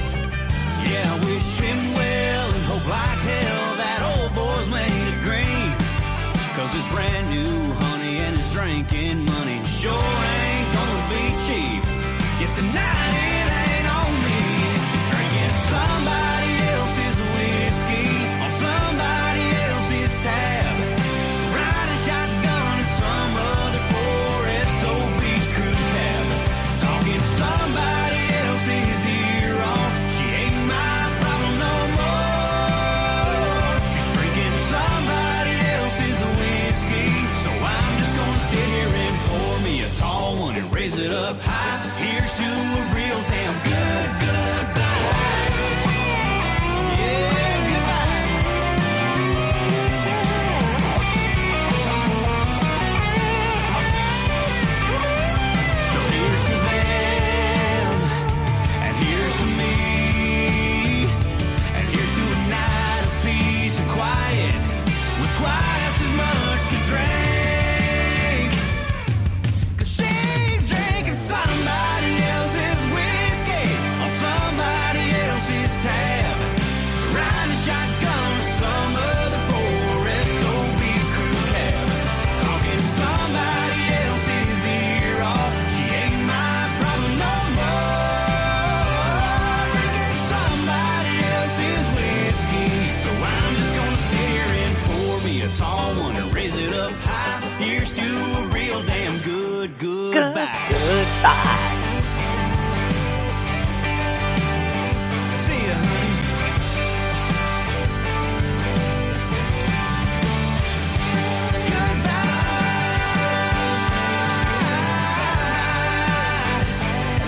Yeah, I wish him well and hope like hell that old boy's made of green. Cause his brand new honey and his drinking money sure ain't gonna be cheap. Yeah, tonight it ain't on me. She's drinking somebody else's whiskey on somebody else's tab, riding shotgun to some other poor SOB's crew cab, talking somebody else's ear off. She ain't my problem no more. She's drinking somebody else's whiskey, so I'm just gonna sit here and pour me a tall one and raise it up high. Here goodbye. Goodbye. See ya, honey. Goodbye.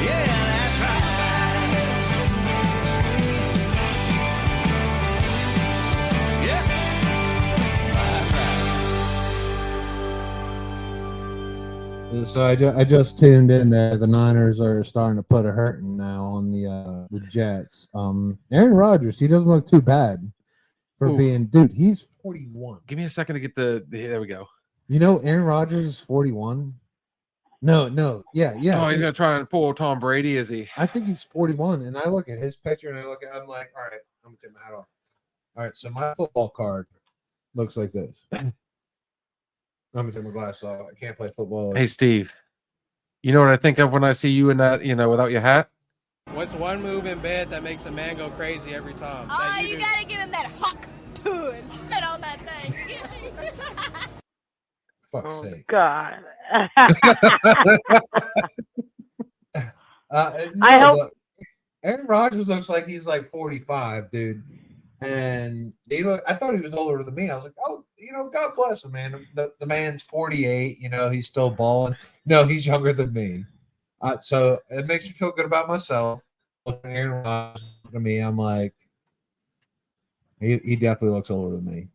Yeah, that's right. Yeah. So I just tuned in there. The Niners are starting to put a hurting now on the Jets. Aaron Rodgers, he doesn't look too bad for Ooh. being dude. He's 41. Give me a second to get the there we go. You know, Aaron Rodgers is 41. No, yeah. Oh, he's gonna try and pull Tom Brady, is he? I think he's 41. And I look at his picture and I'm like, all right, I'm gonna take my hat off. All right, so my football card looks like this. I'm gonna take my glasses off. I can't play football. Hey Steve, you know what I think of when I see you in that, without your hat? What's one move in bed that makes a man go crazy every time? Oh, that you do? gotta give him that huck too and spit on that thing. Fuck's Oh, sake. God. No, I hope- but Aaron Rodgers looks like he's like 45, dude. And I thought he was older than me. I was like, oh, God bless him, man. The man's 48, he's still balling. No, he's younger than me. So it makes me feel good about myself. Looking at Aaron Rodgers to me, I'm like, he definitely looks older than me.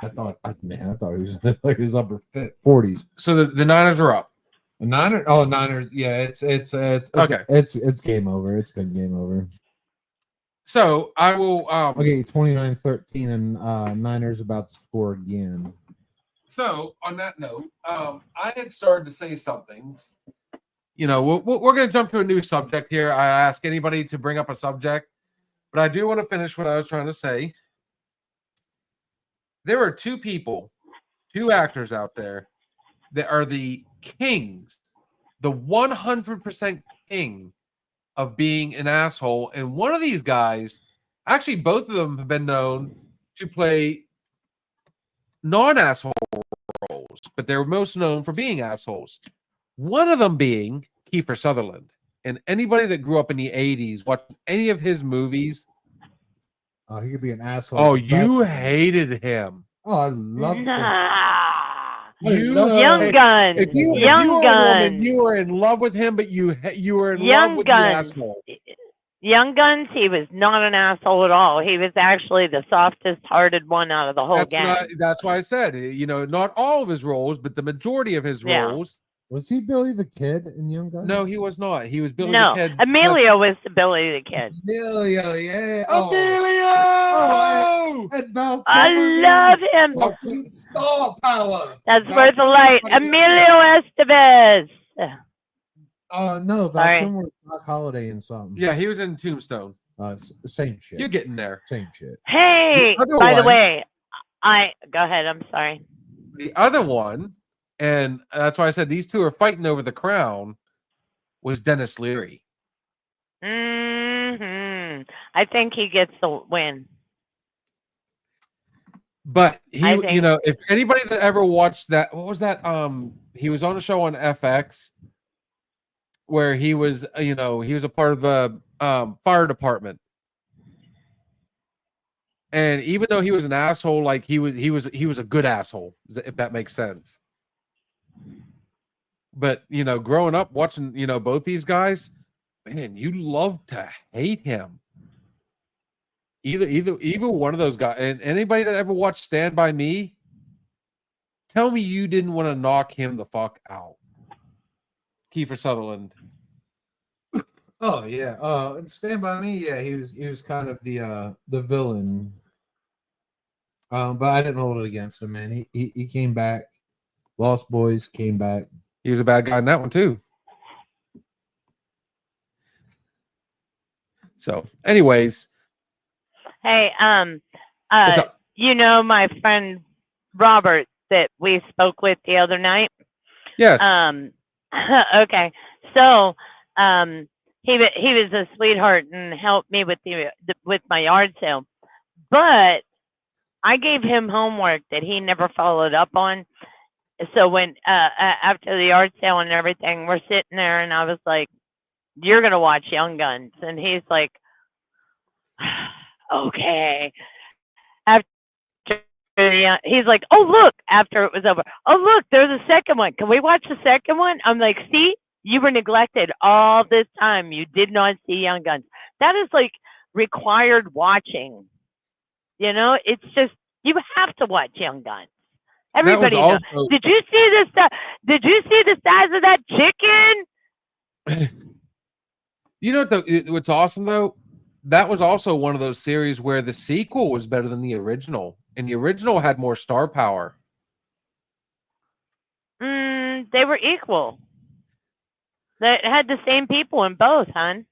I thought he was like his upper 40s. So the Niners are up. Niners. Yeah, it's Okay. It's game over. It's been game over. So I will Okay, 29-13, and Niners about to score again. So on that note, I had started to say something. We're going to jump to a new subject here. I ask anybody to bring up a subject, but I do want to finish what I was trying to say. There are two actors out there that are the kings, the 100% king of being an asshole. And one of these guys, actually, both of them have been known to play non-asshole roles, but they're most known for being assholes. One of them being Kiefer Sutherland. And anybody that grew up in the 80s, watched any of his movies, He could be an asshole. oh, you hated him. Oh, I love him. Young Gun. If you were Young a woman, Gun. you were in love with him, but you were in Young love with Gun. the asshole. Young Guns, he was not an asshole at all. He was actually the softest hearted one out of the whole gang. That's why I said, not all of his roles, but the majority of his Yeah. roles. Was he Billy the Kid in Young Guns? No, he was not. He was Billy No, the Kid. Emilio was the Billy the Kid. Emilio, yeah. Emilio! And Val I Kilmer, love him. fucking star power. That's Val worth a light. Kilmer. Emilio Estevez. No, Val Sorry. Kilmer was Doc Holiday in something. Yeah, he was in Tombstone. Same shit. You're getting there. Same shit. Hey, The other by the one- way, go ahead. I'm sorry. The other one, and that's why I said these two are fighting over the crown, was Dennis Leary. I think he gets the win. But I think- if anybody that ever watched that, what was that? He was on a show on FX where he was, he was a part of the fire department. And even though he was an asshole, like he was a good asshole, if that makes sense. But growing up watching, both these guys, man, you love to hate him. Either one of those guys. And anybody that ever watched Stand By Me, tell me you didn't want to knock him the fuck out. Kiefer Sutherland. Oh yeah. And Stand By Me, yeah, he was kind of the villain. But I didn't hold it against him, man. He came back. Lost Boys came back. He was a bad guy in that one too. So, anyways, Hey, what's up? my friend Robert that we spoke with the other night. Yes. Okay, so he was a sweetheart and helped me with with my yard sale, but I gave him homework that he never followed up on. so when after the art sale and everything, we're sitting there, and I was like, "You're gonna watch Young Guns," and he's like, "Okay." After he's like, "Oh look!" After it was over, "Oh look, there's a second one. Can we watch the second one?" I'm like, "See, you were neglected all this time. You did not see Young Guns. That is like required watching. You know, it's just you have to watch Young Guns. That was Everybody knows. also Did you see this stuff? Did you see the size of that chicken?" you know what's awesome though? That was also one of those series where the sequel was better than the original, and the original had more star power. They were equal. They had the same people in both, hon.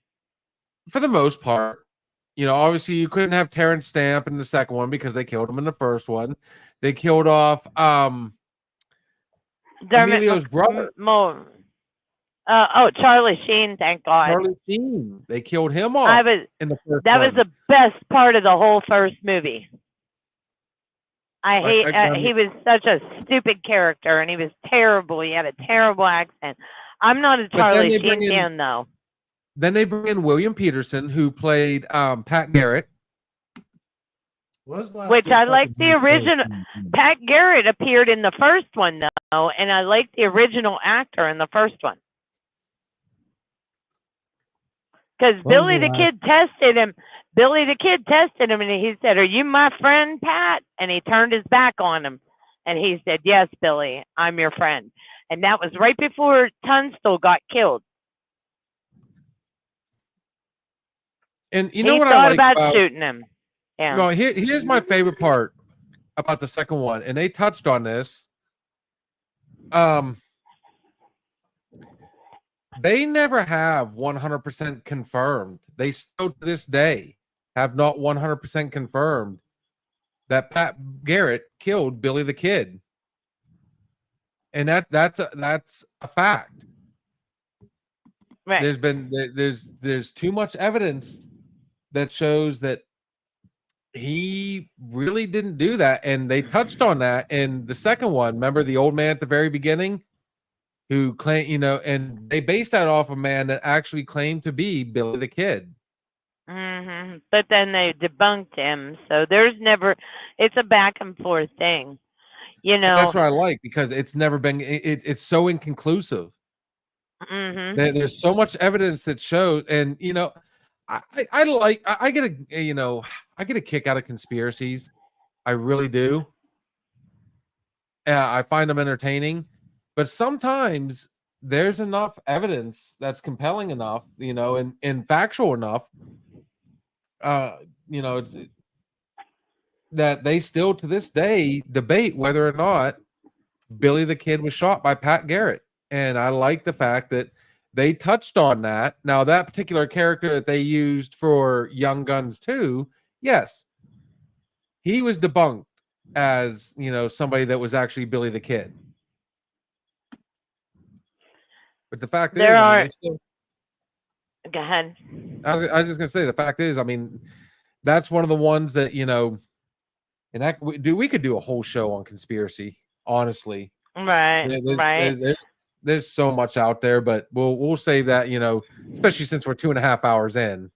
For the most part. You know, obviously you couldn't have Terrence Stamp in the second one because they killed him in the first one. They killed off Dermot Emilio's brother, Charlie Sheen, thank God. Charlie Sheen. They killed him off in the first That one. was the best part of the whole first movie. I hate. He was such a stupid character, and he was terrible. He had a terrible accent. I'm not a Charlie Sheen fan, though. Then they bring in William Peterson, who played Pat Garrett. Which I like the original. Pat Garrett appeared in the first one, though, and I like the original actor in the first one. Because Billy the Kid tested him. Billy the Kid tested him, and he said, "Are you my friend, Pat?" And he turned his back on him. And he said, "Yes, Billy, I'm your friend." And that was right before Tunstall got killed. And you know he what thought I like about shooting him. Yeah. No, here's my favorite part about the second one, and they touched on this. They never have 100% confirmed. They still to this day have not 100% confirmed that Pat Garrett killed Billy the Kid, and that's a fact. Right. There's too much evidence that shows that he really didn't do that, and they touched on that in the second one. Remember the old man at the very beginning who claimed, and they based that off a man that actually claimed to be Billy the Kid. Mm-hmm. But then they debunked him, so it's a back and forth thing, And that's what I like, because it's never been. It's so inconclusive. Mm-hmm. There's so much evidence that shows, and I get a kick out of conspiracies. I really do. I find them entertaining, but sometimes there's enough evidence that's compelling enough, and factual enough, it's that they still to this day debate whether or not Billy the Kid was shot by Pat Garrett. And I like the fact that they touched on that. Now, that particular character that they used for Young Guns 2, yes, he was debunked as, somebody that was actually Billy the Kid. But the fact Go ahead. I was just going to say, the fact is, that's one of the ones that, and we could do a whole show on conspiracy, honestly. Right. There's so much out there, but we'll save that, especially since we're 2.5 hours in.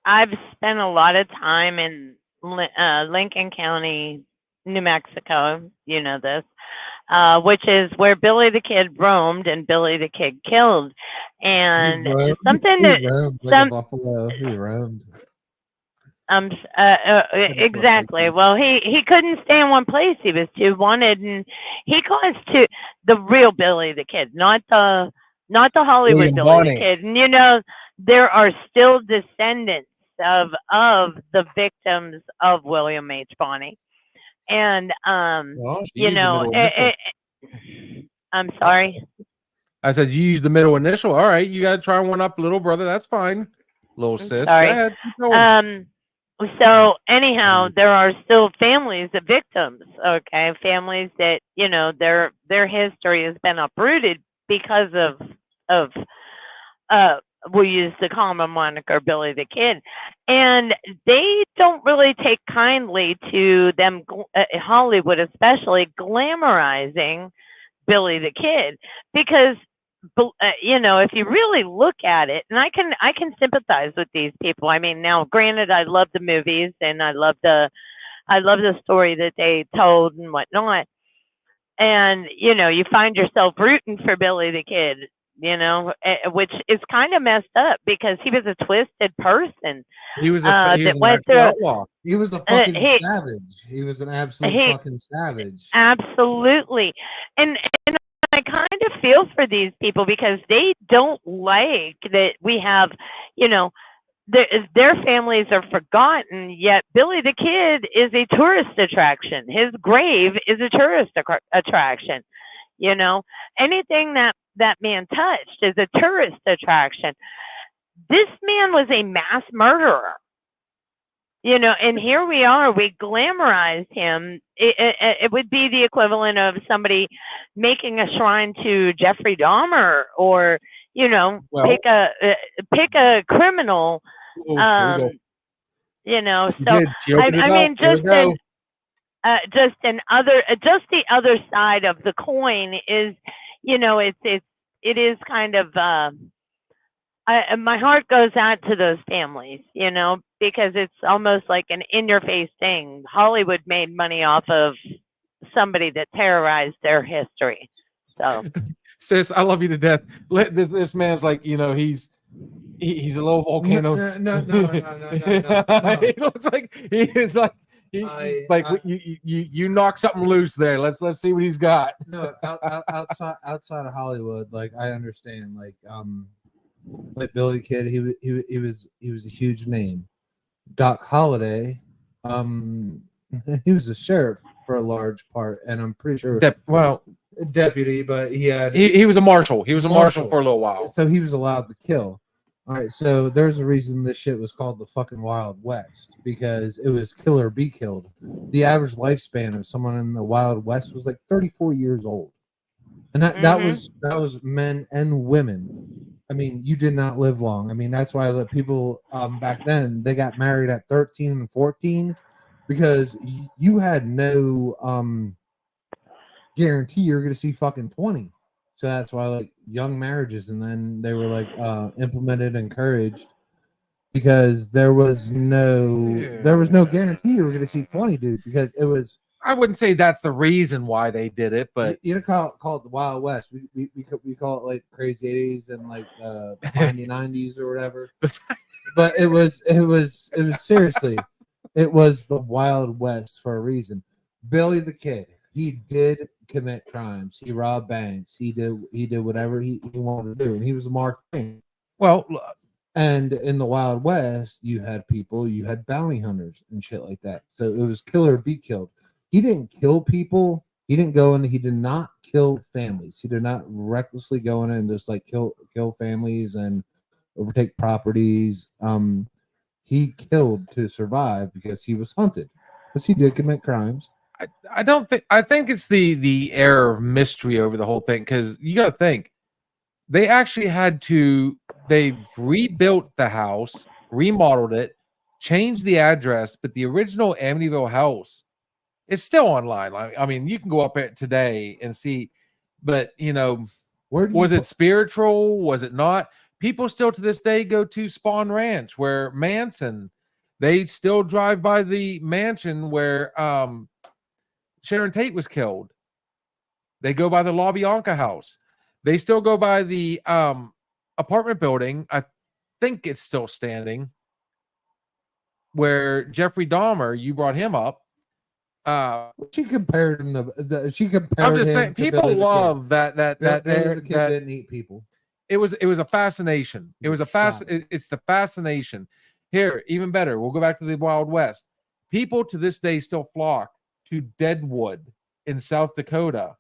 I've spent a lot of time in Lincoln County, New Mexico. You know this, which is where Billy the Kid roamed and Billy the Kid killed. And buffalo. He roamed. Exactly. Well, he couldn't stay in one place. He was too wanted, and he caused the real Billy the Kid, not the Hollywood Billy the Kid. And there are still descendants of the victims of William H. Bonney, and I'm sorry. I said you use the middle initial. All right, you got to try one up, little brother. That's fine, little sis. Sorry. Go ahead. Keep going. So anyhow, there are still families of victims, okay? Families that, their history has been uprooted because of we use the common moniker Billy the Kid. And they don't really take kindly to them, Hollywood especially, glamorizing Billy the Kid, because you know, if you really look at it, and I can sympathize with these people. I mean, now granted, I love the movies and I love the story that they told and whatnot. And you know, you find yourself rooting for Billy the Kid, you know, which is kind of messed up because he was a twisted person He was that an went actual through. outlaw. He was a fucking he- savage. He was an absolute he- fucking savage. Absolutely, and I kind of feel for these people because they don't like that we have, you know, their families are forgotten, yet Billy the Kid is a tourist attraction. His grave is a tourist attraction. You know, anything that man touched is a tourist attraction. This man was a mass murderer. You know, and here we are, we glamorize him. It would be the equivalent of somebody making a shrine to Jeffrey Dahmer, or, you know, Well- pick a criminal. Oh, here we go. You know, She so did. She opened it I up. mean, Here we go. just the other side of the coin is, you know, it is kind of my heart goes out to those families, you know, because it's almost like an in-your-face thing. Hollywood made money off of somebody that terrorized their history. So, Sis, I love you to death. This man's like, you know, he's a little volcano. No. He looks like he is like you knock something loose there. Let's see what he's got. No, outside of Hollywood, like I understand, like Billy Kid, he was a huge name. Doc Holliday, he was a sheriff for a large part, and I'm pretty sure deputy, but he was a marshal. He was a marshal for a little while. So he was allowed to kill. All right, so there's a reason this shit was called the fucking Wild West, because it was kill or be killed. The average lifespan of someone in the Wild West was like 34 years old, and that was men and women. I mean, you did not live long. I mean, that's why the people back then, they got married at 13 and 14, because you had no guarantee you're going to see fucking 20. So that's why, like, young marriages, and then they were like implemented, encouraged, because there was no guarantee you were going to see 20, dude, because it was. I wouldn't say that's the reason why they did it, but you know, call it the Wild West. We call it like crazy 80s and like the 90s or whatever. But it was seriously, it was the Wild West for a reason. Billy the Kid, he did commit crimes. He robbed banks. He did whatever he wanted to do, and he was a Mark Twain. well, And in the Wild West, you had bounty hunters and shit like that. So it was kill or be killed. He didn't kill people. He didn't go in. He did not kill families. He did not recklessly go in and just like kill families and overtake properties. He killed to survive because he was hunted. Because he did commit crimes. I don't think. I think it's the air of mystery over the whole thing, because you got to think they actually had to. They rebuilt the house, remodeled it, changed the address, but the original Amityville house is still online. I mean, you can go up there today and see, but you know, was it spiritual? Was it not? People still to this day go to Spawn Ranch, where Manson. They still drive by the mansion where Sharon Tate was killed. They go by the La Bianca house. They still go by the apartment building. I think it's still standing, where Jeffrey Dahmer, you brought him up. She compared him to. She compared. I'm just saying, people love that the kid didn't eat people. It was a fascination. It was it's the fascination. Here, even better. We'll go back to the Wild West. People to this day still flock to Deadwood in South Dakota.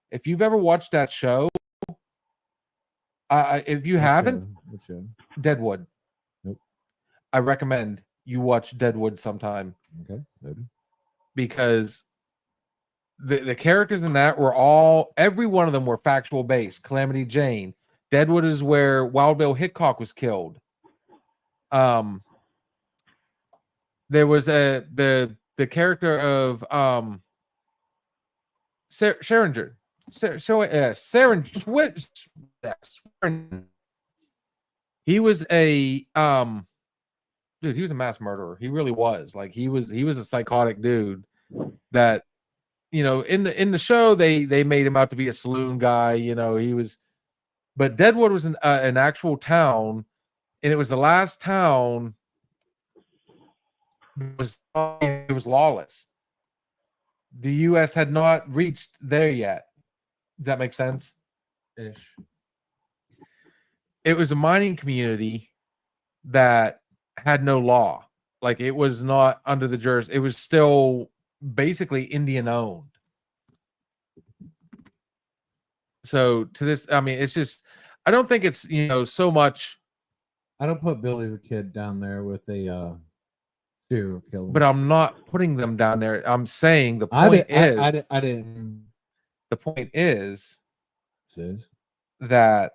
If you've ever watched that show, if you haven't, What show? Deadwood. Nope. I recommend you watch Deadwood sometime. Okay. Maybe. Because the characters in that were every one of them were factual based. Calamity Jane. Deadwood is where Wild Bill Hickok was killed. There was the character of Scheringer. Saren he was a dude, he was a mass murderer. He really was. Like he was a psychotic dude that, you know, in the show they made him out to be a saloon guy, you know, he was, but Deadwood was an actual town, and it was the last town it was lawless. The US had not reached there yet. Does that make sense? Ish. It was a mining community that had no law. Like it was not under the jurisdiction. It was still basically Indian owned. So to this, I mean, it's just, I don't think it's, you know, so much. I don't put Billy the Kid down there with a serial killer. But I'm not putting them down there. I'm saying the point I didn't. The point is Says that,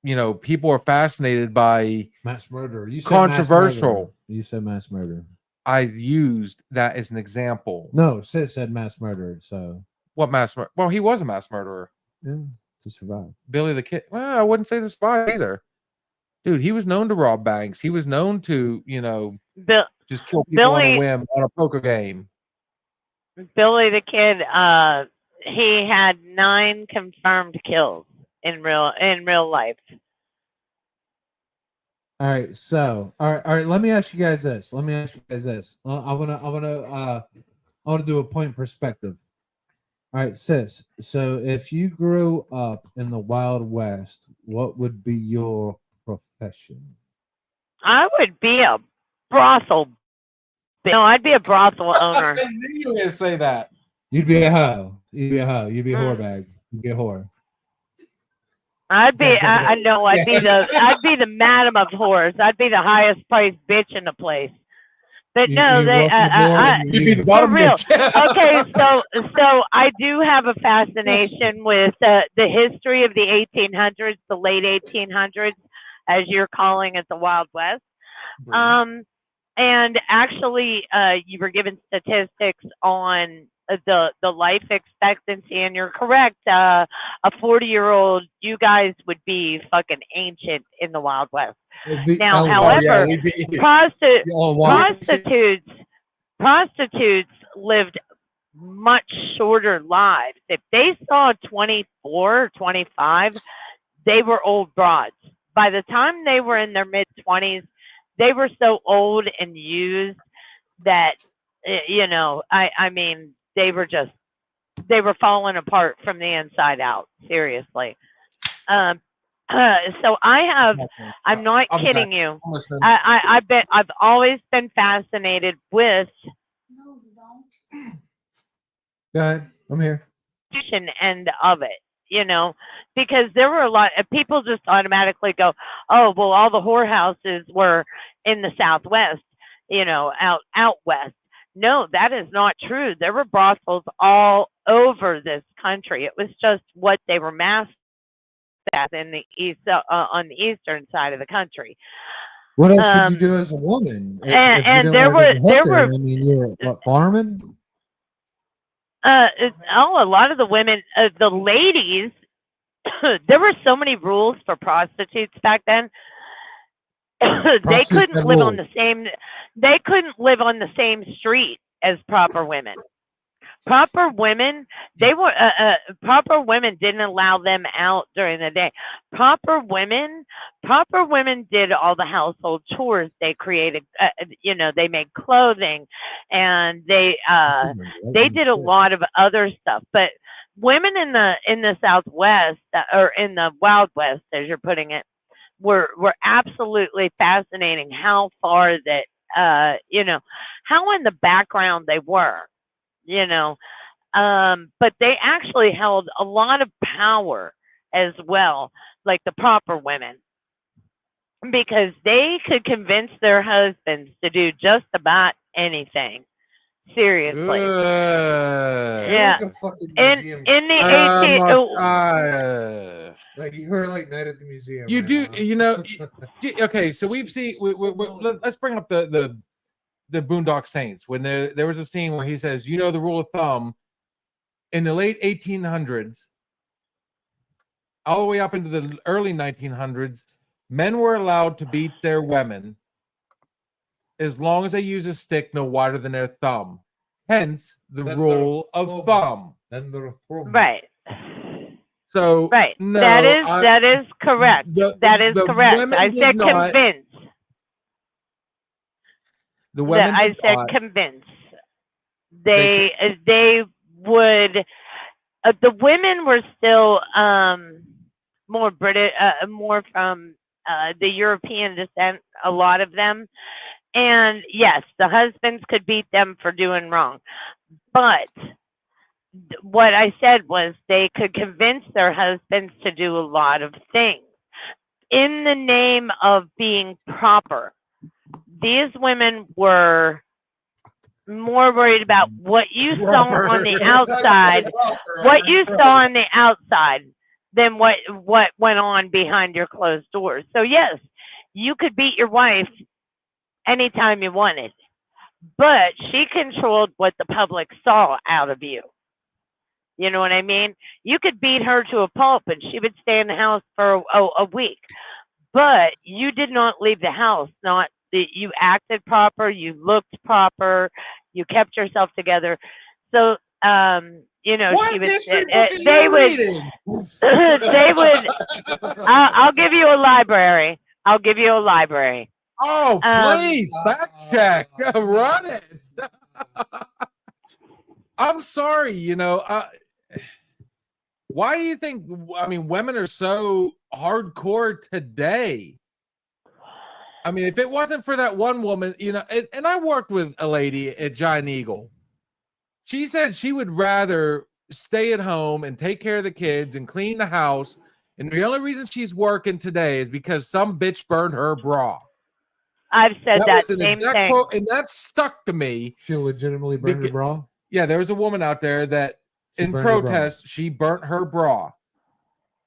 you know, people are fascinated by mass murder. You said controversial. Mass murder. You said mass murder. I used that as an example. No, Sid said mass murder. So What mass murder? Well, he was a mass murderer. yeah, to survive. Billy the Kid. Well, I wouldn't say the spy either. Dude, he was known to rob banks. He was known to, you know, just kill people on a whim on a poker game. Billy the Kid, he had 9 confirmed kills in real life. All right, so all right. Let me ask you guys this. I want to do a point perspective. All right, sis. So if you grew up in the Wild West, what would be your profession? I would be a brothel. No, I'd be a brothel owner. I knew you were going to say that. You'd be a hoe. You'd be a hoe. You'd be a whore bag. You'd be a whore. I'd be I'd be the madam of whores. I'd be the highest priced bitch in the place. But no, You'd be the bottom for real. bitch. Okay, so I do have a fascination with the history of the 1800s, the late 1800s, as you're calling it, the Wild West. And actually, you were given statistics on the life expectancy, and you're correct. A 40-year-old, you guys would be fucking ancient in the Wild West. Now, however, prostitutes lived much shorter lives. If they saw 24 or 25, they were old broads. By the time they were in their mid-20s, they were so old and used that, you know, I mean, they were falling apart from the inside out. Seriously. So I'm not kidding you. I bet I've always been fascinated with Go ahead. I'm here. end of it, you know, because there were a lot of people just automatically go, oh, well, all the whorehouses were in the Southwest, you know, out west. No, that is not true. There were brothels all over this country. It was just what they were masked as in the east, on the eastern side of the country. What else did you do as a woman? And there were, I mean, you're what, farming? A lot of the women, the ladies, there were so many rules for prostitutes back then. They couldn't live on the same. They couldn't live on the same street as proper women. Proper women, proper women didn't allow them out during the day. Proper women did all the household chores. They created, you know, they made clothing, and they did a lot of other stuff. But women in the Southwest, or in the Wild West, as you're putting it, were absolutely fascinating. How far that, you know, how in the background they were. You know, but they actually held a lot of power as well, like the proper women, because they could convince their husbands to do just about anything. Seriously. Yeah. In the like you heard like Night at the Museum. You do, you know. Okay, so we've seen. Let's bring up the Boondock Saints, when there was a scene where he says, you know, the rule of thumb, in the late 1800s, all the way up into the early 1900s, men were allowed to beat their women as long as they use a stick no wider than their thumb. Hence the That's rule their of thumb. thumb. Then they're throwing. Right. So Right. no, that is correct. That is the correct. women I did said not- convince. The women I did said not. convince. They They would. The women were still more British, more from the European descent. A lot of them, and yes, the husbands could beat them for doing wrong, but what I said was they could convince their husbands to do a lot of things in the name of being proper. These women were more worried about what you saw on the outside, what you saw on the outside than what went on behind your closed doors. So yes, you could beat your wife anytime you wanted, but she controlled what the public saw out of you. You know what I mean? You could beat her to a pulp and she would stay in the house for a week, but you did not leave the house. You acted proper, you looked proper, you kept yourself together. So, you know, What she would. history book are They you would. reading? They would. I'll give you a library. I'll give you a library. Oh, please, fact check. Run it. I'm sorry, you know. Why do you think, I mean, women are so hardcore today? I mean, if it wasn't for that one woman, you know, and I worked with a lady at Giant Eagle. She said she would rather stay at home and take care of the kids and clean the house. And the only reason she's working today is because some bitch burned her bra. I've said that was an same exact thing. quote, and that stuck to me. She legitimately burned her bra. Yeah, there was a woman out there that She in burned her bra. protest, she burnt her bra.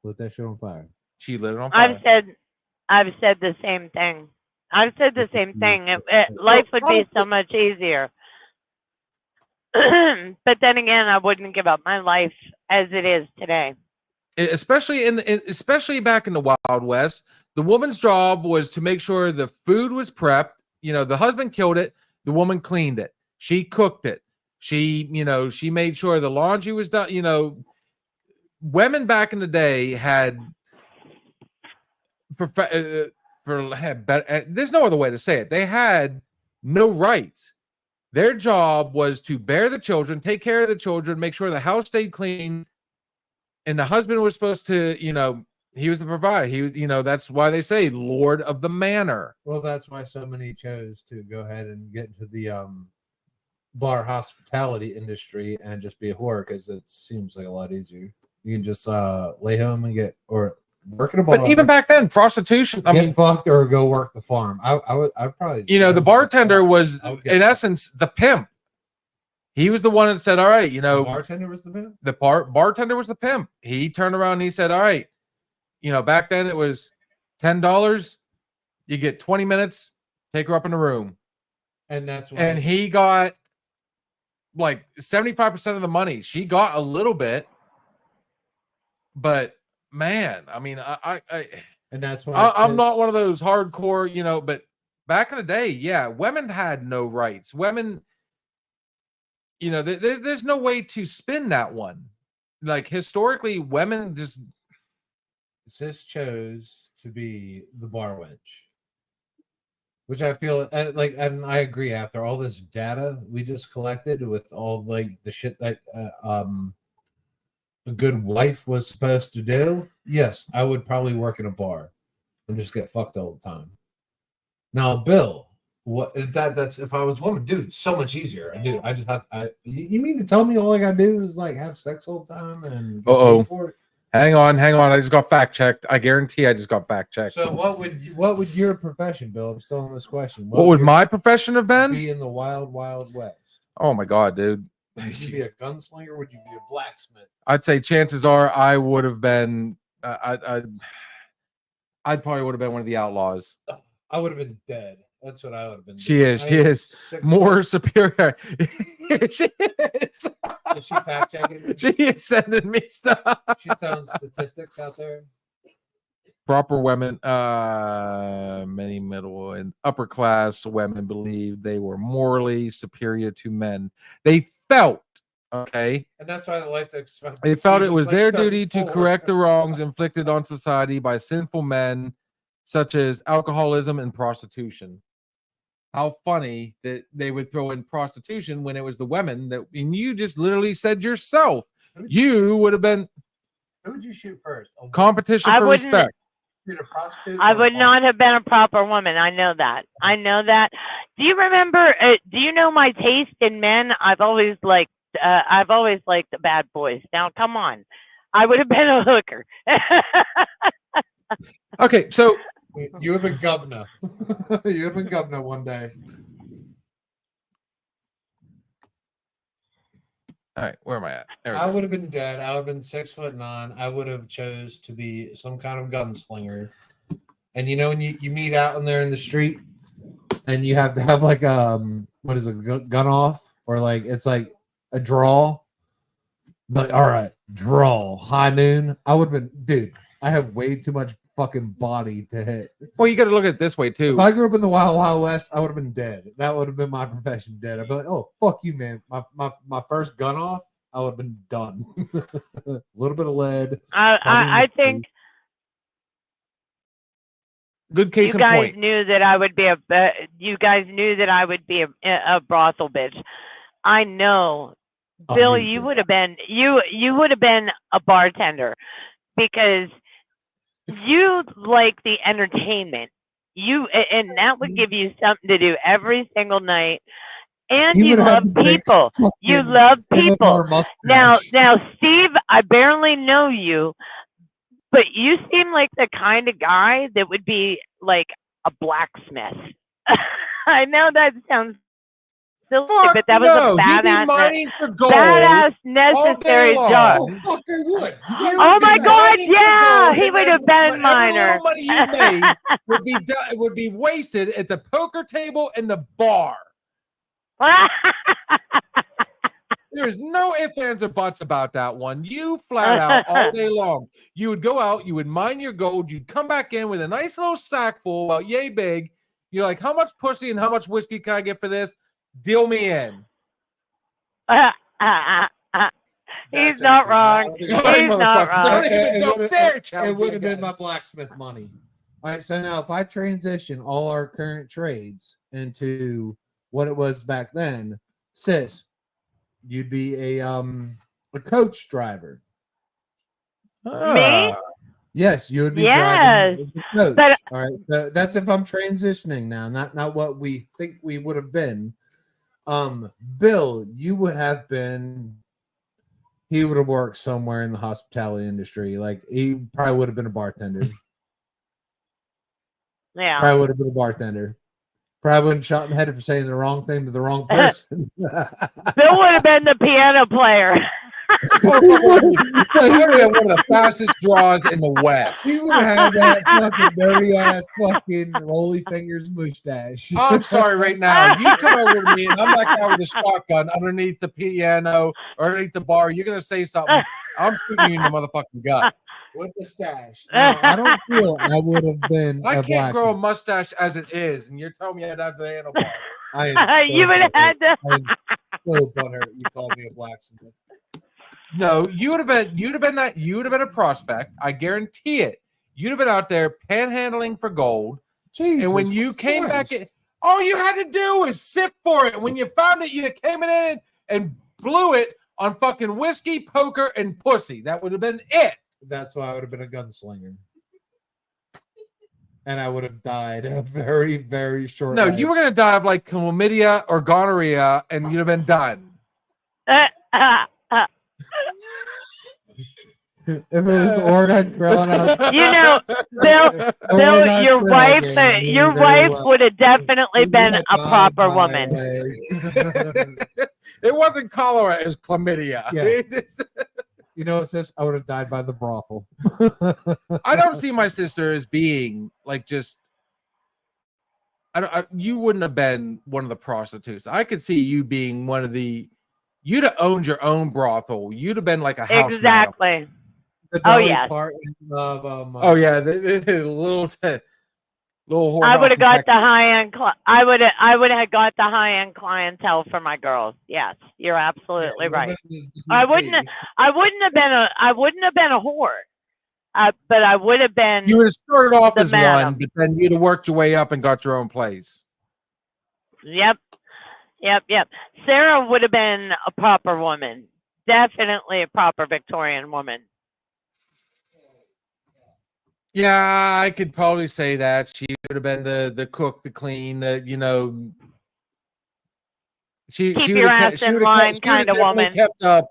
Lit that shit on fire. She lit it on fire. I've said the same thing. I've said the same thing. Life would be so much easier. But then again, I wouldn't give up my life as it is today. Especially especially back in the Wild West, the woman's job was to make sure the food was prepped. You know, the husband killed it, the woman cleaned it, she cooked it, she, you know, she made sure the laundry was done. You know, women back in the day had there's no other way to say it. They had no rights. Their job was to bear the children, take care of the children, make sure the house stayed clean. And the husband was supposed to, you know, he was the provider. He was, you know, that's why they say Lord of the Manor. Well, that's why so many chose to go ahead and get into the bar hospitality industry and just be a whore, because it seems like a lot easier. You can just lay home and or work at a bar. But even back then, prostitution, I mean, fucked or go work the farm. I'd probably, you know, the bartender was in essence the pimp. He was the one that said, all right, you know, the bartender was the pimp. The bartender was the pimp. He turned around and he said, all right, you know, back then it was $10. You get 20 minutes, take her up in the room. And that's why. And he got like 75% of the money. She got a little bit, but man, I mean, and that's why I'm not one of those hardcore, you know, but back in the day, yeah, women had no rights. Women, you know, there's no way to spin that one. Like historically, women just chose to be the bar wench, which I feel like, and I agree. After all this data we just collected with all like the shit that a good wife was supposed to do, yes, I would probably work in a bar and just get fucked all the time. Now, Bill, what that's if I was a woman, dude, it's so much easier. Dude, I just have you mean to tell me all I gotta do is like have sex all the time and get paid for it? Hang on. I just got fact checked. I guarantee I just got fact checked. So what would your profession, Bill? I'm still on this question. What would my profession have been? Be in the wild west. Oh my god, dude. Would you be a gunslinger? Would you be a blacksmith? I'd say chances are I would have been I'd probably would have been one of the outlaws. I would have been dead That's what I would have been. She doing. is. She is 6 more superior. She is. Is she fact checking? She is sending me stuff. She's telling statistics out there. Proper women, many middle and upper class women believed they were morally superior to men. They felt, okay, And that's why the life expectancy. they felt it was like their duty to 34. correct the wrongs inflicted on society by sinful men, such as alcoholism and prostitution. How funny that they would throw in prostitution when it was the women that, and you just literally said yourself, you would have been Who would you shoot first? competition I for wouldn't- respect. Shoot a prostitute? I or a would porn? not have been a proper woman. I know that. I know that. Do you remember? Do you know my taste in men? I've always liked the bad boys. Now, come on. I would have been a hooker. Okay, so You have been governor. You have been governor one day. all right, where am I at? There we I go. would have been dead. I would have been 6'9". I would have chose to be some kind of gunslinger. And you know when you meet out in there in the street and you have to have like what is it, gun off? Or like it's like a draw. But all right, draw, high noon. I would have been, dude, I have way too much fucking body to hit. Well, you got to look at it this way too. If I grew up in the Wild Wild West, I would have been dead. That would have been my profession, dead. I'd be like, oh, fuck you, man. My first gun off, I would have been done. A little bit of lead. I think Good case you in guys point. knew that I would be a brothel bitch. I know, Oh, Bill. me You too. would have been you would have been a bartender because you like the entertainment. And that would give you something to do every single night. And He you would have love the big people. You fucking love people. handlebar mustache. Now, Steve, I barely know you, but you seem like the kind of guy that would be like a blacksmith. I know that sounds silly, Fuck but that was no, a you'd be badass, mining for gold. badass necessary long. job. Oh, fuck, I would. Oh my be God, mining for yeah, gold, he and would then have been every miner. little money you made would be wasted at the poker table and the bar. There's no ifs, ands, or buts about that one. You flat out all day long. You would go out, you would mine your gold, you'd come back in with a nice little sack full, about yay big. You're like, how much pussy and how much whiskey can I get for this? Deal me in. He's not wrong. He's not wrong. Don't even It go would've- there, It Chelsea, would have been again. my blacksmith money. All right, so now if I transition all our current trades into what it was back then, sis, you'd be a coach driver. Me? Yes, you would be Yes, driving as a coach. but- All right, so that's if I'm transitioning now, not what we think we would have been. Bill, you would have been. He would have worked somewhere in the hospitality industry. Like he probably would have been a bartender. Yeah. Probably would have been a bartender. Probably wouldn't shot in the head for saying the wrong thing to the wrong person. Bill would have been the piano player. He would have one of the fastest draws in the West. He would have had that fucking dirty ass fucking roly fingers mustache. I'm sorry right now. You come over to me and I'm that guy with a shotgun underneath the piano or underneath the bar. You're gonna say something. I'm shooting you in the motherfucking gut. With the stash. Now, I don't feel I would have been. I a can't grow a blacksmith. mustache as it is, and you're telling me I'd have the handlebar. I am so You would have had to. I am so butthurt you called me a blacksmith. No, you would have been that. You would have been a prospect. I guarantee it. You'd have been out there panhandling for gold. Jesus And when you came back Christ. in, all you had to do was sift for it. When you found it, you came in and blew it on fucking whiskey, poker, and pussy. That would have been it. That's why I would have been a gunslinger. And I would have died a very, very short No, life. you were gonna die of like chlamydia or gonorrhea, and you'd have been done. If it was the Oregon Trail, You know, Bill, Bill, your wife, your wife would have definitely been a proper woman. It wasn't cholera; it was chlamydia. Yeah. You know, it says I would have died by the brothel. I don't see my sister as being like just you wouldn't have been one of the prostitutes. I could see you being one of the. You'd have owned your own brothel. You'd have been like a house. Exactly. The Oh, Dolly yes. Parton of Oh yeah, the little whorehouse I would have in got Texas. the high end. I would have got the high end clientele for my girls. Yes, you're absolutely right. I wouldn't have been a whore, but I would have been. You would have started off the as one, madam. but then you'd have worked your way up and got your own place. Yep. Sarah would have been a proper woman. Definitely a proper Victorian woman. Yeah, I could probably say that she would have been the cook, the clean, she Keep would your have ass in line kind of woman. kept up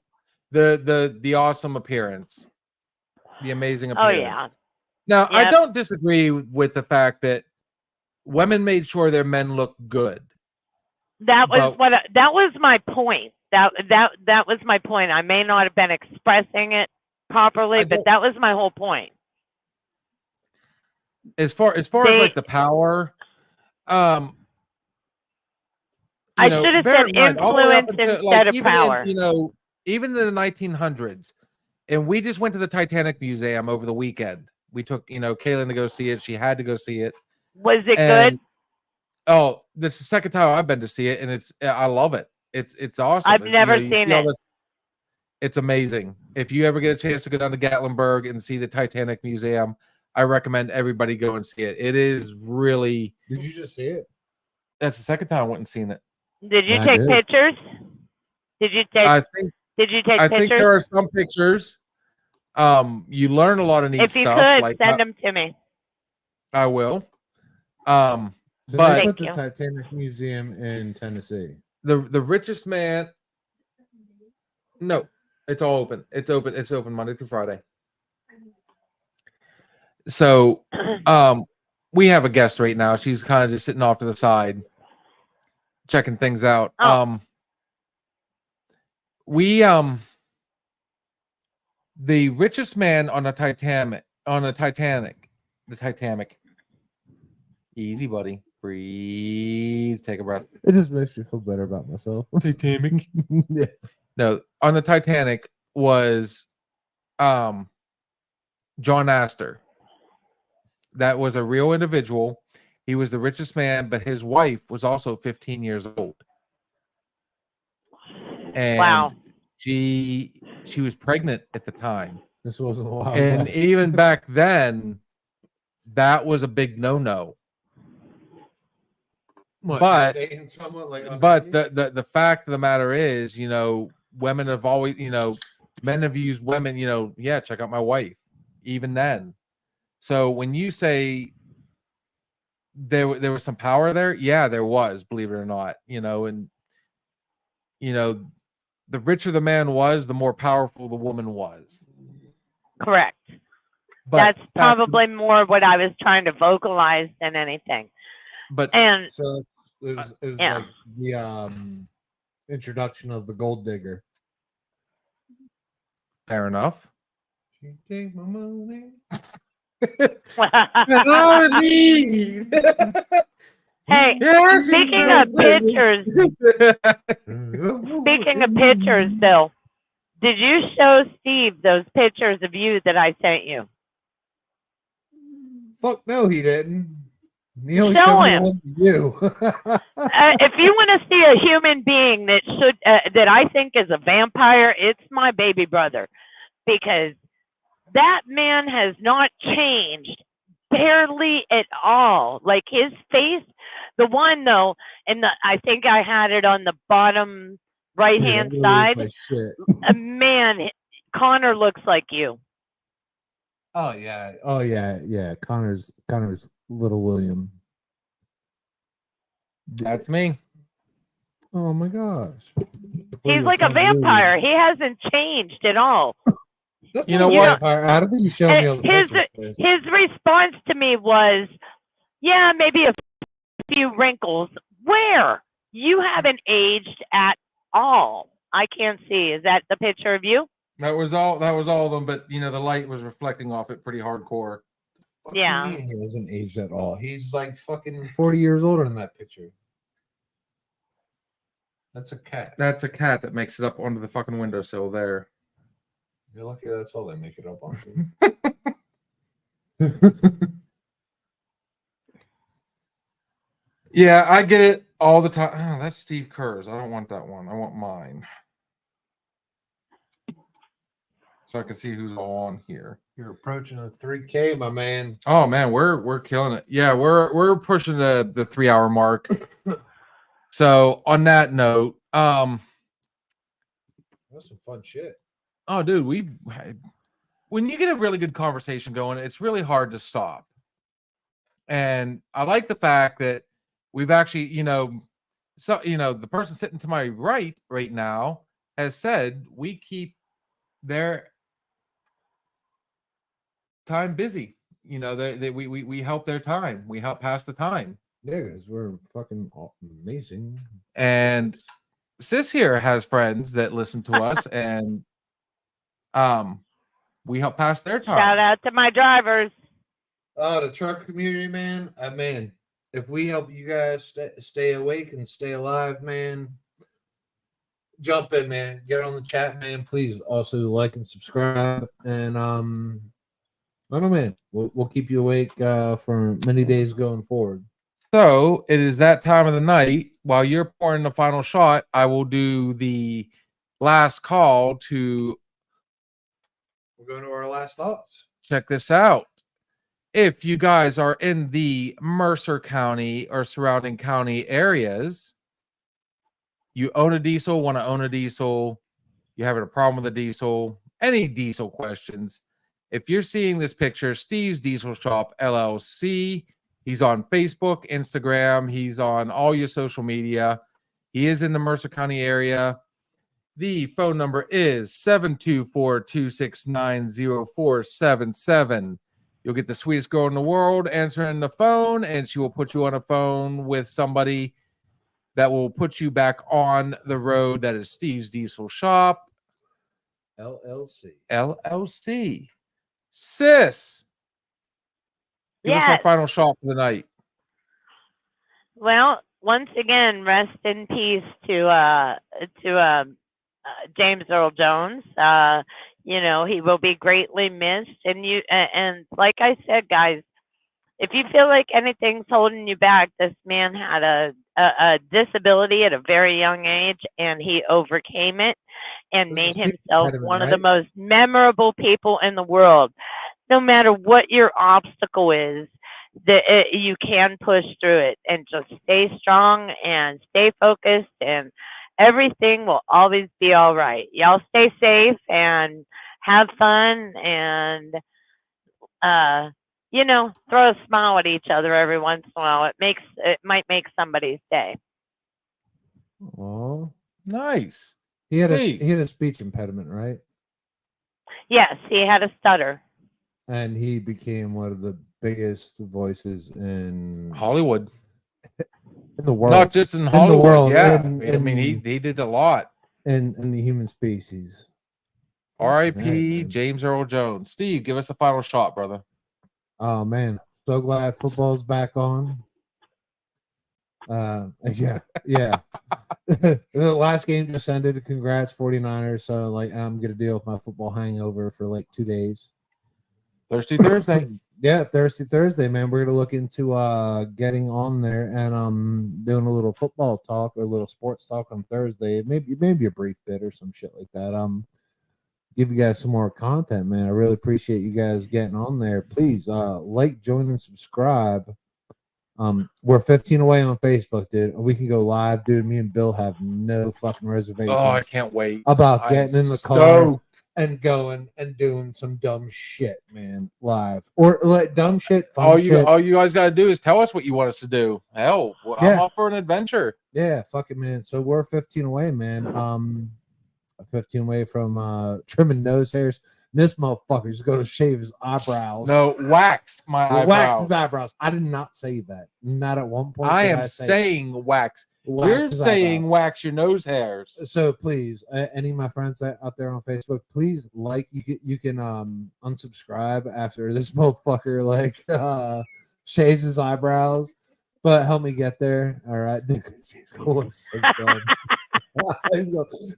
the awesome appearance, the amazing Oh appearance. yeah. Now I Yep. don't disagree with the fact that women made sure their men looked good. That was But- that was my point. That was my point. I may not have been expressing it properly, I but don't- that was my whole point. As far as They- like the power, I know, should have bear said in mind, all the way up influence until, instead of even power. even in the 1900s, and we just went to the Titanic Museum over the weekend. We took, Kaylin to go see it. She had to go see it. Was it And- good? Oh, this is the second time I've been to see it, and I love it. It's awesome. I've never you seen see all it. this- it's amazing. If you ever get a chance to go down to Gatlinburg and see the Titanic Museum, I recommend everybody go and see it. It is really. Did you just see it? That's the second time I went and seen it. Did you I take did. pictures? Did you take I think pictures? there are some pictures. You learn a lot of neat If you stuff. could, like send them to me. I will. So But- they put Thank the you. Titanic Museum in Tennessee. the richest man. No, it's all open. It's open. It's open Monday through Friday. So, we have a guest right now. She's kind of just sitting off to the side, checking things out. Oh. The richest man on the Titanic. Easy, buddy. Breathe. Take a breath. It just makes me feel better about myself. Titanic. Yeah. No, on the Titanic was John Astor. That was a real individual. He was the richest man, but his wife was also 15 years old. And Wow. she was pregnant at the time. This wasn't a while And back. even back then, that was a big no-no. What, but- dating someone like But the fact of the matter is, women have always, men have used women, check out my wife, even then. So when you say there was some power there, yeah, there was, believe it or not, and the richer the man was, the more powerful the woman was. Correct. But That's back- probably more what I was trying to vocalize than anything. but And So it was Yeah. like the introduction of the gold digger. fair enough. She take my money. hey, speaking of pictures, speaking of pictures, Bill, did you show Steve those pictures of you that I sent you? Fuck no, he didn't. He only Show showed me him. the one of you. If you want to see a human being that that I think is a vampire, it's my baby brother, because that man has not changed barely at all. Like his face, the one though, and I think I had it on the bottom right hand Dude, that really is side. my shit. Man, Connor looks like you. Oh yeah. Connor's little William. That's me. Oh my gosh. He's like a vampire. He hasn't changed at all. You know what? I don't think you showed me all the His- pictures. His response to me was, yeah, maybe a few wrinkles. Where? You haven't aged at all. I can't see. Is that the picture of you? That was all of them, but the light was reflecting off it pretty hardcore. Fuck Yeah. you mean he hasn't aged at all. He's like fucking 40 years older in that picture. That's a cat. That's a cat that makes it up onto the fucking windowsill there. You're lucky that's all they make it up on. Yeah, I get it all the time. Oh, that's Steve Kerr's. I don't want that one. I want mine. So I can see who's all on here. You're approaching a 3K, my man. Oh man, we're killing it. Yeah, we're pushing the 3 hour mark. So on that note, That's some fun shit. oh dude, when you get a really good conversation going, it's really hard to stop. And I like the fact that we've actually, the person sitting to my right now has said we keep their time busy. We help their time. We help pass the time. Yeah, because we're fucking amazing. And Sis here has friends that listen to us, and we help pass their time. Shout out to my drivers. Oh, the truck community, man. Man, if we help you guys stay awake and stay alive, man, jump in, man. Get on the chat, man. Please also like and subscribe. And I don't know, man. We'll keep you awake for many days going forward. So it is that time of the night. While you're pouring the final shot, I will do the last call to We're going to our last thoughts. check this out. If you guys are in the Mercer County or surrounding county areas, you own a diesel, want to own a diesel, you're having a problem with a diesel, any diesel questions, if you're seeing this picture, Steve's Diesel Shop LLC, he's on Facebook, Instagram, he's on all your social media. He is in the Mercer County area. The phone number is 724-269-0477. You'll get the sweetest girl in the world answering the phone, and she will put you on a phone with somebody that will put you back on the road. That is Steve's Diesel Shop LLC. Sis, give us our Yes. final shot for the night. Well, once again, rest in peace to James Earl Jones. He will be greatly missed. And like I said, guys, if you feel like anything's holding you back, this man had a disability at a very young age, and he overcame it and This made is speech himself impediment, one of the right? most memorable people in the world. No matter what your obstacle is, you can push through it, and just stay strong and stay focused, and everything will always be all right. Y'all stay safe and have fun, and throw a smile at each other every once in a while. It might make somebody's day. Oh, Nice. he had Sweet. a speech impediment, right? Yes, he had a stutter. And he became one of the biggest voices in Hollywood. the world, Not just in Hollywood. world, Yeah. in- I mean, he did a lot. in the human species. R.I.P. man. James Earl Jones. Steve, give us a final shot, brother. Oh man, so glad football's back on. Yeah. The last game just ended. Congrats, 49ers. So I'm gonna deal with my football hangover for 2 days. Thirsty Thursday. Yeah, Thursday, man. We're gonna look into getting on there and doing a little football talk or a little sports talk on Thursday. Maybe a brief bit or some shit like that. Give you guys some more content, man. I really appreciate you guys getting on there. Please join and subscribe. We're 15 away on Facebook, dude. We can go live, dude. Me and Bill have no fucking reservations Oh, I can't wait. about I'm getting in the car stoked. and going and doing some dumb shit, man, live or dumb shit, fun All shit. you guys got to do is tell us what you want us to do. Hell, I'm Yeah. off for an adventure. Yeah, fuck it, man. So we're 15 away, man. 15 away from trimming nose hairs. This motherfucker's going to shave his eyebrows. No, wax my Wax eyebrows. his eyebrows. I did not say that. Not at one point. I did am say saying wax. We're wax his saying eyebrows. wax your nose hairs. So please, any of my friends out there on Facebook, please you can unsubscribe after this motherfucker shaves his eyebrows, but help me get there. All right, he's going so dumb.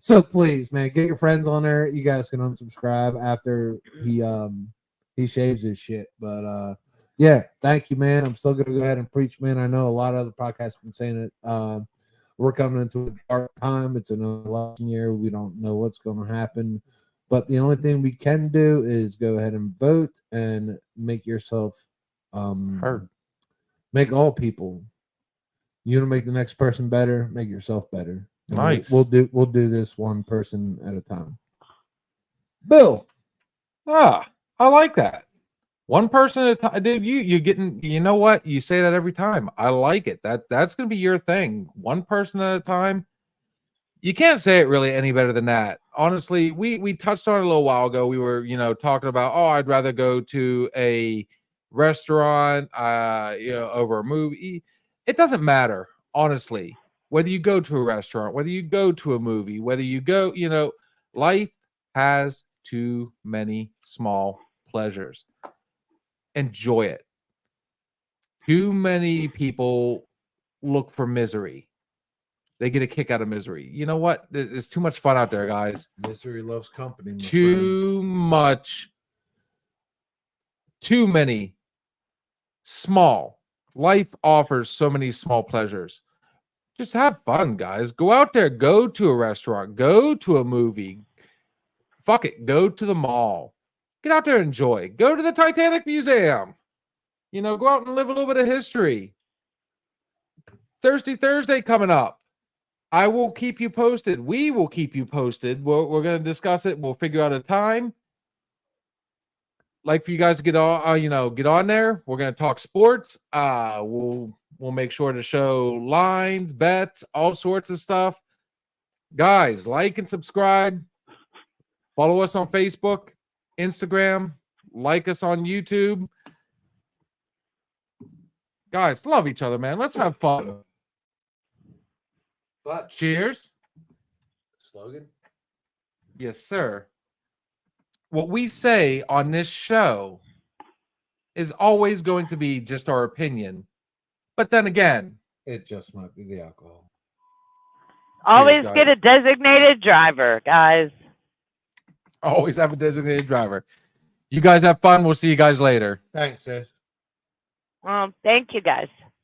So please, man, get your friends on there. You guys can unsubscribe after he shaves his shit. But yeah, thank you, man. I'm still gonna go ahead and preach, man. I know a lot of other podcasts have been saying it. We're coming into a dark time. It's an election year. We don't know what's going to happen. But the only thing we can do is go ahead and vote and make yourself Heard. make all people. You want to make the next person better, make yourself better. And Nice. We'll do this one person at a time. Bill. Ah, I like that. One person at a time, dude. You're getting. You know what? You say that every time. I like it. That's gonna be your thing. One person at a time. You can't say it really any better than that. Honestly, we touched on it a little while ago. We were talking about I'd rather go to a restaurant over a movie. It doesn't matter, honestly, whether you go to a restaurant, whether you go to a movie, whether you go, life has too many small pleasures. Enjoy it. Too many people look for misery. They get a kick out of misery. You know what? There's too much fun out there, guys. Misery loves company. Too many small. Life offers so many small pleasures. Just have fun, guys. Go out there. Go to a restaurant. Go to a movie. Fuck it. Go to the mall. Get out there and enjoy. Go to the Titanic Museum. Go out and live a little bit of history. Thirsty Thursday coming up. I will keep you posted. We will keep you posted. We're going to discuss it. We'll figure out a time. Like for you guys to get on, get on there. We're going to talk sports. We'll make sure to show lines, bets, all sorts of stuff. Guys, like and subscribe. Follow us on Facebook, Instagram, like us on YouTube. Guys, love each other, man. Let's have fun. But Cheers. slogan. Yes, sir. What we say on this show is always going to be just our opinion. But then again, It just might be the alcohol. Always guys. get a designated driver, guys. always have a designated driver. You guys have fun. We'll see you guys later. Thanks, sis. Well, thank you, guys.